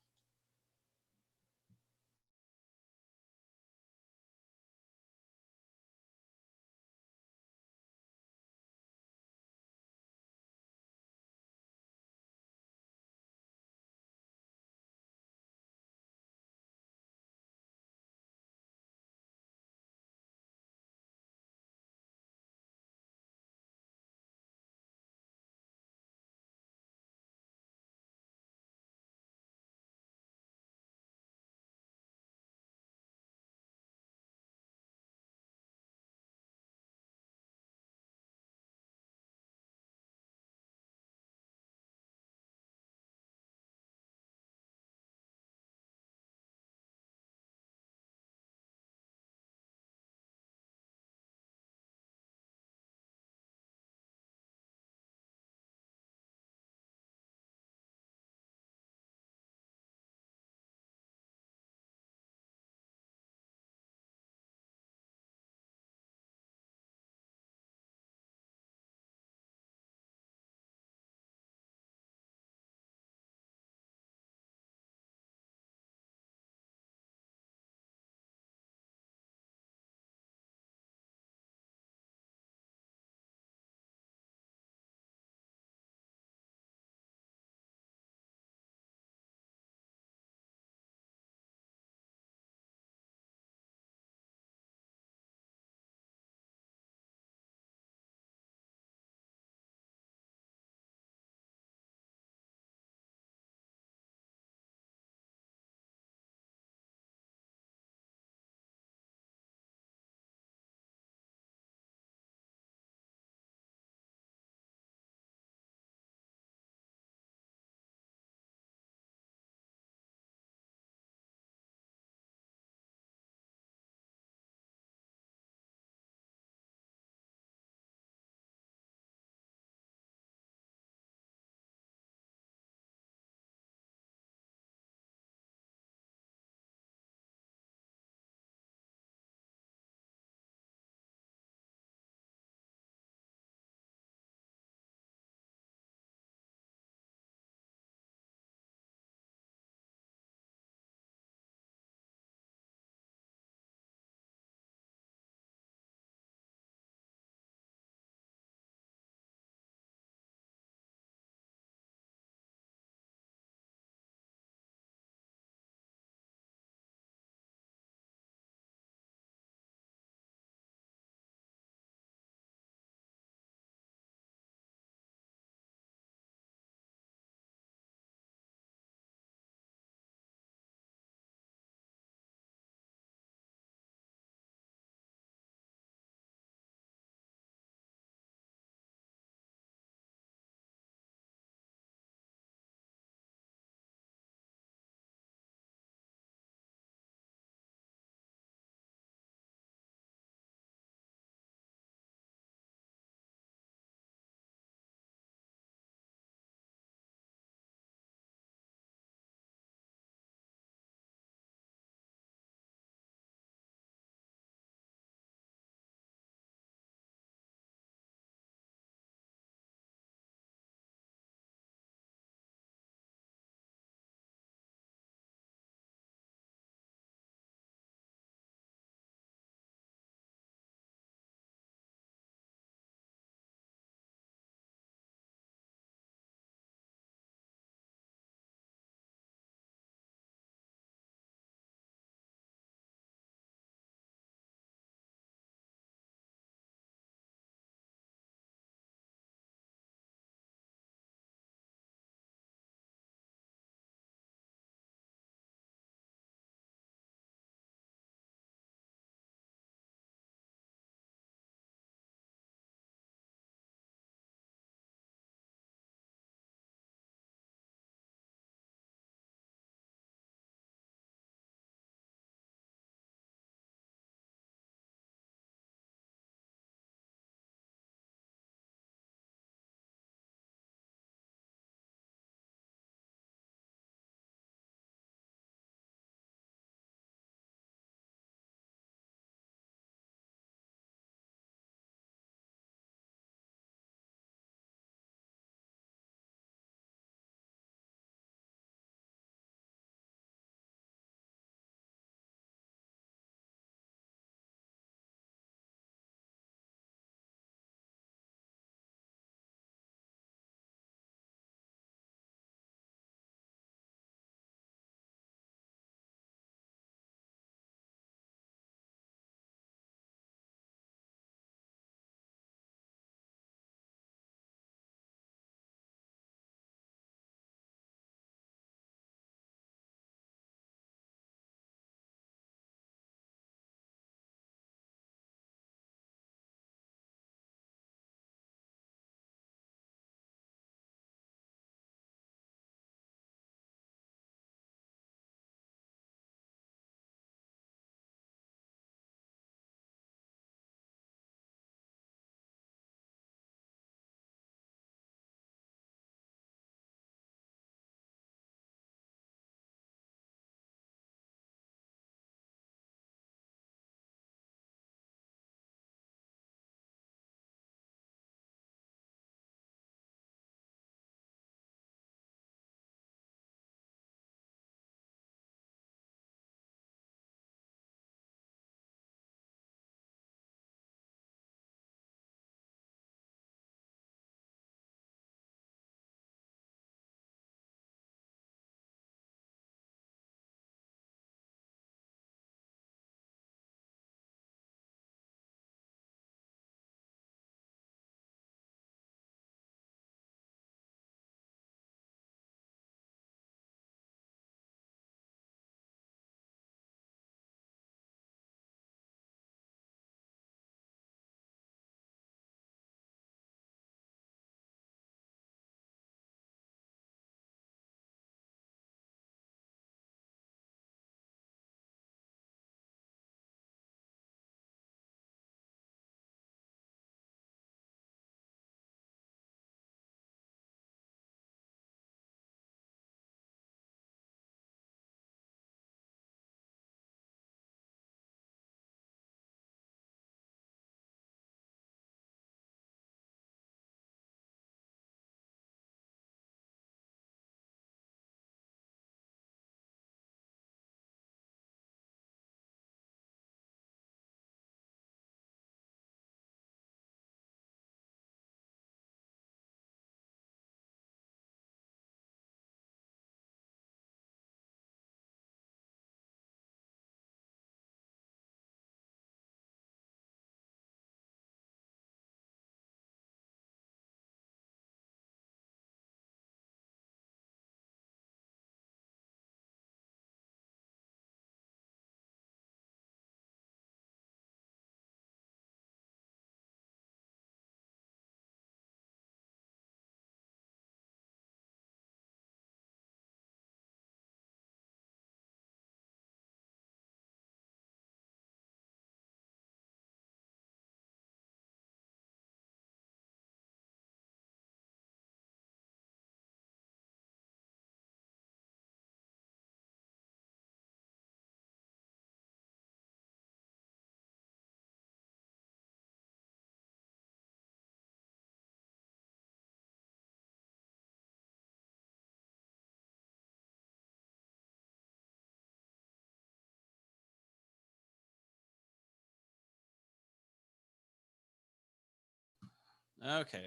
Okay.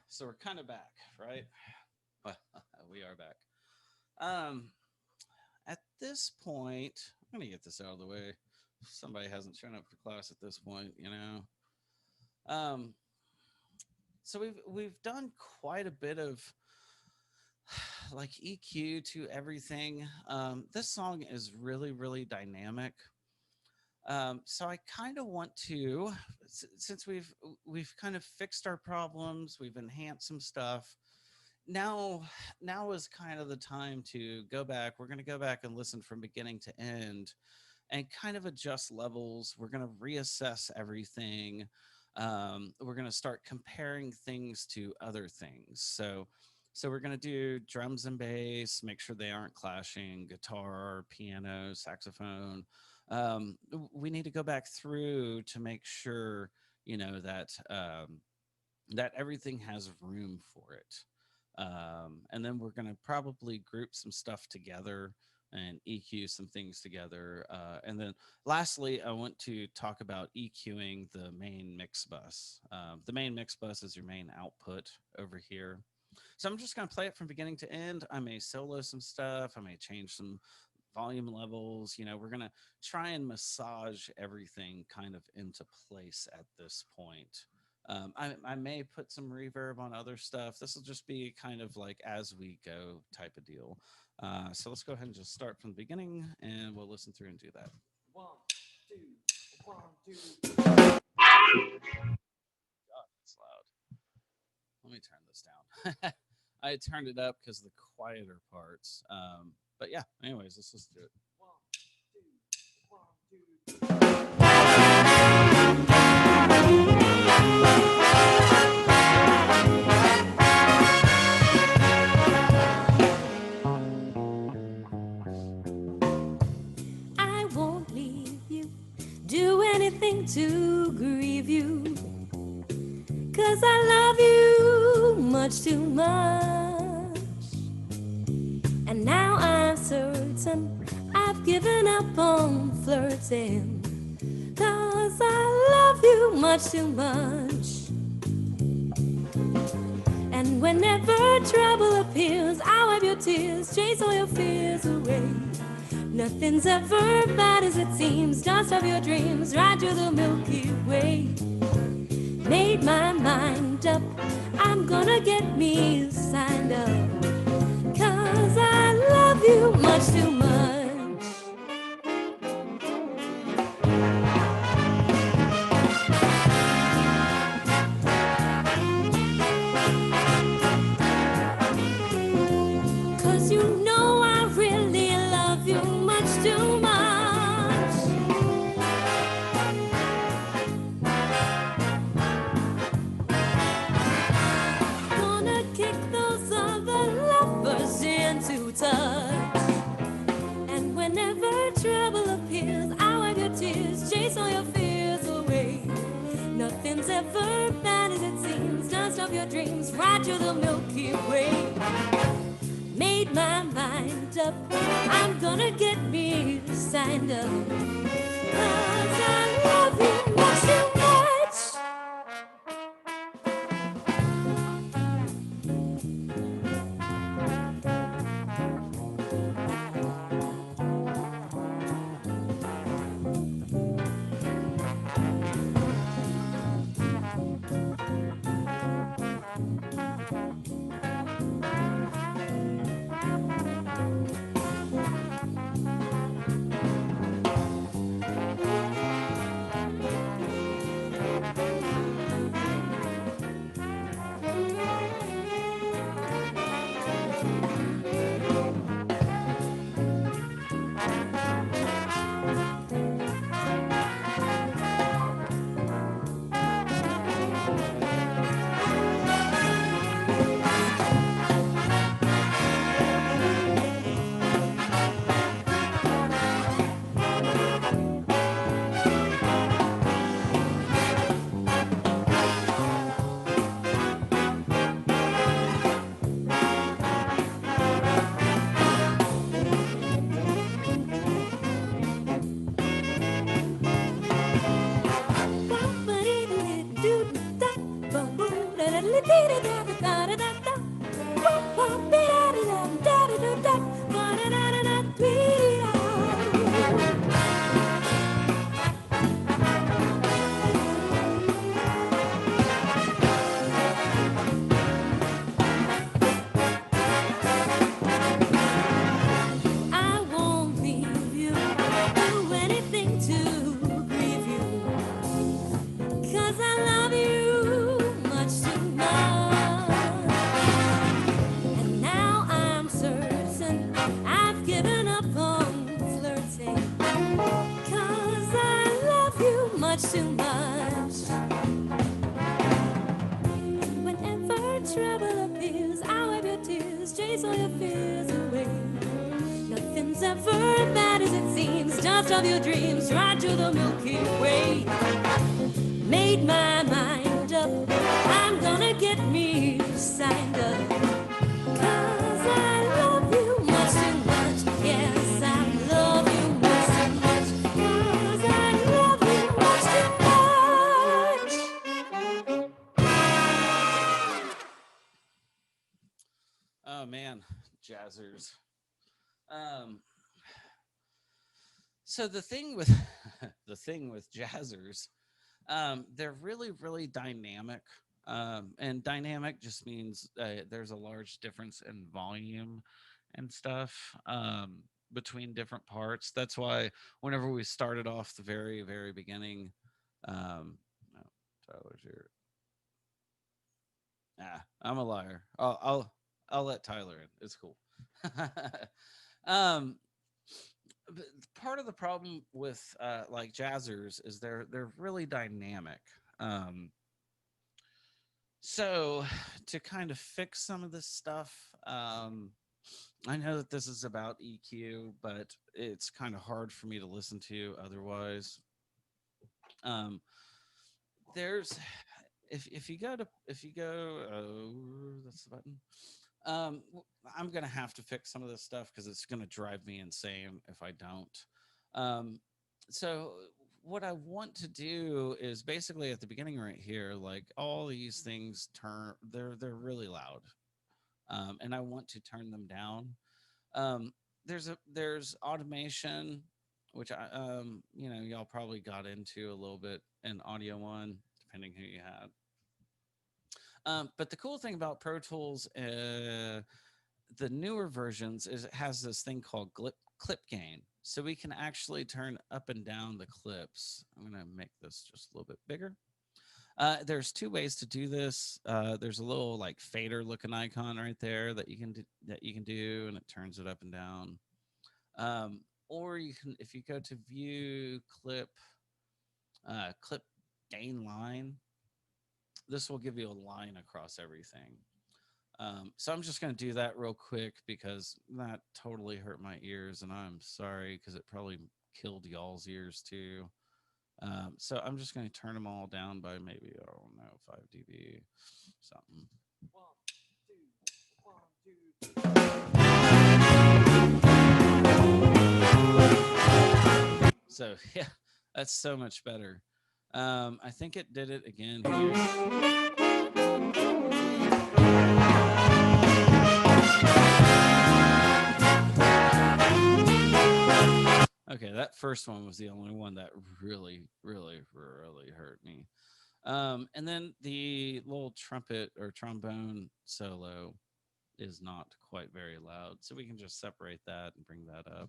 So we're kind of back, right? We are back. At this point, I'm gonna get this out of the way. Somebody hasn't shown up for class at this point, you know. So we've done quite a bit of like EQ to everything. This song is really dynamic. So I kind of want to, since we've kind of fixed our problems, we've enhanced some stuff. Now is kind of the time to go back. We're going to go back and listen from beginning to end, and kind of adjust levels. We're going to reassess everything. We're going to start comparing things to other things. So we're going to do drums and bass, make sure they aren't clashing, guitar, piano, saxophone. We need to go back through to make sure, you know, that that everything has room for it. And then we're going to probably group some stuff together and EQ some things together. And then lastly, I want to talk about EQing the main mix bus. The main mix bus is your main output over here. So I'm just going to play it from beginning to end. I may solo some stuff. I may change some volume levels. You know, we're going to try and massage everything kind of into place at this point. I may put some reverb on other stuff. This will just be kind of like as we go type of deal. So let's go ahead and just start from the beginning, and we'll listen through and do that. 1, 2, 1, 2. God, that's loud. Let me turn this down. I turned it up because of the quieter parts. But yeah, anyways, let's just do it. 1, 2, 1, 2. I won't leave you, do anything to grieve you, 'cause I love you much too much. And now I'm certain I've given up on flirting, 'cause I love you much too much. And whenever trouble appears, I'll wipe your tears, chase all your fears away. Nothing's ever bad as it seems, just of your dreams, ride through the Milky Way. Made my mind up, I'm gonna get me signed up, 'cause I love you much too much. 'Cause you know I really love you much too much. Gonna kick those other lovers into touch. And whenever trouble appears, I'll wipe your tears, chase all your fears away. Nothing's ever bad as it seems, dust off your dreams, ride through the Milky Way. Made my mind up, I'm gonna get me signed up, 'cause I love you much too much. to grieve you, 'cause I love you much too much. And now I'm certain I've given up on flirting, 'cause I love you much too much. Whenever trouble appears, I'll wipe your tears, chase all your fears away. Nothing's ever bad as it seems, just of your dreams, right to the Milky Way. Made my mind up, I'm gonna get me signed up, 'cause I love you much too much. Yes, I love you much too much, 'cause I love you much too much. Oh man, jazzers. So the thing with the thing with jazzers, they're really, really dynamic. And dynamic just means there's a large difference in volume and stuff between different parts. That's why whenever we started off the very, very beginning, no, Tyler's here. I'm a liar. I'll let Tyler in. It's cool. But part of the problem with like jazzers is they're really dynamic. So to kind of fix some of this stuff, I know that this is about EQ, but it's kind of hard for me to listen to otherwise. There's if you go that's the button. I'm gonna have to fix some of this stuff because it's gonna drive me insane if I don't. So what I want to do is basically at the beginning right here, like all these things they're really loud, and I want to turn them down. There's automation, which I y'all probably got into a little bit in Audio One, depending who you had. But the cool thing about Pro Tools, the newer versions, is it has this thing called clip gain. So we can actually turn up and down the clips. I'm going to make this just a little bit bigger. There's two ways to do this. There's a little like fader looking icon right there that you can do, and it turns it up and down. Or you can, if you go to view clip gain line, this will give you a line across everything. So I'm just going to do that real quick because that totally hurt my ears, and I'm sorry because it probably killed y'all's ears too. So I'm just going to turn them all down by maybe, I don't know, 5 dB, something. 1, 2, 1, 2. So yeah, that's so much better. I think it did it again here. Okay, that first one was the only one that really, really, really hurt me. And then the little trumpet or trombone solo is not quite very loud. So we can just separate that and bring that up.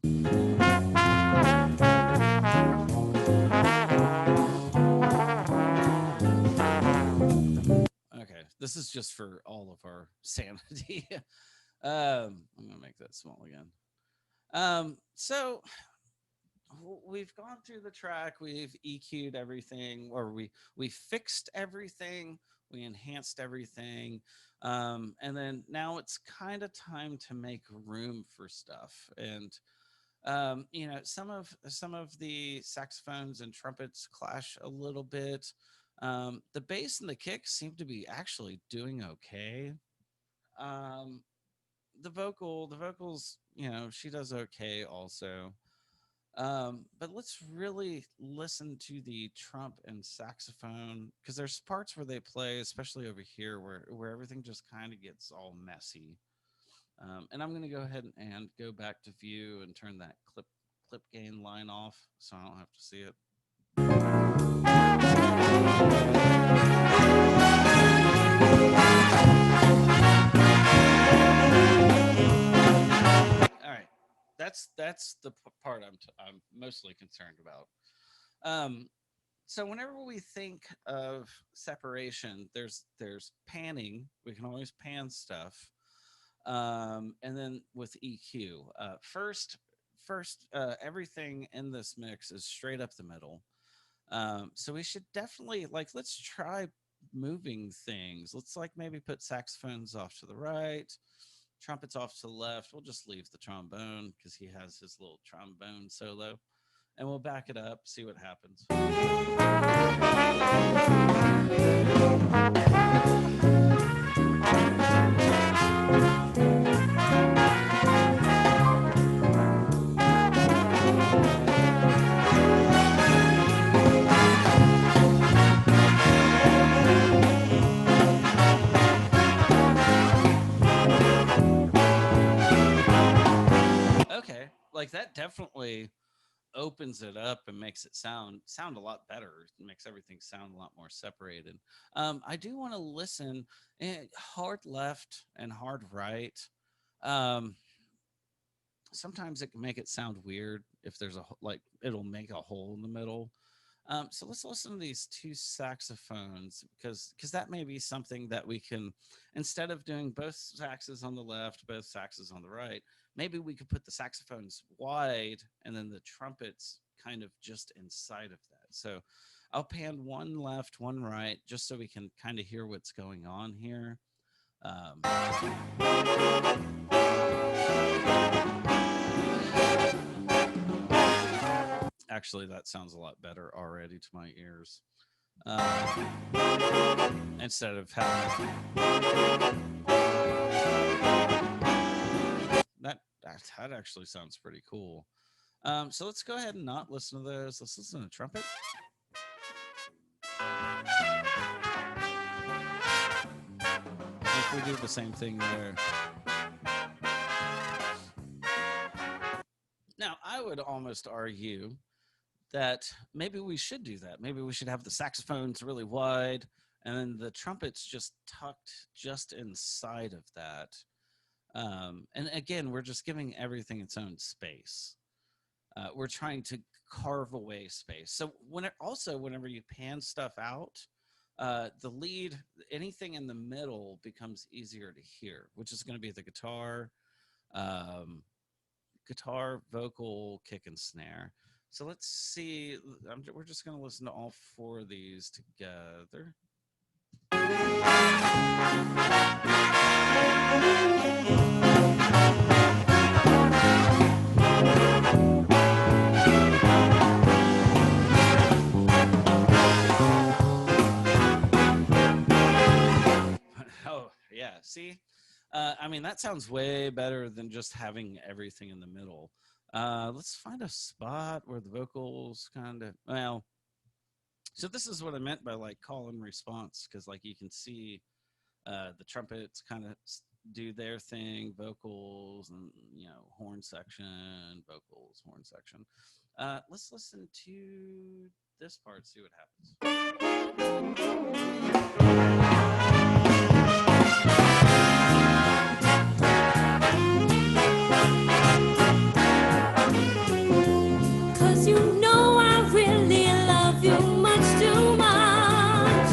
Okay, this is just for all of our sanity. I'm going to make that small again. So we've gone through the track, we've EQ'd everything, or we fixed everything, we enhanced everything, and then now it's kind of time to make room for stuff. And some of the saxophones and trumpets clash a little bit. The bass and the kicks seem to be actually doing okay. The vocals, she does okay also. But let's really listen to the trump and saxophone, because there's parts where they play, especially over here, where everything just kind of gets all messy. And I'm going to go ahead and go back to view and turn that clip gain line off so I don't have to see it. All right. That's the part I'm mostly concerned about. So whenever we think of separation, there's panning. We can always pan stuff. And then with EQ, first, everything in this mix is straight up the middle. So we should definitely like let's try moving things. Let's like maybe put saxophones off to the right, trumpets off to the left. We'll just leave the trombone because he has his little trombone solo, and we'll back it up, see what happens. Okay, like that definitely opens it up and makes it sound a lot better. It makes everything sound a lot more separated. I do want to listen hard left and hard right. Um, Sometimes it can make it sound weird if there's like it'll make a hole in the middle. So let's listen to these two saxophones because that may be something that we can, instead of doing both saxes on the left, both saxes on the right, maybe we could put the saxophones wide and then the trumpets kind of just inside of that. So I'll pan one left, one right, just so we can kind of hear what's going on here. Actually, that sounds a lot better already to my ears. Instead of having that actually sounds pretty cool. So let's go ahead and not listen to those. Let's listen to trumpet. If we do the same thing there. Now, I would almost argue that maybe we should do that. Maybe we should have the saxophones really wide and then the trumpets just tucked just inside of that. And again, we're just giving everything its own space. We're trying to carve away space. So whenever you pan stuff out, the lead, anything in the middle becomes easier to hear, which is going to be the guitar, vocal, kick, and snare. So let's see. We're just going to listen to all four of these together. Oh, yeah. See? I mean, that sounds way better than just having everything in the middle. Let's find a spot where the vocals kind of, well, so this is what I meant by like call and response, because like you can see the trumpets kind of do their thing, vocals and, horn section, vocals, horn section. Let's listen to this part, see what happens. 'Cause you know I really love you much too much.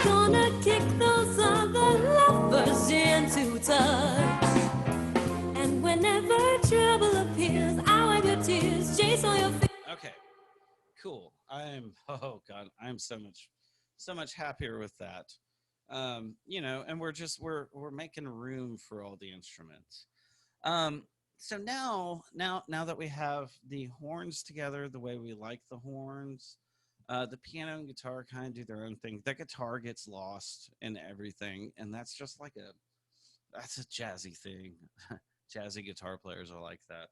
Gonna kick those other lovers into touch. And whenever trouble appears, I'll wipe your tears, chase all your fears. Okay, cool. I'm so much happier with that. And we're making room for all the instruments. So now that we have the horns together the way we like the horns, the piano and guitar kind of do their own thing. The guitar gets lost in everything, and that's just like that's a jazzy thing. Jazzy guitar players are like that.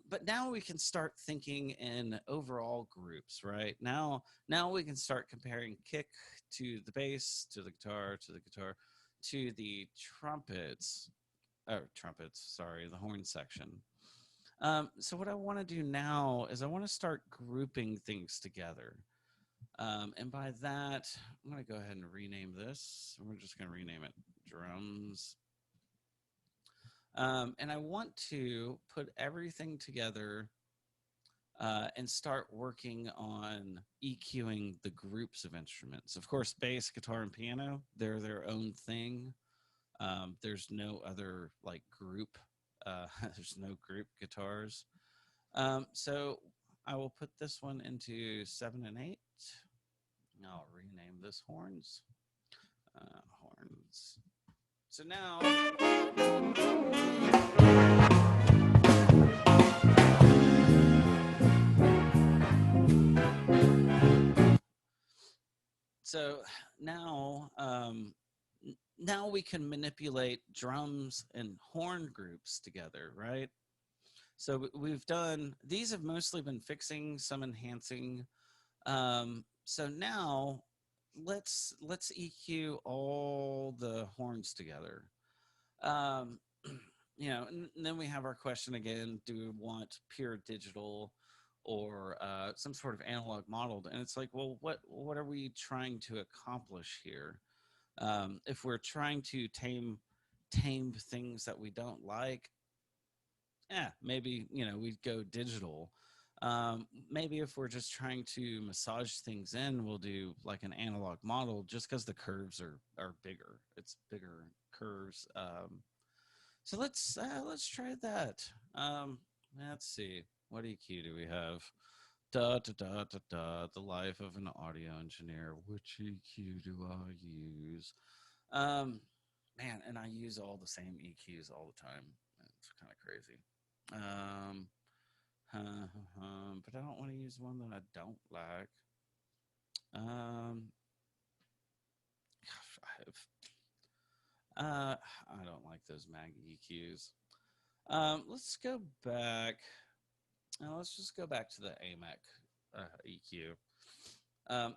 But now we can start thinking in overall groups, right? Now we can start comparing kick to the bass, to the guitar, to the the horn section. So what I want to do now is I want to start grouping things together. And by that, I'm going to go ahead and rename this. We're just going to rename it drums. And I want to put everything together and start working on EQing the groups of instruments. Of course, bass, guitar, and piano, they're their own thing. There's no other like group. There's no group guitars. So I will put this one into 7 and 8. I'll rename this horns. Horns. So now. So now, now we can manipulate drums and horn groups together, right? So we've done, these have mostly been fixing, some enhancing. So now let's EQ all the horns together. You know, and then we have our question again, do we want pure digital or some sort of analog modeled? And it's like, well, what are we trying to accomplish here? If we're trying to tame things that we don't like, maybe, you know, we'd go digital. Maybe if we're just trying to massage things in, we'll do like an analog model just because the curves are bigger. It's bigger curves. So let's try that. Let's see. What EQ do we have? The life of an audio engineer. Which EQ do I use? Man, and I use all the same EQs all the time. It's kind of crazy. But I don't want to use one that I don't like. Gosh, I don't like those Mag EQs. Let's go back. Let's just go back to the AMEC EQ.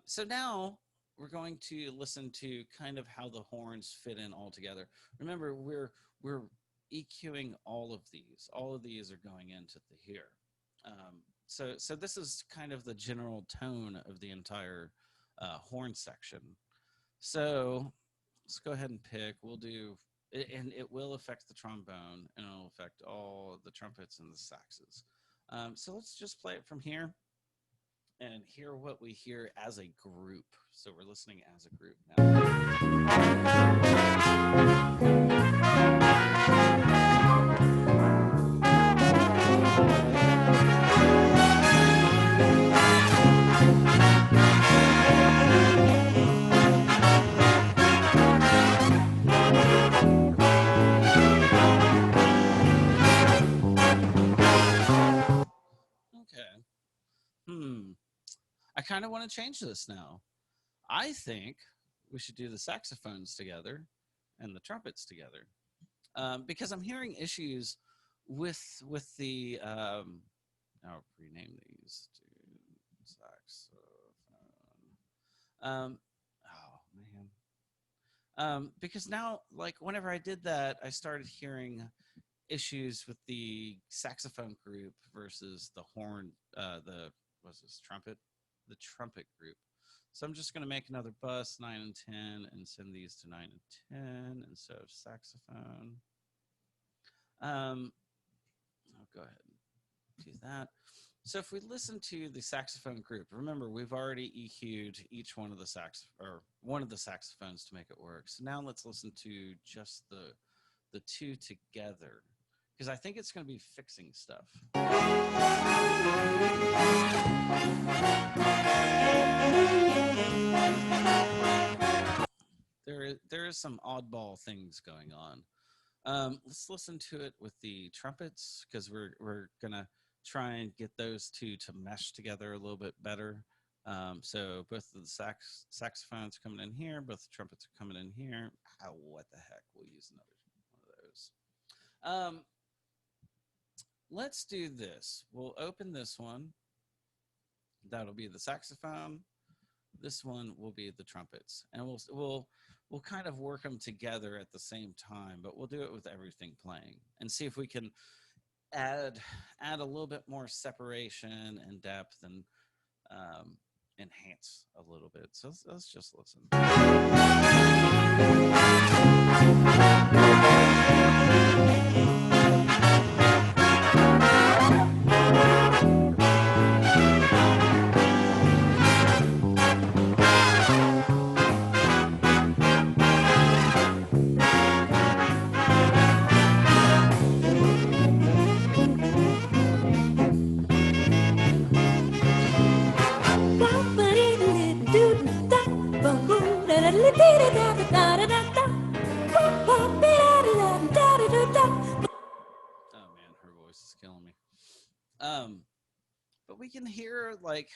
So now we're going to listen to kind of how the horns fit in all together. Remember, we're EQing all of these. All of these are going into the here. So this is kind of the general tone of the entire horn section. So let's go ahead and pick. We'll do, and it will affect the trombone, and it'll affect all the trumpets and the saxes. So let's just play it from here and hear what we hear as a group. So we're listening as a group now. I kind of want to change this now. I think we should do the saxophones together and the trumpets together, because I'm hearing issues with the. I'll rename these to saxophone. Oh man. Because now, like, whenever I did that, I started hearing issues with the saxophone group versus the horn. What's this, trumpet? The trumpet group. So I'm just going to make another bus, 9 and 10, and send these to 9 and 10 instead of saxophone. I'll go ahead and do that. So if we listen to the saxophone group, remember we've already EQ'd each one of the one of the saxophones to make it work. So now let's listen to just the two together, because I think it's going to be fixing stuff. There is some oddball things going on. Let's listen to it with the trumpets, because we're gonna try and get those two to mesh together a little bit better. So both of the saxophones coming in here, both the trumpets are coming in here. What the heck? We'll use another one of those. Let's do this. We'll open this one. That'll be the saxophone. This one will be the trumpets, and we'll kind of work them together at the same time, but we'll do it with everything playing and see if we can add a little bit more separation and depth and enhance a little bit. So let's just listen. killing me. But we can hear like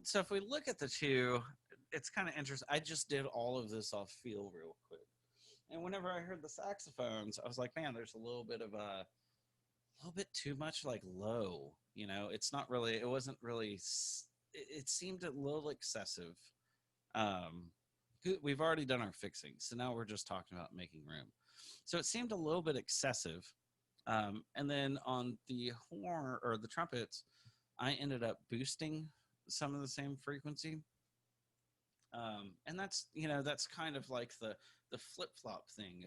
so if we look at the two, it's kind of interesting. I just did all of this off feel real quick. And whenever I heard the saxophones, I was like, man, there's a little bit too much like low, you know, it's not really, it wasn't really, it seemed a little excessive. We've already done our fixing. So now we're just talking about making room. So it seemed a little bit excessive. And then on the horn or the trumpets, I ended up boosting some of the same frequency. And that's, you know, that's kind of like the flip-flop thing.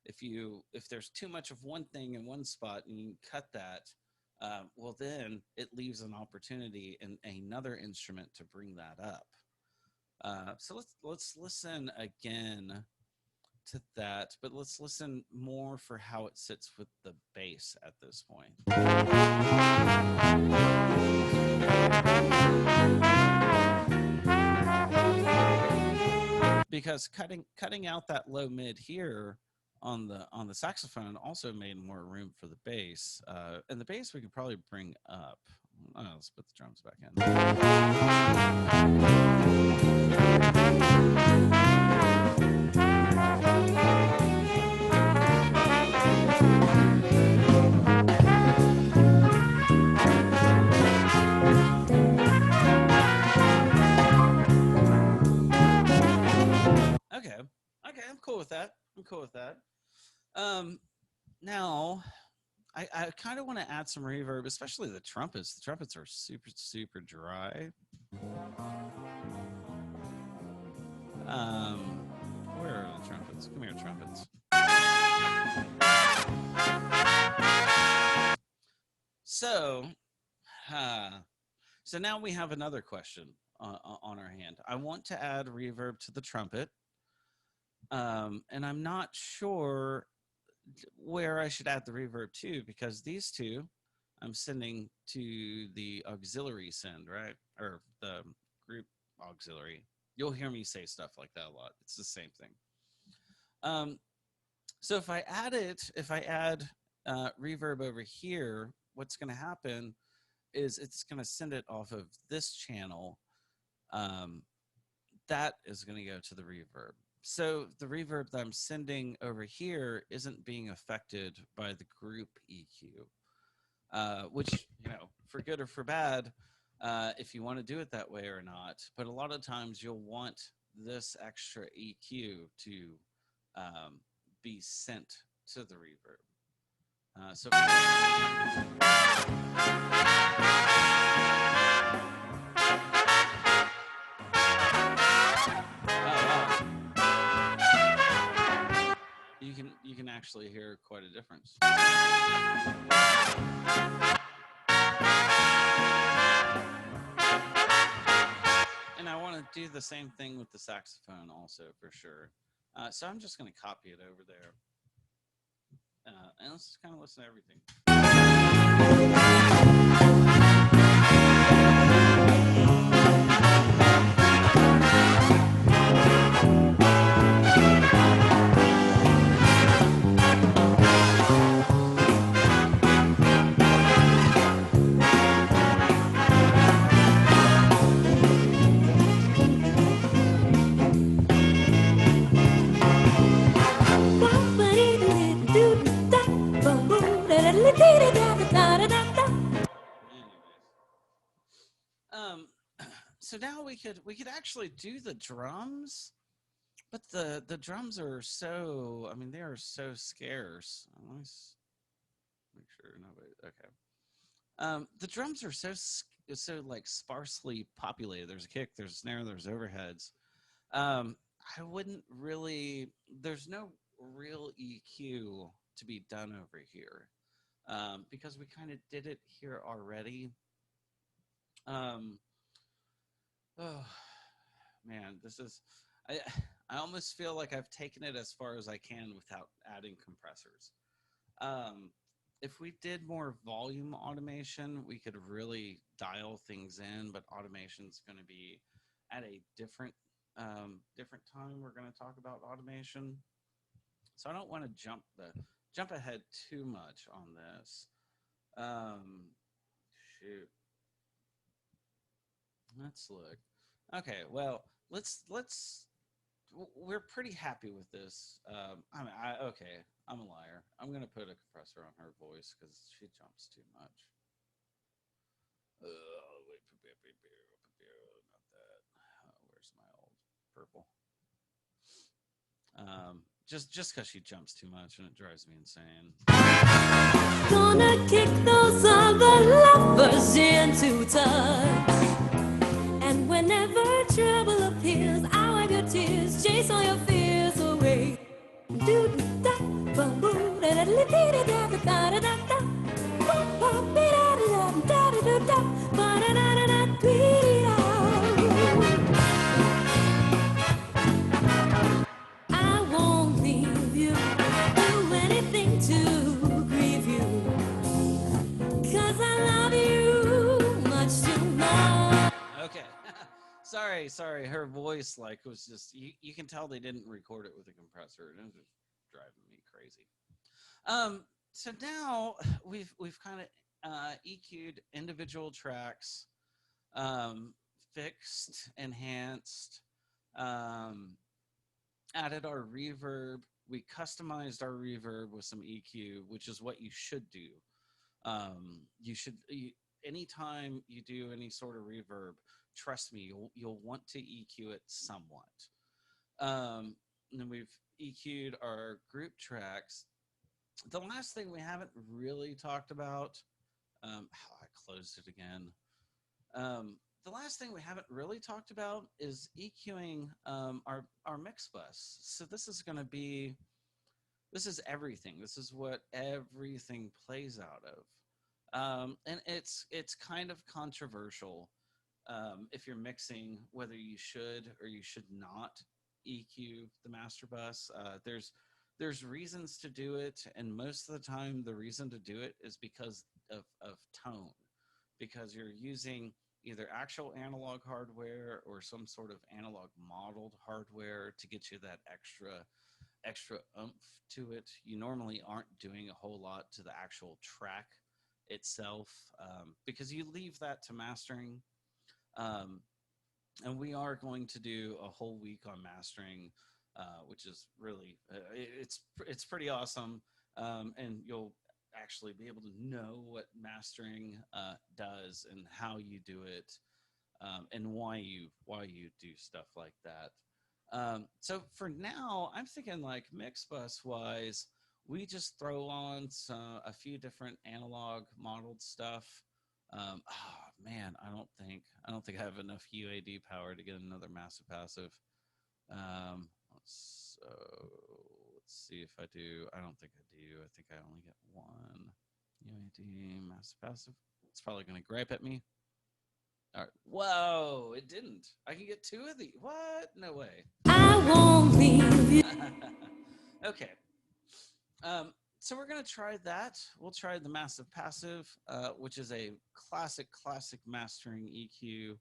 If there's too much of one thing in one spot and you cut that, well, then it leaves an opportunity in another instrument to bring that up. So let's listen again to that, but let's listen more for how it sits with the bass at this point. Because cutting out that low mid here on the saxophone also made more room for the bass, and the bass we could probably bring up. Let's put the drums back in. Okay, I'm cool with that. Now, I kind of want to add some reverb, especially the trumpets. The trumpets are super, super dry. Where are the trumpets? Come here, trumpets. So now we have another question on our hand. I want to add reverb to the trumpet. And I'm not sure where I should add the reverb to, because these two I'm sending to the auxiliary send, right? Or the group auxiliary. You'll hear me say stuff like that a lot. It's the same thing. So if I add reverb over here, what's going to happen is it's going to send it off of this channel. That is going to go to the reverb. So the reverb that I'm sending over here isn't being affected by the group EQ, which, you know, for good or for bad, if you want to do it that way or not. But a lot of times you'll want this extra EQ to be sent to the reverb. You can actually hear quite a difference. And I want to do the same thing with the saxophone also, for sure. So I'm just going to copy it over there. And let's just kind of listen to everything. So now we could actually do the drums, but the drums are so, I mean, they are so scarce. Let's make sure nobody, okay. The drums are so like sparsely populated. There's a kick, there's a snare, there's overheads. I wouldn't really, there's no real EQ to be done over here, because we kind of did it here already. Oh man, this is, I almost feel like I've taken it as far as I can without adding compressors. if we did more volume automation, we could really dial things in, but automation's going to be at a different time. We're going to talk about automation. So I don't want to jump ahead too much on this. Shoot. Let's look. Okay, well, we're pretty happy with this. Okay, I'm a liar. I'm gonna put a compressor on her voice because she jumps too much. Wait, not that. Where's my old purple? Just because she jumps too much and it drives me insane. Gonna kick those other lovers into touch. And whenever trouble appears, I'll wipe your tears, chase all your fears away. I won't leave you, do anything to grieve you, 'cause I love you much too much. Okay. sorry. Her voice was just you can tell they didn't record it with a compressor. It was just driving me crazy. So now we've kind of EQ'd individual tracks, fixed, enhanced, added our reverb. We customized our reverb with some EQ, which is what you should do. Anytime you do any sort of reverb, trust me, you'll want to EQ it somewhat. And then we've EQ'd our group tracks. The last thing we haven't really talked about, I closed it again. The last thing we haven't really talked about is EQing our mix bus. So this is everything. This is what everything plays out of. And it's kind of controversial if you're mixing, whether you should or you should not EQ the master bus. There's reasons to do it, and most of the time the reason to do it is because of tone, because you're using either actual analog hardware or some sort of analog modeled hardware to get you that extra oomph to it. You normally aren't doing a whole lot to the actual track itself, because you leave that to mastering. And we are going to do a whole week on mastering, which is really it's pretty awesome, and you'll actually be able to know what mastering does and how you do it, and why you do stuff like that. So for now, I'm thinking like mix bus wise, we just throw on a few different analog modeled stuff. Oh man, I don't think I have enough UAD power to get another massive passive. Let's see if I do. I don't think I do. I think I only get one UAD massive passive. It's probably going to gripe at me. All right. Whoa, it didn't. I can get two of these. What? No way. I won't leave you. Okay. So we're going to try that. We'll try the massive passive, which is a classic mastering EQ.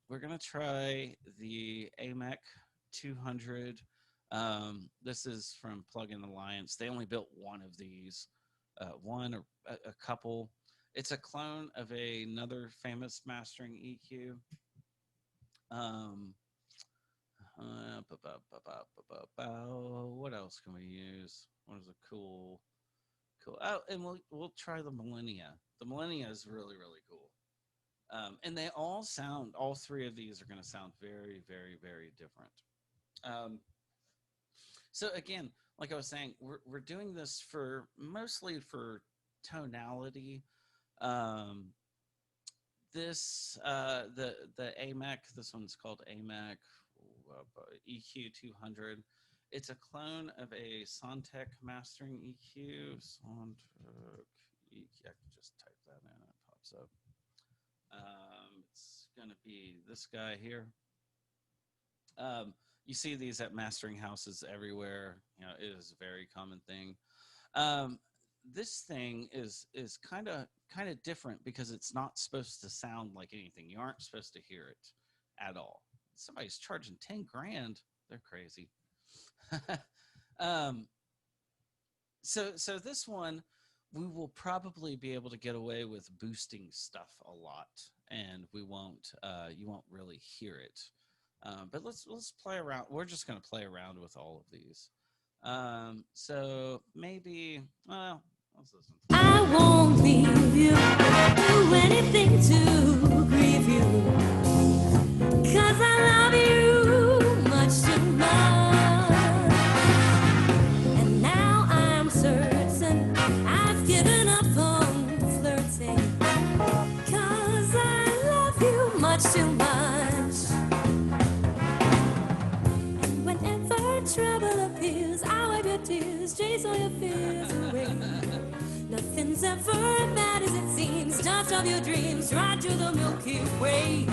We're going to try the AMEC 200. This is from Plug-in Alliance. They only built one of these, a couple. It's a clone of another famous mastering EQ. What else can we use? What is a cool? Oh, and we'll try the Millennia. The Millennia is really cool. And they all three of these are going to sound very different. So again, like I was saying, we're doing this mostly for tonality. This the AMEC, this one's called AMEC EQ 200. It's a clone of a Sontec mastering EQ. Sontec EQ. I can just type that in, it pops up. It's gonna be this guy here. You see these at mastering houses everywhere. You know, it is a very common thing. this thing is kind of different because it's not supposed to sound like anything. You aren't supposed to hear it at all. Somebody's charging 10 grand. They're crazy. So this one, we will probably be able to get away with boosting stuff a lot, and we won't. You won't really hear it. But let's play around. We're just going to play around with all of these. So maybe, well, let's listen. I won't leave you, do anything to grieve you, 'cause I love you much too much. And now I'm certain I've given up on flirting, 'cause I love you much too much. And whenever trouble appears, I wipe your tears, chase all your fears away. Nothing's ever as bad as it seems. Dust of your dreams right to the Milky Way.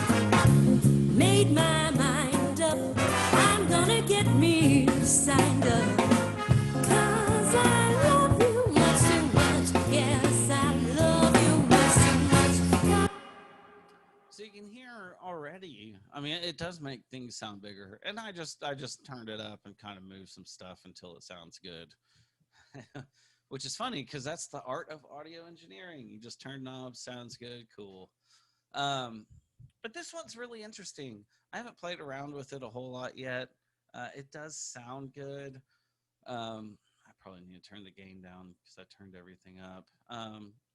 Made my mind up, I'm gonna get me signed up, 'cause I love you much too much. Yes, I love you much too much. So you can hear already. I mean, it does make things sound bigger, and I just turned it up and kind of moved some stuff until it sounds good. Which is funny because that's the art of audio engineering. You just turn knobs, sounds good, cool. But this one's really interesting. I haven't played around with it a whole lot yet. It does sound good. I probably need to turn the gain down because I turned everything up.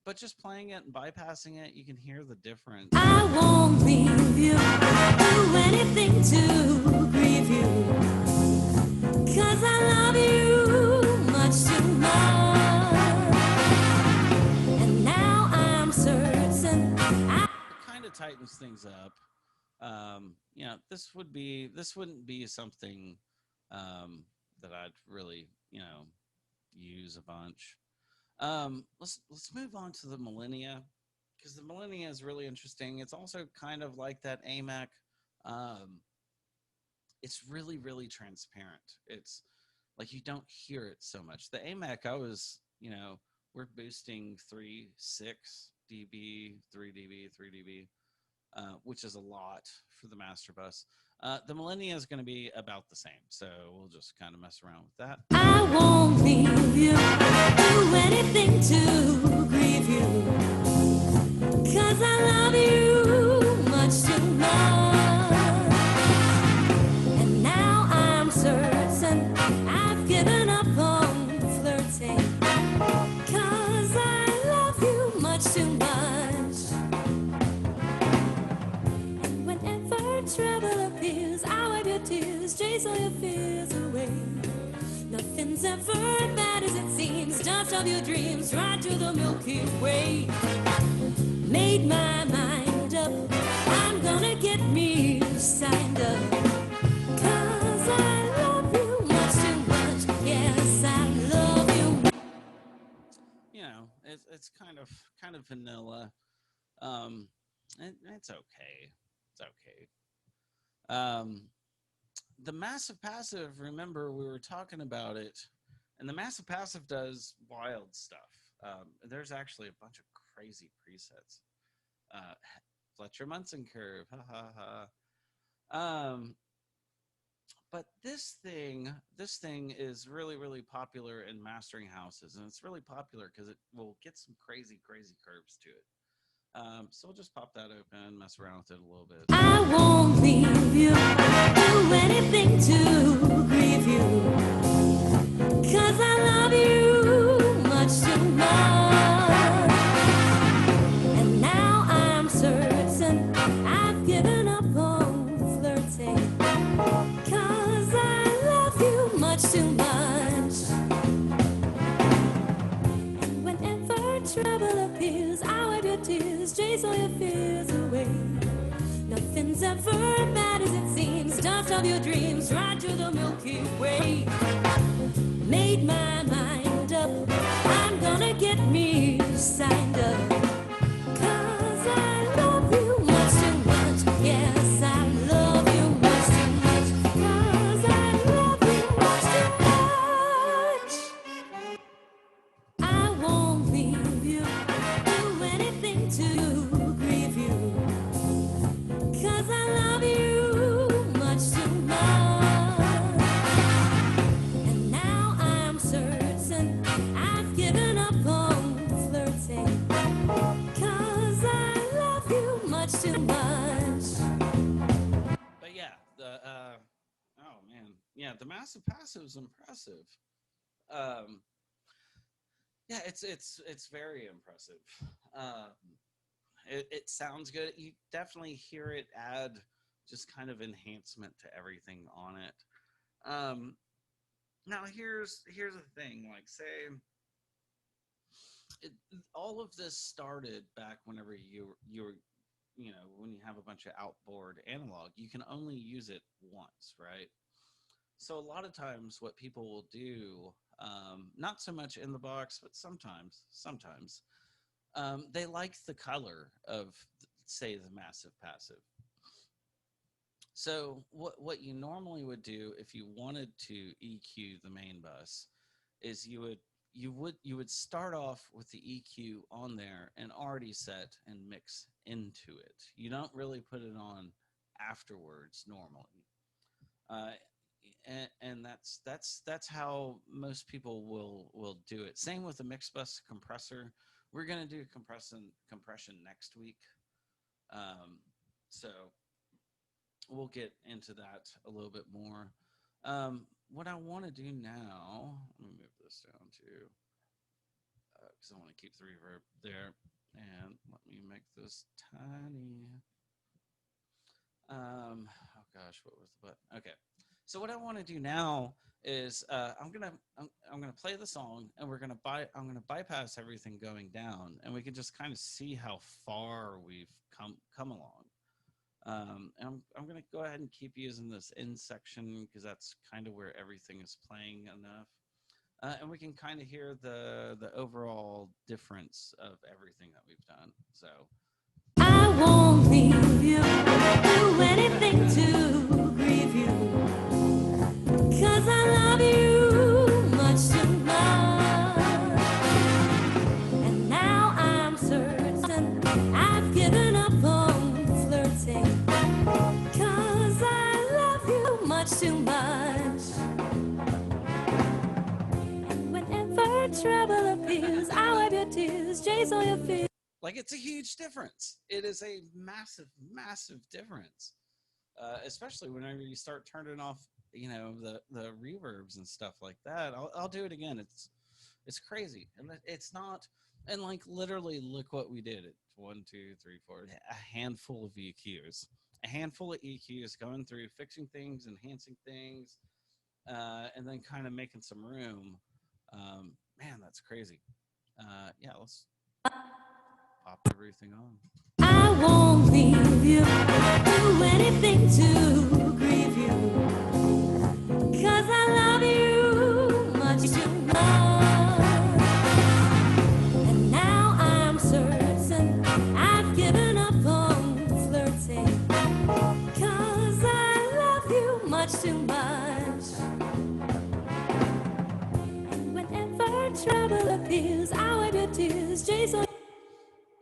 But just playing it and bypassing it, you can hear the difference. I won't leave you, do anything to grieve you, 'cause I love you much too much. And now I'm certain It kind of tightens things up. You know, this wouldn't be something that I'd really, use a bunch. Let's move on to the Millennia, because the Millennia is really interesting. It's also kind of like that AMAC. It's really, really transparent. It's like you don't hear it so much. The AMAC, we're boosting 3.6 dB, 3 dB, 3 dB, which is a lot for the master bus. The Millennia is going to be about the same, so we'll just kind of mess around with that. I won't leave you, do anything to grieve you, 'cause I love you much too much. And now I'm certain I've given up on flirting, 'cause I love you much too much. And whenever trouble appears, I wipe your tears, chase all your fears away. Nothing's ever as bad as it seems. Dust of your dreams right to the Milky Way. Made my mind up, I'm gonna get me signed up, 'cause I love you much too much. Yes, I love you. It's kind of vanilla. It's okay. It's okay. The Massive Passive, remember we were talking about it, and the Massive Passive does wild stuff. There's actually a bunch of crazy presets. Fletcher Munson curve, ha ha ha. But this thing is really, really popular in mastering houses, and it's really popular because it will get some crazy, crazy curves to it. So we'll just pop that open, mess around with it a little bit. I won't leave you, do anything to grieve you, 'cause I love you much too much. And now I'm certain I've given up on flirting, 'cause I love you much too much. And whenever trouble appears, I wipe your tears, chase all your fears away. Nothing's ever as bad as it seems. Dust of your dreams right to the Milky Way. Made my mind up, I'm gonna get me signed up, 'cause I love you much too much. Yes, I love you much too much, 'cause I love you much too much. I won't yeah, the massive passive is impressive. Um, yeah, it's very impressive. Um, it sounds good. You definitely hear it add just kind of enhancement to everything on it. Now here's the thing. Like, say, it, all of this started back whenever you were, you know, when you have a bunch of outboard analog, you can only use it once, right? So a lot of times, what people will do, not so much in the box, but sometimes they like the color of, say, the massive passive. So what you normally would do if you wanted to EQ the main bus is you would start off with the EQ on there and already set and mix into it. You don't really put it on afterwards normally. And that's how most people will do it. Same with the mix bus compressor. We're gonna do compression next week, so we'll get into that a little bit more. What I want to do now, let me move this down to, because I want to keep the reverb there, and let me make this tiny. Oh gosh, what was the button? Okay. So what I want to do now is I'm gonna play the song, and I'm gonna bypass everything going down, and we can just kind of see how far we've come along. And I'm gonna go ahead and keep using this in section because that's kind of where everything is playing enough, and we can kind of hear the overall difference of everything that we've done. So I won't leave you, do anything to grieve you, 'cause I love you much too much. And now I'm certain I've given up on flirting, 'cause I love you much too much. And whenever trouble appears, I'll wipe your tears, chase all your fears. like, it's a huge difference. It is a massive difference, especially whenever you start turning off, you know, the reverbs and stuff like that. I'll do it again. It's crazy, and it's not. And like, literally, look what we did. It's 1, 2, 3, 4, a handful of EQs, going through, fixing things, enhancing things, and then kind of making some room. Man, that's crazy. Yeah, let's pop everything on. I won't leave you, do anything to grieve you, 'cause I love you much too much. And now I'm certain I've given up on flirting, 'cause I love you much too much. And whenever trouble appears, I'll wipe your tears, chase all.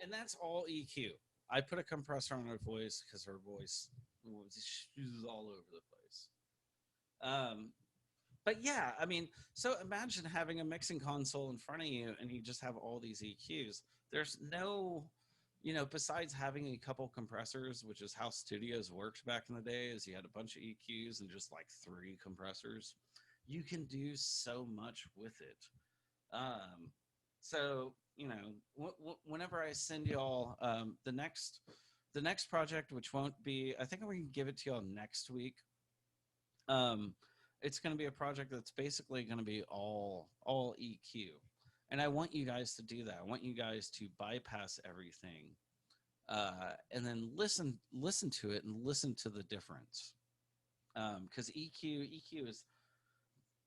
And that's all EQ. I put a compressor on her voice because her voice was all over the place. But yeah, I mean, so imagine having a mixing console in front of you and you just have all these EQs. There's no, you know, besides having a couple compressors, which is how studios worked back in the day, is you had a bunch of EQs and just like 3 compressors. You can do so much with it. So, you know, whenever I send y'all the next project, which won't be, I think I'm going to give it to y'all next week. It's going to be a project that's basically going to be all EQ, and I want you guys to do that. I want you guys to bypass everything, and then listen to it and listen to the difference, because EQ is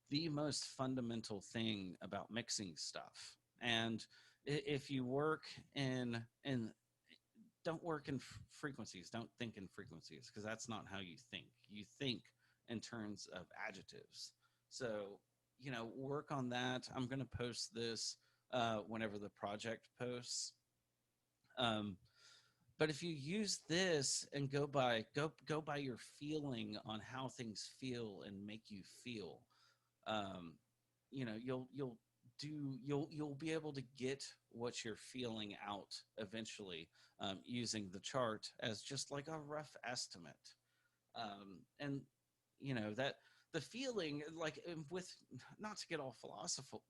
the most fundamental thing about mixing stuff. And if you work in don't work in frequencies, don't think in frequencies, because that's not how you think. You think in terms of adjectives. So, you know, work on that. I'm going to post this whenever the project posts. But if you use this and go by your feeling on how things feel and make you feel, you know, you'll be able to get what you're feeling out eventually, using the chart as just like a rough estimate. And you know, the feeling, like with, not to get all philosophical.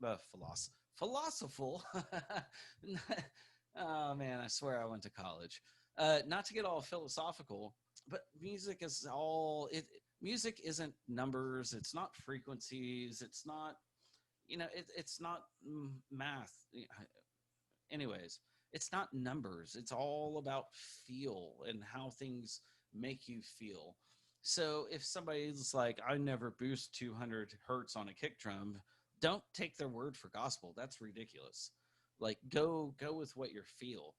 Oh man, I swear I went to college. Not to get all philosophical, but music is all it. Music isn't numbers. It's not frequencies. It's not, it's not math. Anyways, it's not numbers. It's all about feel and how things make you feel. So if somebody's like, I never boost 200 hertz on a kick drum, don't take their word for gospel. That's ridiculous. Like go with what your feel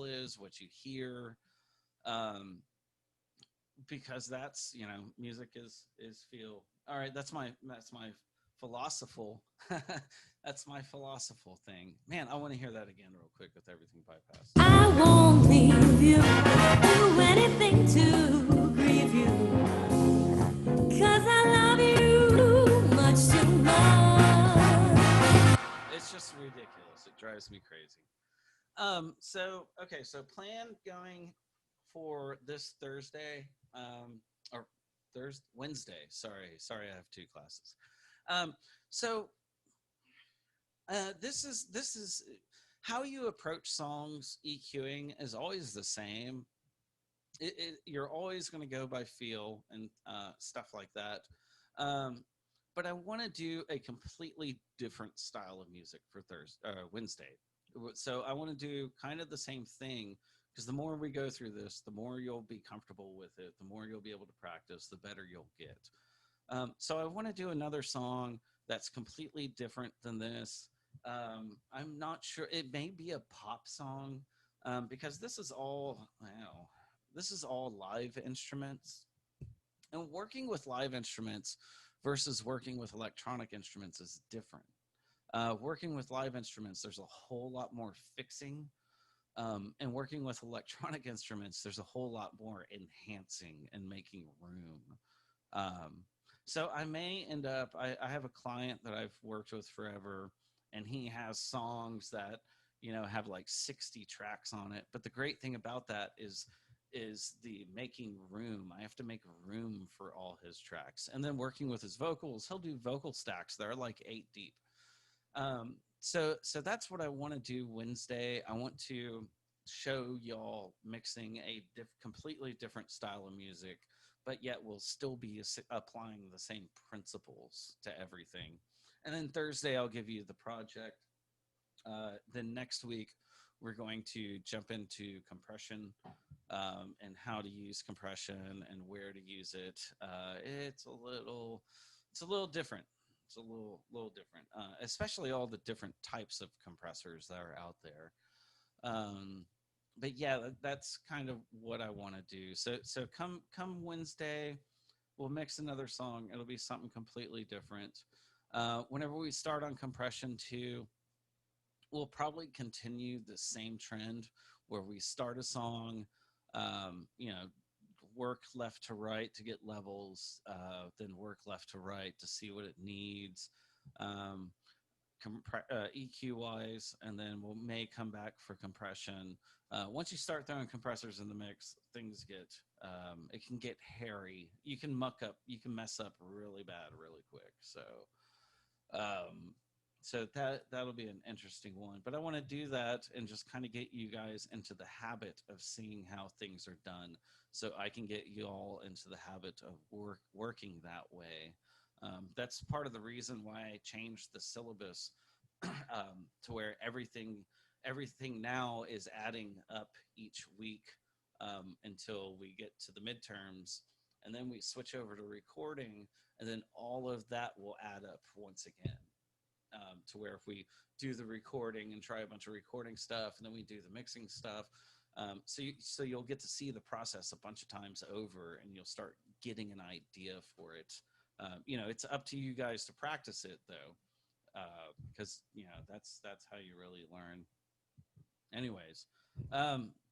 is, what you hear, because that's, music is feel. All right, that's my philosophical. That's my philosophical thing. Man, I want to hear that again real quick with everything bypassed. I won't leave you, do anything to grieve you, 'cause I love you much too much. It's just ridiculous. It drives me crazy. So plan going for this Thursday, or Wednesday. Sorry, I have 2 classes. This is how you approach songs. EQing is always the same. You're always going to go by feel and stuff like that. But I want to do a completely different style of music for Wednesday. So I want to do kind of the same thing, because the more we go through this, the more you'll be comfortable with it, the more you'll be able to practice, the better you'll get. So I want to do another song that's completely different than this. I'm not sure. It may be a pop song, because this is all live instruments. And working with live instruments versus working with electronic instruments is different. Working with live instruments, there's a whole lot more fixing. And working with electronic instruments, there's a whole lot more enhancing and making room. So I may end up, I have a client that I've worked with forever, and he has songs that, have like 60 tracks on it. But the great thing about that is the making room. I have to make room for all his tracks. And then working with his vocals, he'll do vocal stacks that are like 8 deep. So that's what I want to do Wednesday. I want to show y'all mixing a completely different style of music, but yet we'll still be applying the same principles to everything. And then Thursday, I'll give you the project. Then next week, we're going to jump into compression, and how to use compression and where to use it. It's a little different. It's a little different, especially all the different types of compressors that are out there. But yeah, that's kind of what I want to do. So come Wednesday, we'll mix another song. It'll be something completely different. Whenever we start on compression too, we'll probably continue the same trend where we start a song, work left to right to get levels, then work left to right to see what it needs, EQ wise, and then may come back for compression. Once you start throwing compressors in the mix, things get, it can get hairy. You can mess up really bad really quick. So that'll be an interesting one. But I want to do that and just kind of get you guys into the habit of seeing how things are done, so I can get you all into the habit of working that way. That's part of the reason why I changed the syllabus to where everything now is adding up each week, until we get to the midterms, and then we switch over to recording, and then all of that will add up once again. To where if we do the recording and try a bunch of recording stuff, and then we do the mixing stuff, so you'll get to see the process a bunch of times over, and you'll start getting an idea for it. It's up to you guys to practice it though, because that's how you really learn. Anyways,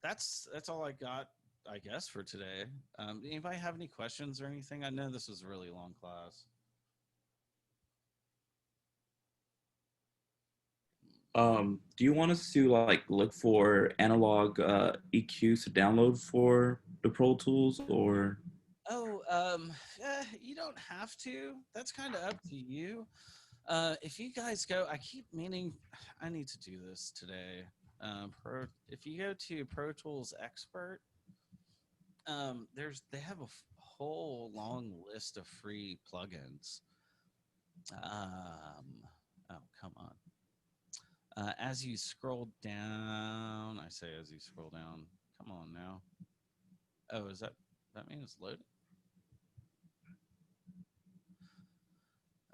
that's all I got, I guess, for today. Anybody have any questions or anything? I know this was a really long class. Do you want us to look for analog EQs to download for the Pro Tools, or? Oh, you don't have to. That's kind of up to you. If you guys go, I keep meaning I need to do this today. If you go to Pro Tools Expert, they have a whole long list of free plugins. Oh, come on. As you scroll down, I say as you scroll down. Come on now. Oh, that mean it's loading?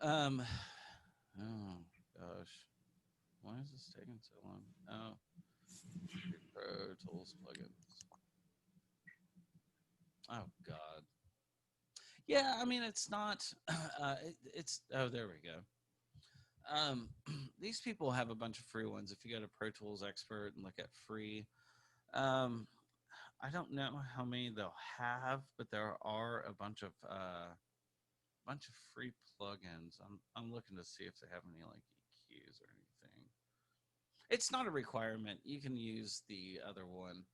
Oh gosh, why is this taking so long? Oh, Pro Tools plugins. Oh God. Yeah, I mean it's not. It's oh, there we go. These people have a bunch of free ones. If you go to Pro Tools Expert and look at free, I don't know how many they'll have, but there are a bunch of free plugins. I'm looking to see if they have any like EQs or anything. It's not a requirement. You can use the other one,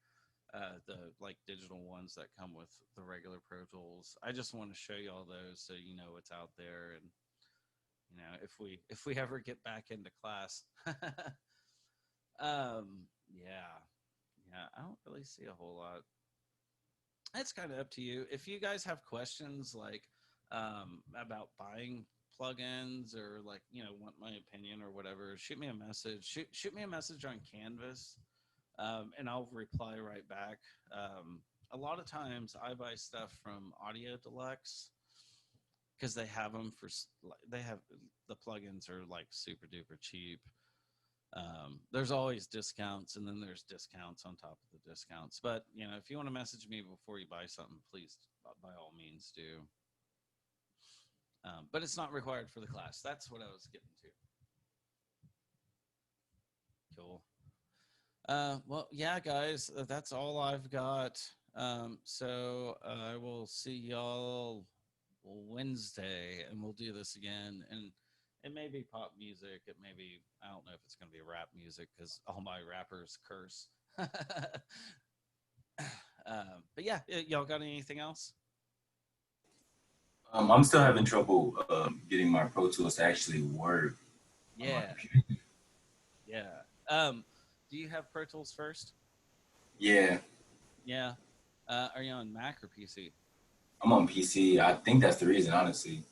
the like digital ones that come with the regular Pro Tools. I just want to show you all those so you know what's out there, and you know if we ever get back into class. Yeah, I don't really see a whole lot. It's kind of up to you. If you guys have questions like about buying plugins or like, you know, want my opinion or whatever, shoot me a message. Shoot me a message on Canvas, and I'll reply right back. A lot of times I buy stuff from Audio Deluxe because they have them the plugins are like super duper cheap. There's always discounts, and then there's discounts on top of the discounts. But, you know, if you want to message me before you buy something, please, by all means, do. But it's not required for the class. That's what I was getting to. Cool. Well, yeah, guys, that's all I've got. So I will see y'all Wednesday, and we'll do this again. And it may be pop music. It may be, I don't know if it's going to be rap music because all my rappers curse. But yeah, y'all got anything else? I'm still having trouble getting my Pro Tools to actually work. Yeah. Yeah. Do you have Pro Tools first? Yeah, Yeah. Are you on Mac or PC? I'm on PC. I think that's the reason, honestly.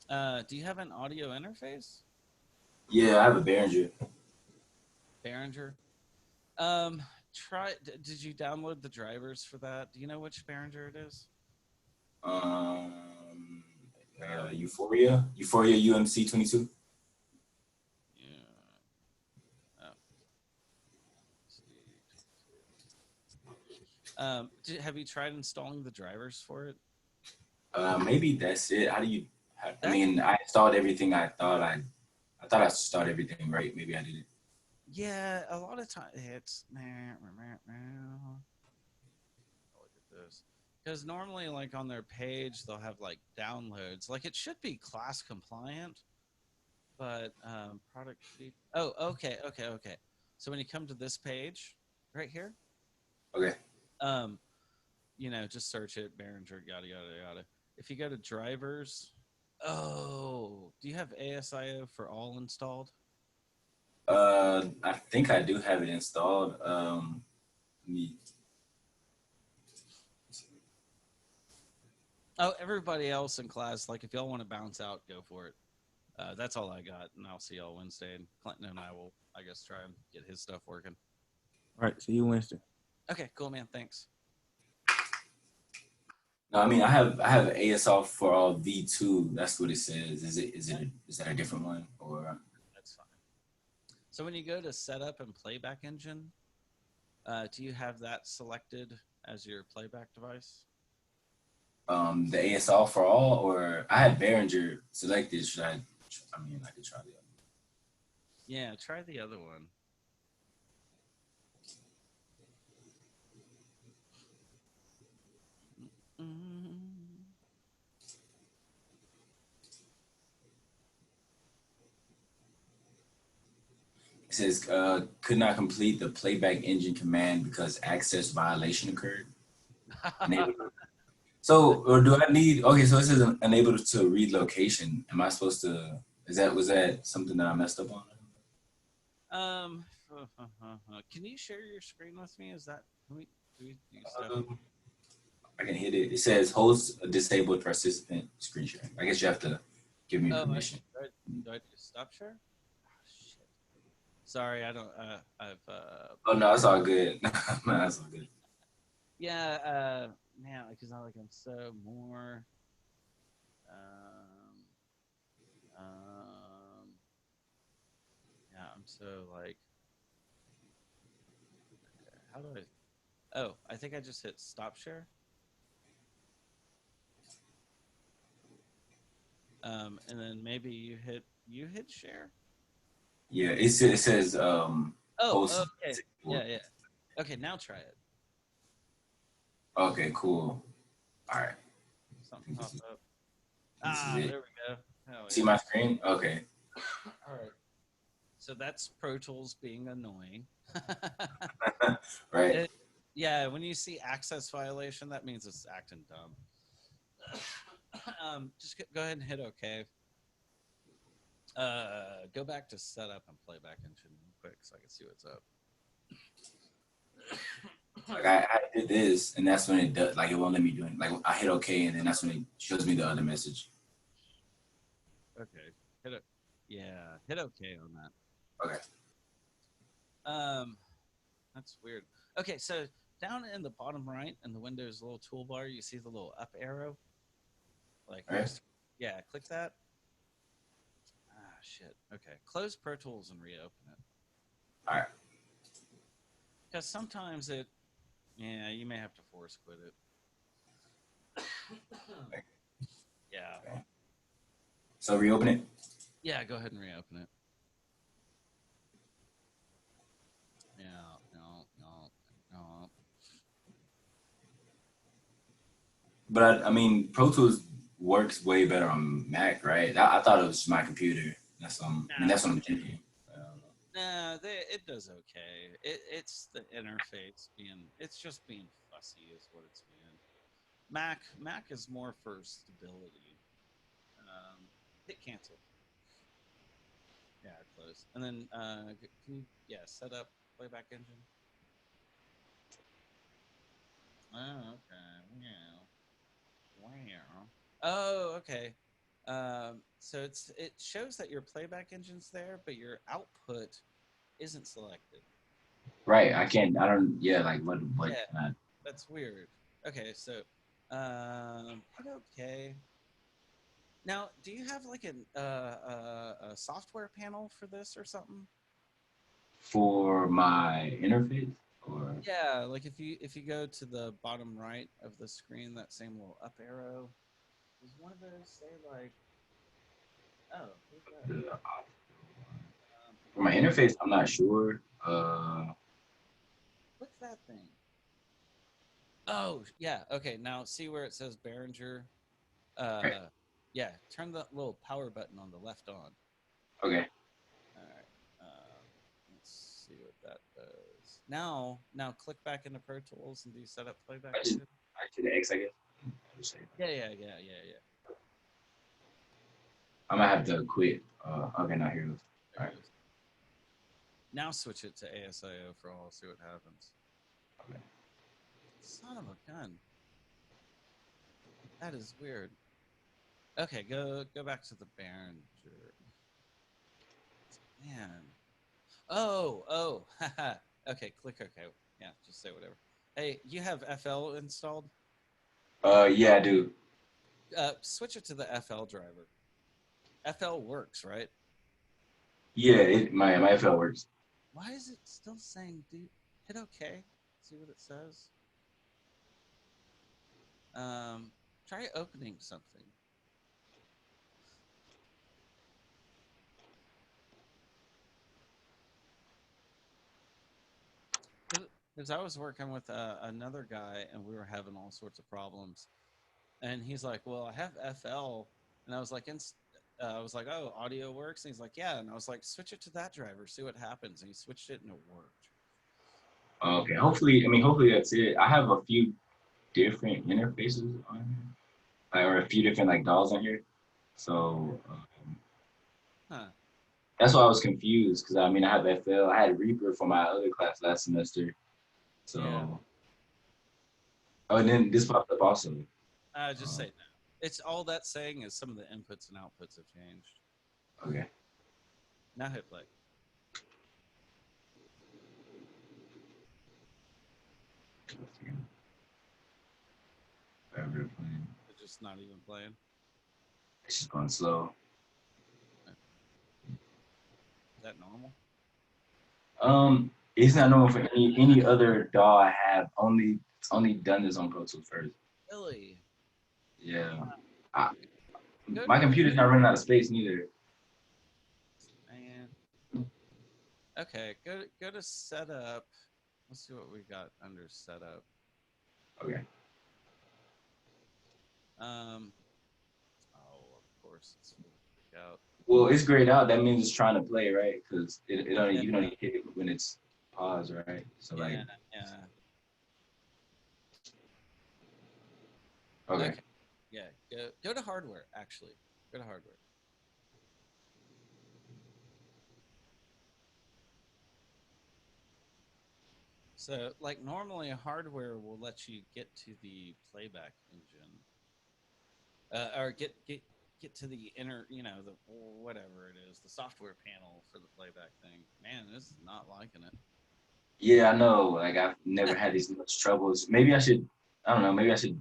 Do you have an audio interface? Yeah, I have a Behringer. Behringer? Did you download the drivers for that? Do you know which Behringer it is? Euphoria UMC 22. Yeah. Oh. Have you tried installing the drivers for it? Maybe that's it. I mean, I installed everything. I thought I started everything right. Maybe I didn't. Yeah, a lot of times it's look at this, because normally like on their page they'll have like downloads. Like it should be class compliant, but product sheet. Oh, okay. So when you come to this page right here, Okay. you know, just search it, Behringer, yada yada yada. If you go to drivers, oh, do you have ASIO for all installed? I think I do have it installed. Oh, everybody else in class, like if y'all want to bounce out, go for it. That's all I got, and I'll see y'all Wednesday. And Clinton and I will, I guess, try and get his stuff working. All right, see you Wednesday. Okay, cool, man. Thanks. No, I mean I have ASL for all V2. That's what it says. Is that a different one or? That's fine. So when you go to setup and playback engine, do you have that selected as your playback device? The ASL for all, or I had Behringer selected. Should I mean, I could try the other one. Yeah, try the other one. It says could not complete the playback engine command because access violation occurred. So, or do I need? Okay, so this is unable to read location. Am I supposed to? Was that something that I messed up on? Um, can you share your screen with me? Is that can we do stuff? Um, I can hit it. It says host a disabled participant screen sharing. I guess you have to give me Oh, permission. do I do stop share? Oh, shit. Sorry, I don't. I've. Oh no, that's all good. No, that's all good. Yeah. Man, because I'm so more. Um. Yeah, I'm so like. How do I? Oh, I think I just hit stop share. And then maybe you hit share. Yeah, it says Oh, host. okay. Yeah. Okay, now try it. Okay, cool. All right. Something popped up. This is Ah, it. there we go. Hell See yeah. my screen? Okay. All right. So that's Pro Tools being annoying. Right. Yeah, when you see access violation, that means it's acting dumb. Just go ahead and hit OK. Go back to setup and playback engine real quick so I can see what's up. Like I did this, and that's when it does. Like it won't let me do it. Like I hit OK, and then that's when it shows me the other message. Okay, hit it. Yeah, hit OK on that. Okay. That's weird. Okay, so down in the bottom right in the Windows little toolbar, you see the little up arrow. Like, Right. Yeah, click that. Ah, shit. Okay, close Pro Tools and reopen it. All right. Because sometimes you may have to force quit it. Yeah. Okay. So reopen it. Yeah, go ahead and reopen it. Yeah, no. But I mean, Pro Tools works way better on Mac, right? I thought it was my computer. That's I mean, that's what I'm thinking. Nah, it does okay. It's the interface it's just being fussy is what it's being. Mac is more for stability. Hit cancel. Yeah, close. And then can you set up playback engine? Oh, okay. Wow. Oh, okay. So it shows that your playback engine's there, but your output isn't selected. Right. I can't. I don't. Yeah. Like what? Yeah. That's weird. Okay, so hit OK. Now, do you have like a software panel for this or something? For my interface, or Yeah, like if you go to the bottom right of the screen, that same little up arrow, does one of those say like, oh, who's that? for my interface, I'm not sure. What's that thing? Oh, yeah. Okay, now see where it says Behringer? Right. Yeah, turn the little power button on the left on. Okay. All right. Let's see what that does. Now click back into Pro Tools and do setup playback. I did the X, I guess. Yeah. I might have to quit. Okay, now here it goes. There it is. Now switch it to ASIO for all. See what happens. Okay. Son of a gun. That is weird. Okay, go back to the Behringer. Man. Oh. Okay, click OK. Yeah, just say whatever. Hey, you have FL installed? Yeah, I do. Switch it to the FL driver. FL works, right? Yeah, my FL works. Why is it still saying hit OK? See what it says. Try opening something. Because I was working with another guy and we were having all sorts of problems, and he's like, "Well, I have FL," and I was like, "Oh, audio works," and he's like, "Yeah," and I was like, "Switch it to that driver, see what happens," and he switched it and it worked. Okay, hopefully that's it. I have a few different interfaces on here, or a few different like DAWs on here. So Huh. that's why I was confused because I mean I have FL, I had Reaper for my other class last semester. So Yeah. oh, and then this popped up also. Just say no. It's all that's saying is some of the inputs and outputs have changed. Okay. Now hit play. It's just not even playing. It's just going slow. Is that normal? It's not normal for any other DAW I have. It's only done this on Pro Tools first. Really? Yeah. Good. My computer's not running out of space neither. Man. Okay, go to setup. Let's see what we got under setup. Okay. Oh, of course it's freak out. Well, it's grayed out. That means it's trying to play, right? Because it only Yeah. you can only hit it when it's paused, right? So like, Yeah. okay. Yeah. Go to hardware. Actually, go to hardware. So, like normally, hardware will let you get to the playback engine, or get to the inner, the whatever it is, the software panel for the playback thing. Man, this is not liking it. Yeah, I know. Like I've never had these much troubles. Maybe I should. I don't know. Maybe I should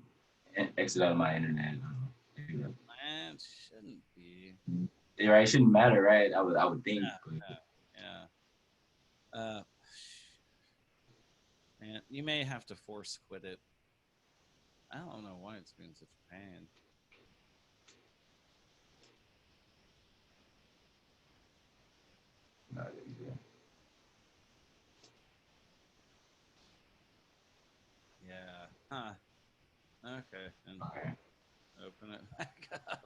exit out of my internet. I don't know. Maybe Man, it shouldn't be. yeah, right. It shouldn't matter, right? I would think. But Yeah. Man, you may have to force quit it. I don't know why it's being such a pain. no, Yeah. Huh. Okay. And okay. open it back up.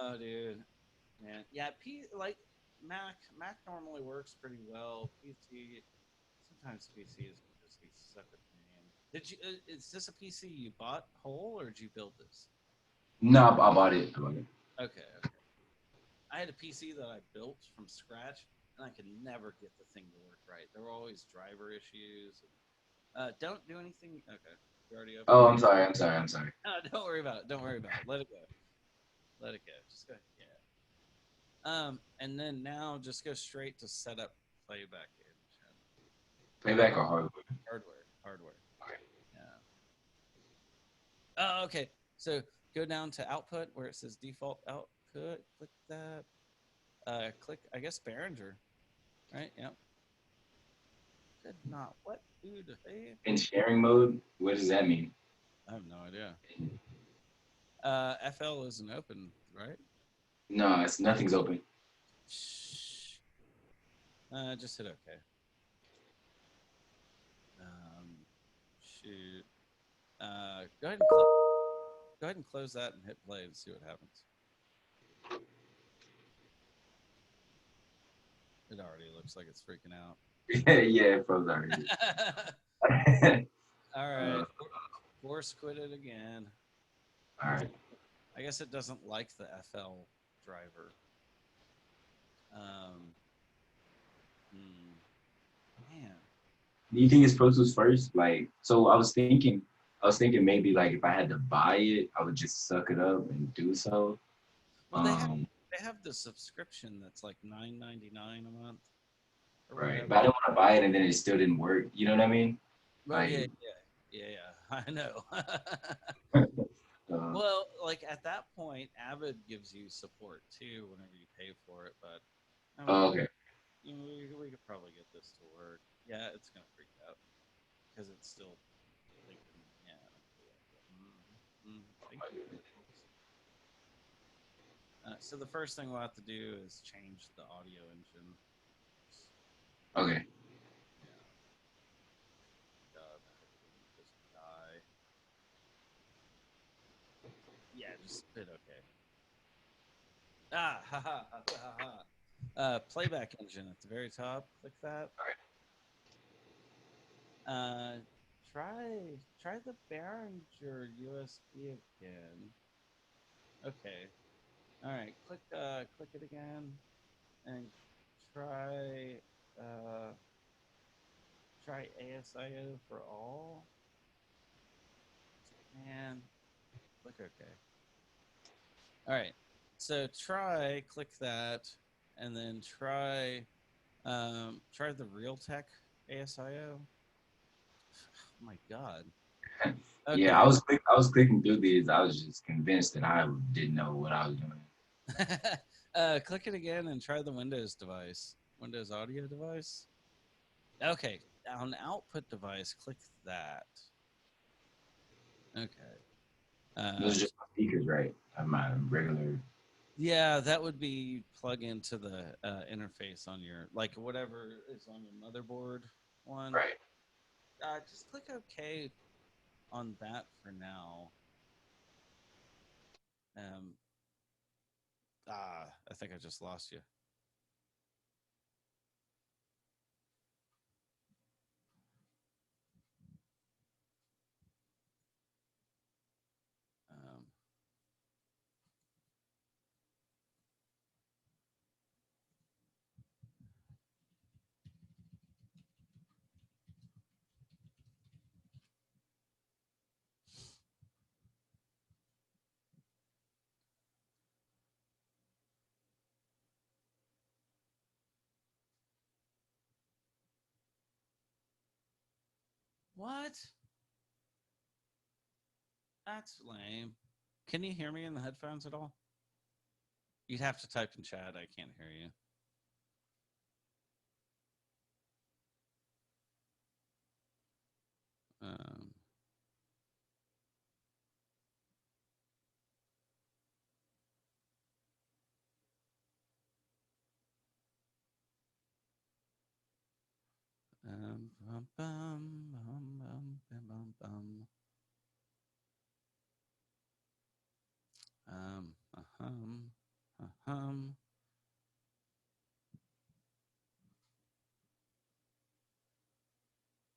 Oh, dude. Man. Yeah. Like Mac normally works pretty well. PC. Sometimes PC is just be such a pain. Did you? Is this a PC you bought whole or did you build this? No, I bought it. Okay. I had a PC that I built from scratch, and I could never get the thing to work right. There were always driver issues. Don't do anything. Okay, you already opened. Oh, I'm sorry. No, don't worry about it. Let it go. Just go. Yeah. And then now just go straight to set up playback engine. Playback or hardware? Hardware. Okay. Yeah. Oh, okay. So go down to output where it says default output. Click that. Click, I guess, Behringer. Right? Yep. Good not. What? Dude, hey. In sharing mode, what does that mean? I have no idea. FL isn't open, right? No, nothing's open. Shh. Just hit OK. Shoot. Go ahead and close that and hit play and see what happens. It already looks like it's freaking out. Yeah, it froze already. All right. Force quit it again. All right. I guess it doesn't like the FL driver. Man. Do you think it's Pro Tools first? Like, so I was thinking maybe like if I had to buy it, I would just suck it up and do so. Well, they have the subscription that's like $9.99 a month. Right, but I didn't want to buy it and then it still didn't work. You know what I mean? Right. Like, yeah. I know. Well, like at that point, Avid gives you support too whenever you pay for it. But okay. We could probably get this to work. Yeah, it's gonna freak out because it's still thinking. Yeah. So the first thing we'll have to do is change the audio engine. Okay. Just die. Yeah, just hit OK. Playback engine at the very top. Click that. All right. Try try the Behringer USB again. Okay. All right. Click it again, and try uh, try ASIO for all. And click OK. All right. So click that, and then try the Realtek ASIO. Oh my God. Okay. Yeah, I was clicking through these. I was just convinced that I didn't know what I was doing. Click it again and try the Windows device. Windows audio device. Okay. On output device, click that. Okay. Those are just my speakers, right? I have my regular. Yeah, that would be plug into the interface on your, like, whatever is on your motherboard one. Right. Just click OK on that for now. I think I just lost you. What? That's lame. Can you hear me in the headphones at all? You'd have to type in chat. I can't hear you. Um, bum, bum, bum, bum, bum, bum, bum. Ahem, ahem.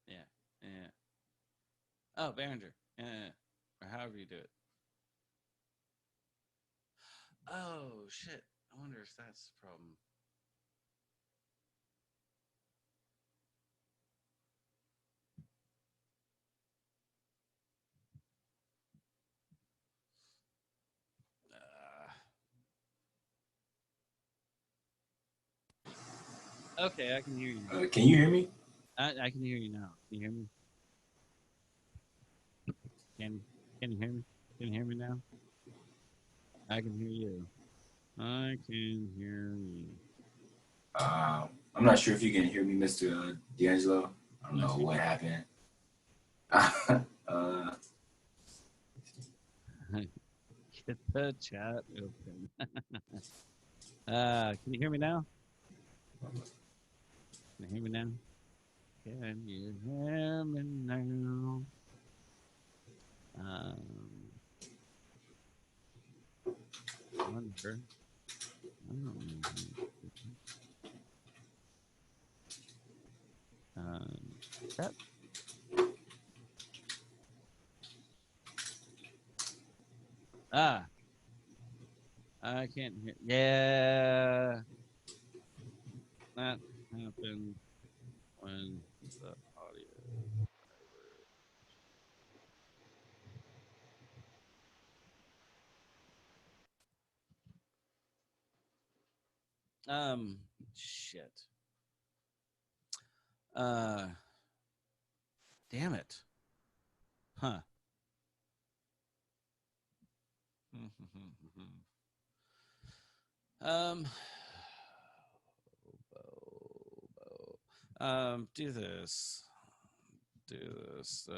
Yeah, yeah. Oh, Behringer. Yeah, or however you do it. Oh shit! I wonder if that's the problem. Okay, I can hear you. Can you hear me? I can hear you now. Can you hear me? Can you hear me? Can you hear me now? I can hear you. I can hear you. I'm not sure if you can hear me, Mr. D'Angelo. I don't know what happened. Get the chat open. Can you hear me now? Can you hear me now? Can you hear me now? I wonder. That. I can't hear. Yeah, that happened when the audio. Shit. Damn it. Huh. um, do this. Do this.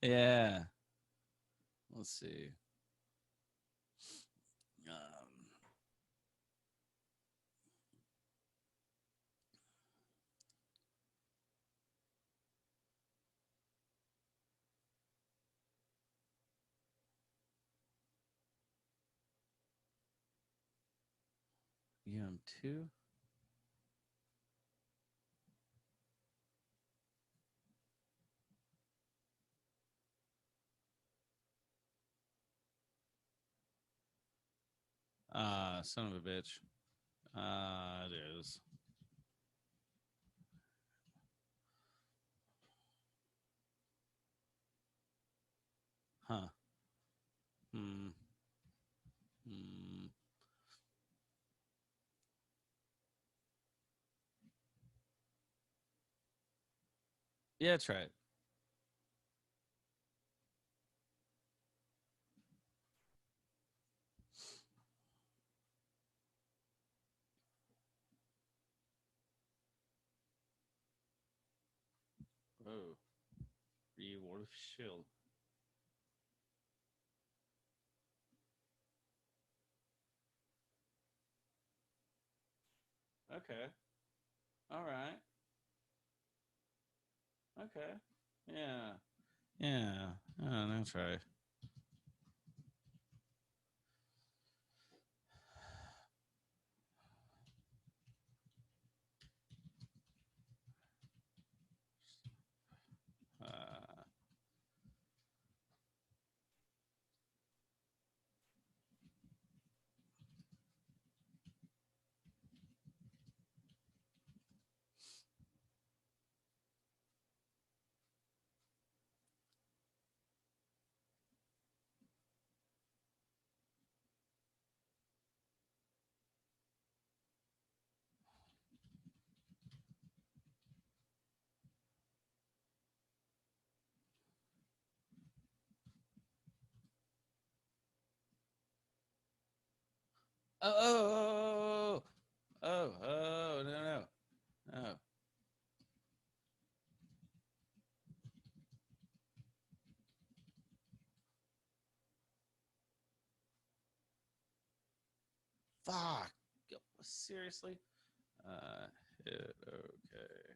Yeah. Let's see. Um, UM2. Son of a bitch. It is. Huh. Hmm. Hmm. Yeah, try it. Oh. Reward shield. Okay. All right. Okay. Yeah. Yeah. Oh, that's right. Uh, oh, no, no. Oh. Fuck. Seriously? Hit okay.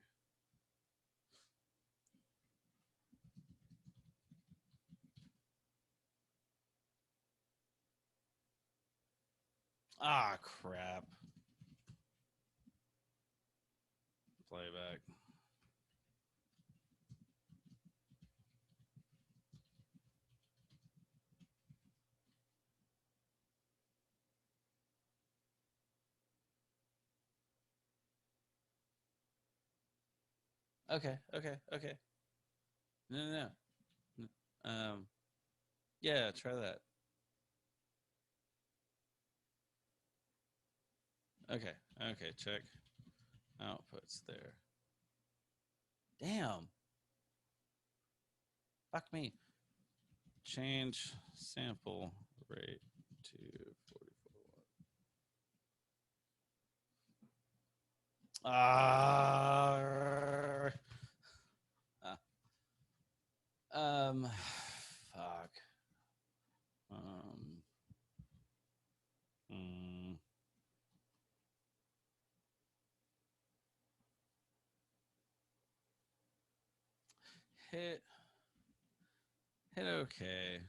Ah, crap. Playback. Okay, okay, okay. No, no, no. Yeah, try that. Okay, okay, check. Outputs there. Damn. Fuck me. Change sample rate to 44. Ah. Fuck. Um. mm, hit. Hit okay.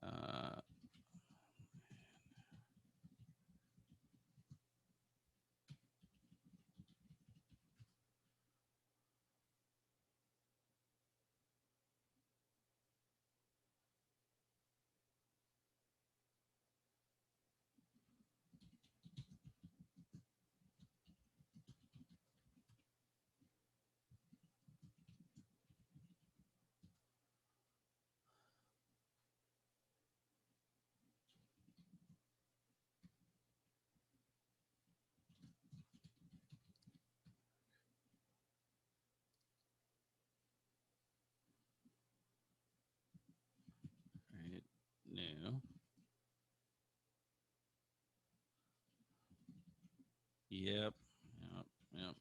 Uh. Right. New. Yep. Yep. Yep.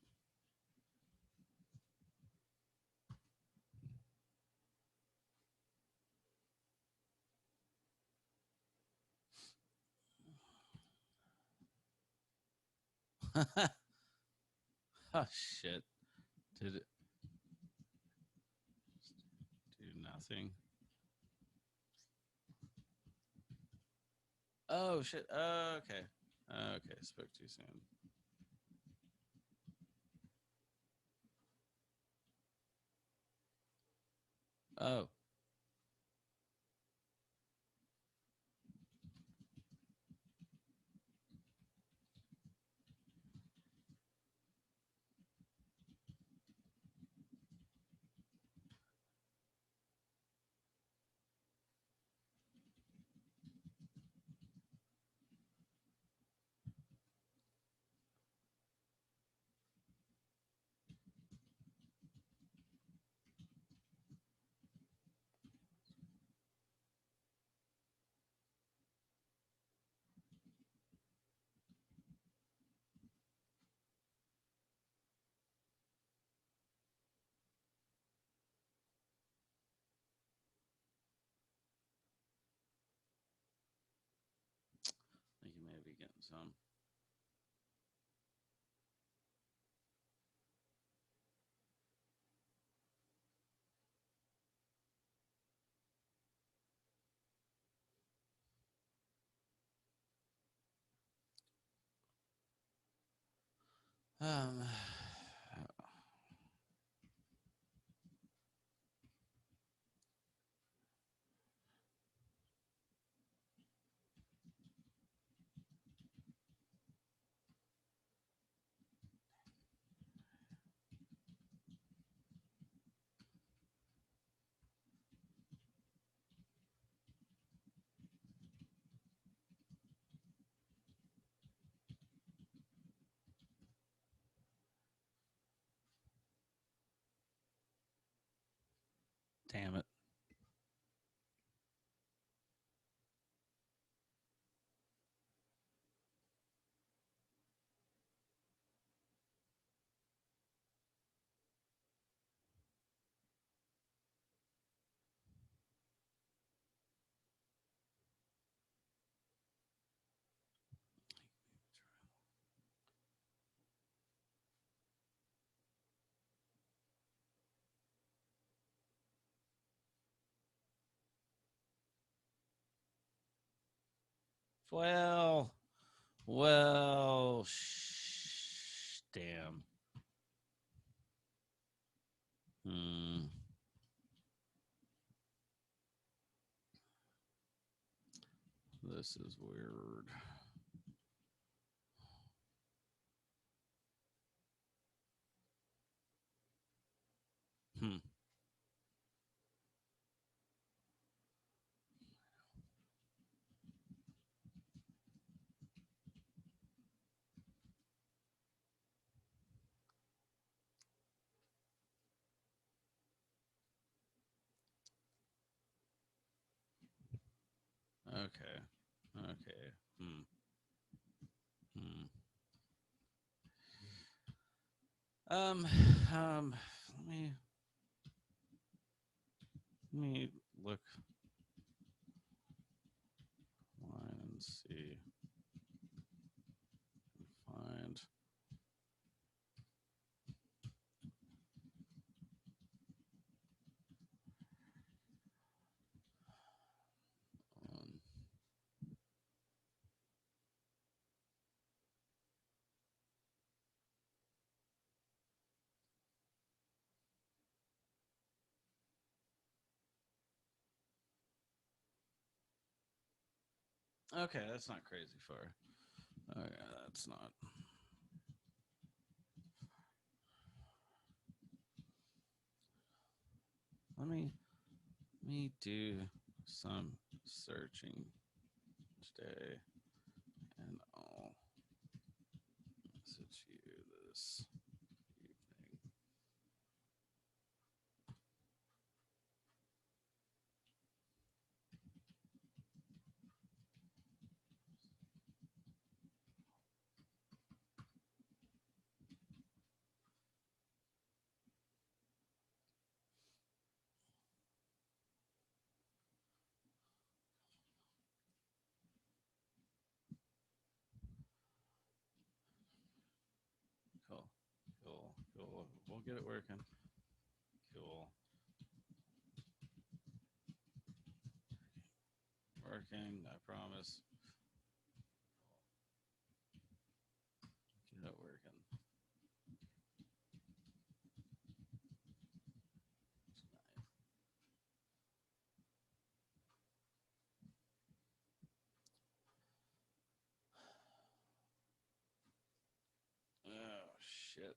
Oh shit! Did it do nothing? Oh shit! Okay, okay. Spoke too soon. Oh. I think you may be getting some. Um. Damn it. Well, damn. Hmm. This is weird. Hmm. Okay. Okay. Hmm. Hmm. Um. Um. Let me look line and see. Find. On. Okay, that's not crazy far. Okay, that's not. Let me do some searching today, and I'll message you this evening. Cool. We'll get it working. Cool. Working, I promise. Get it working. Oh shit.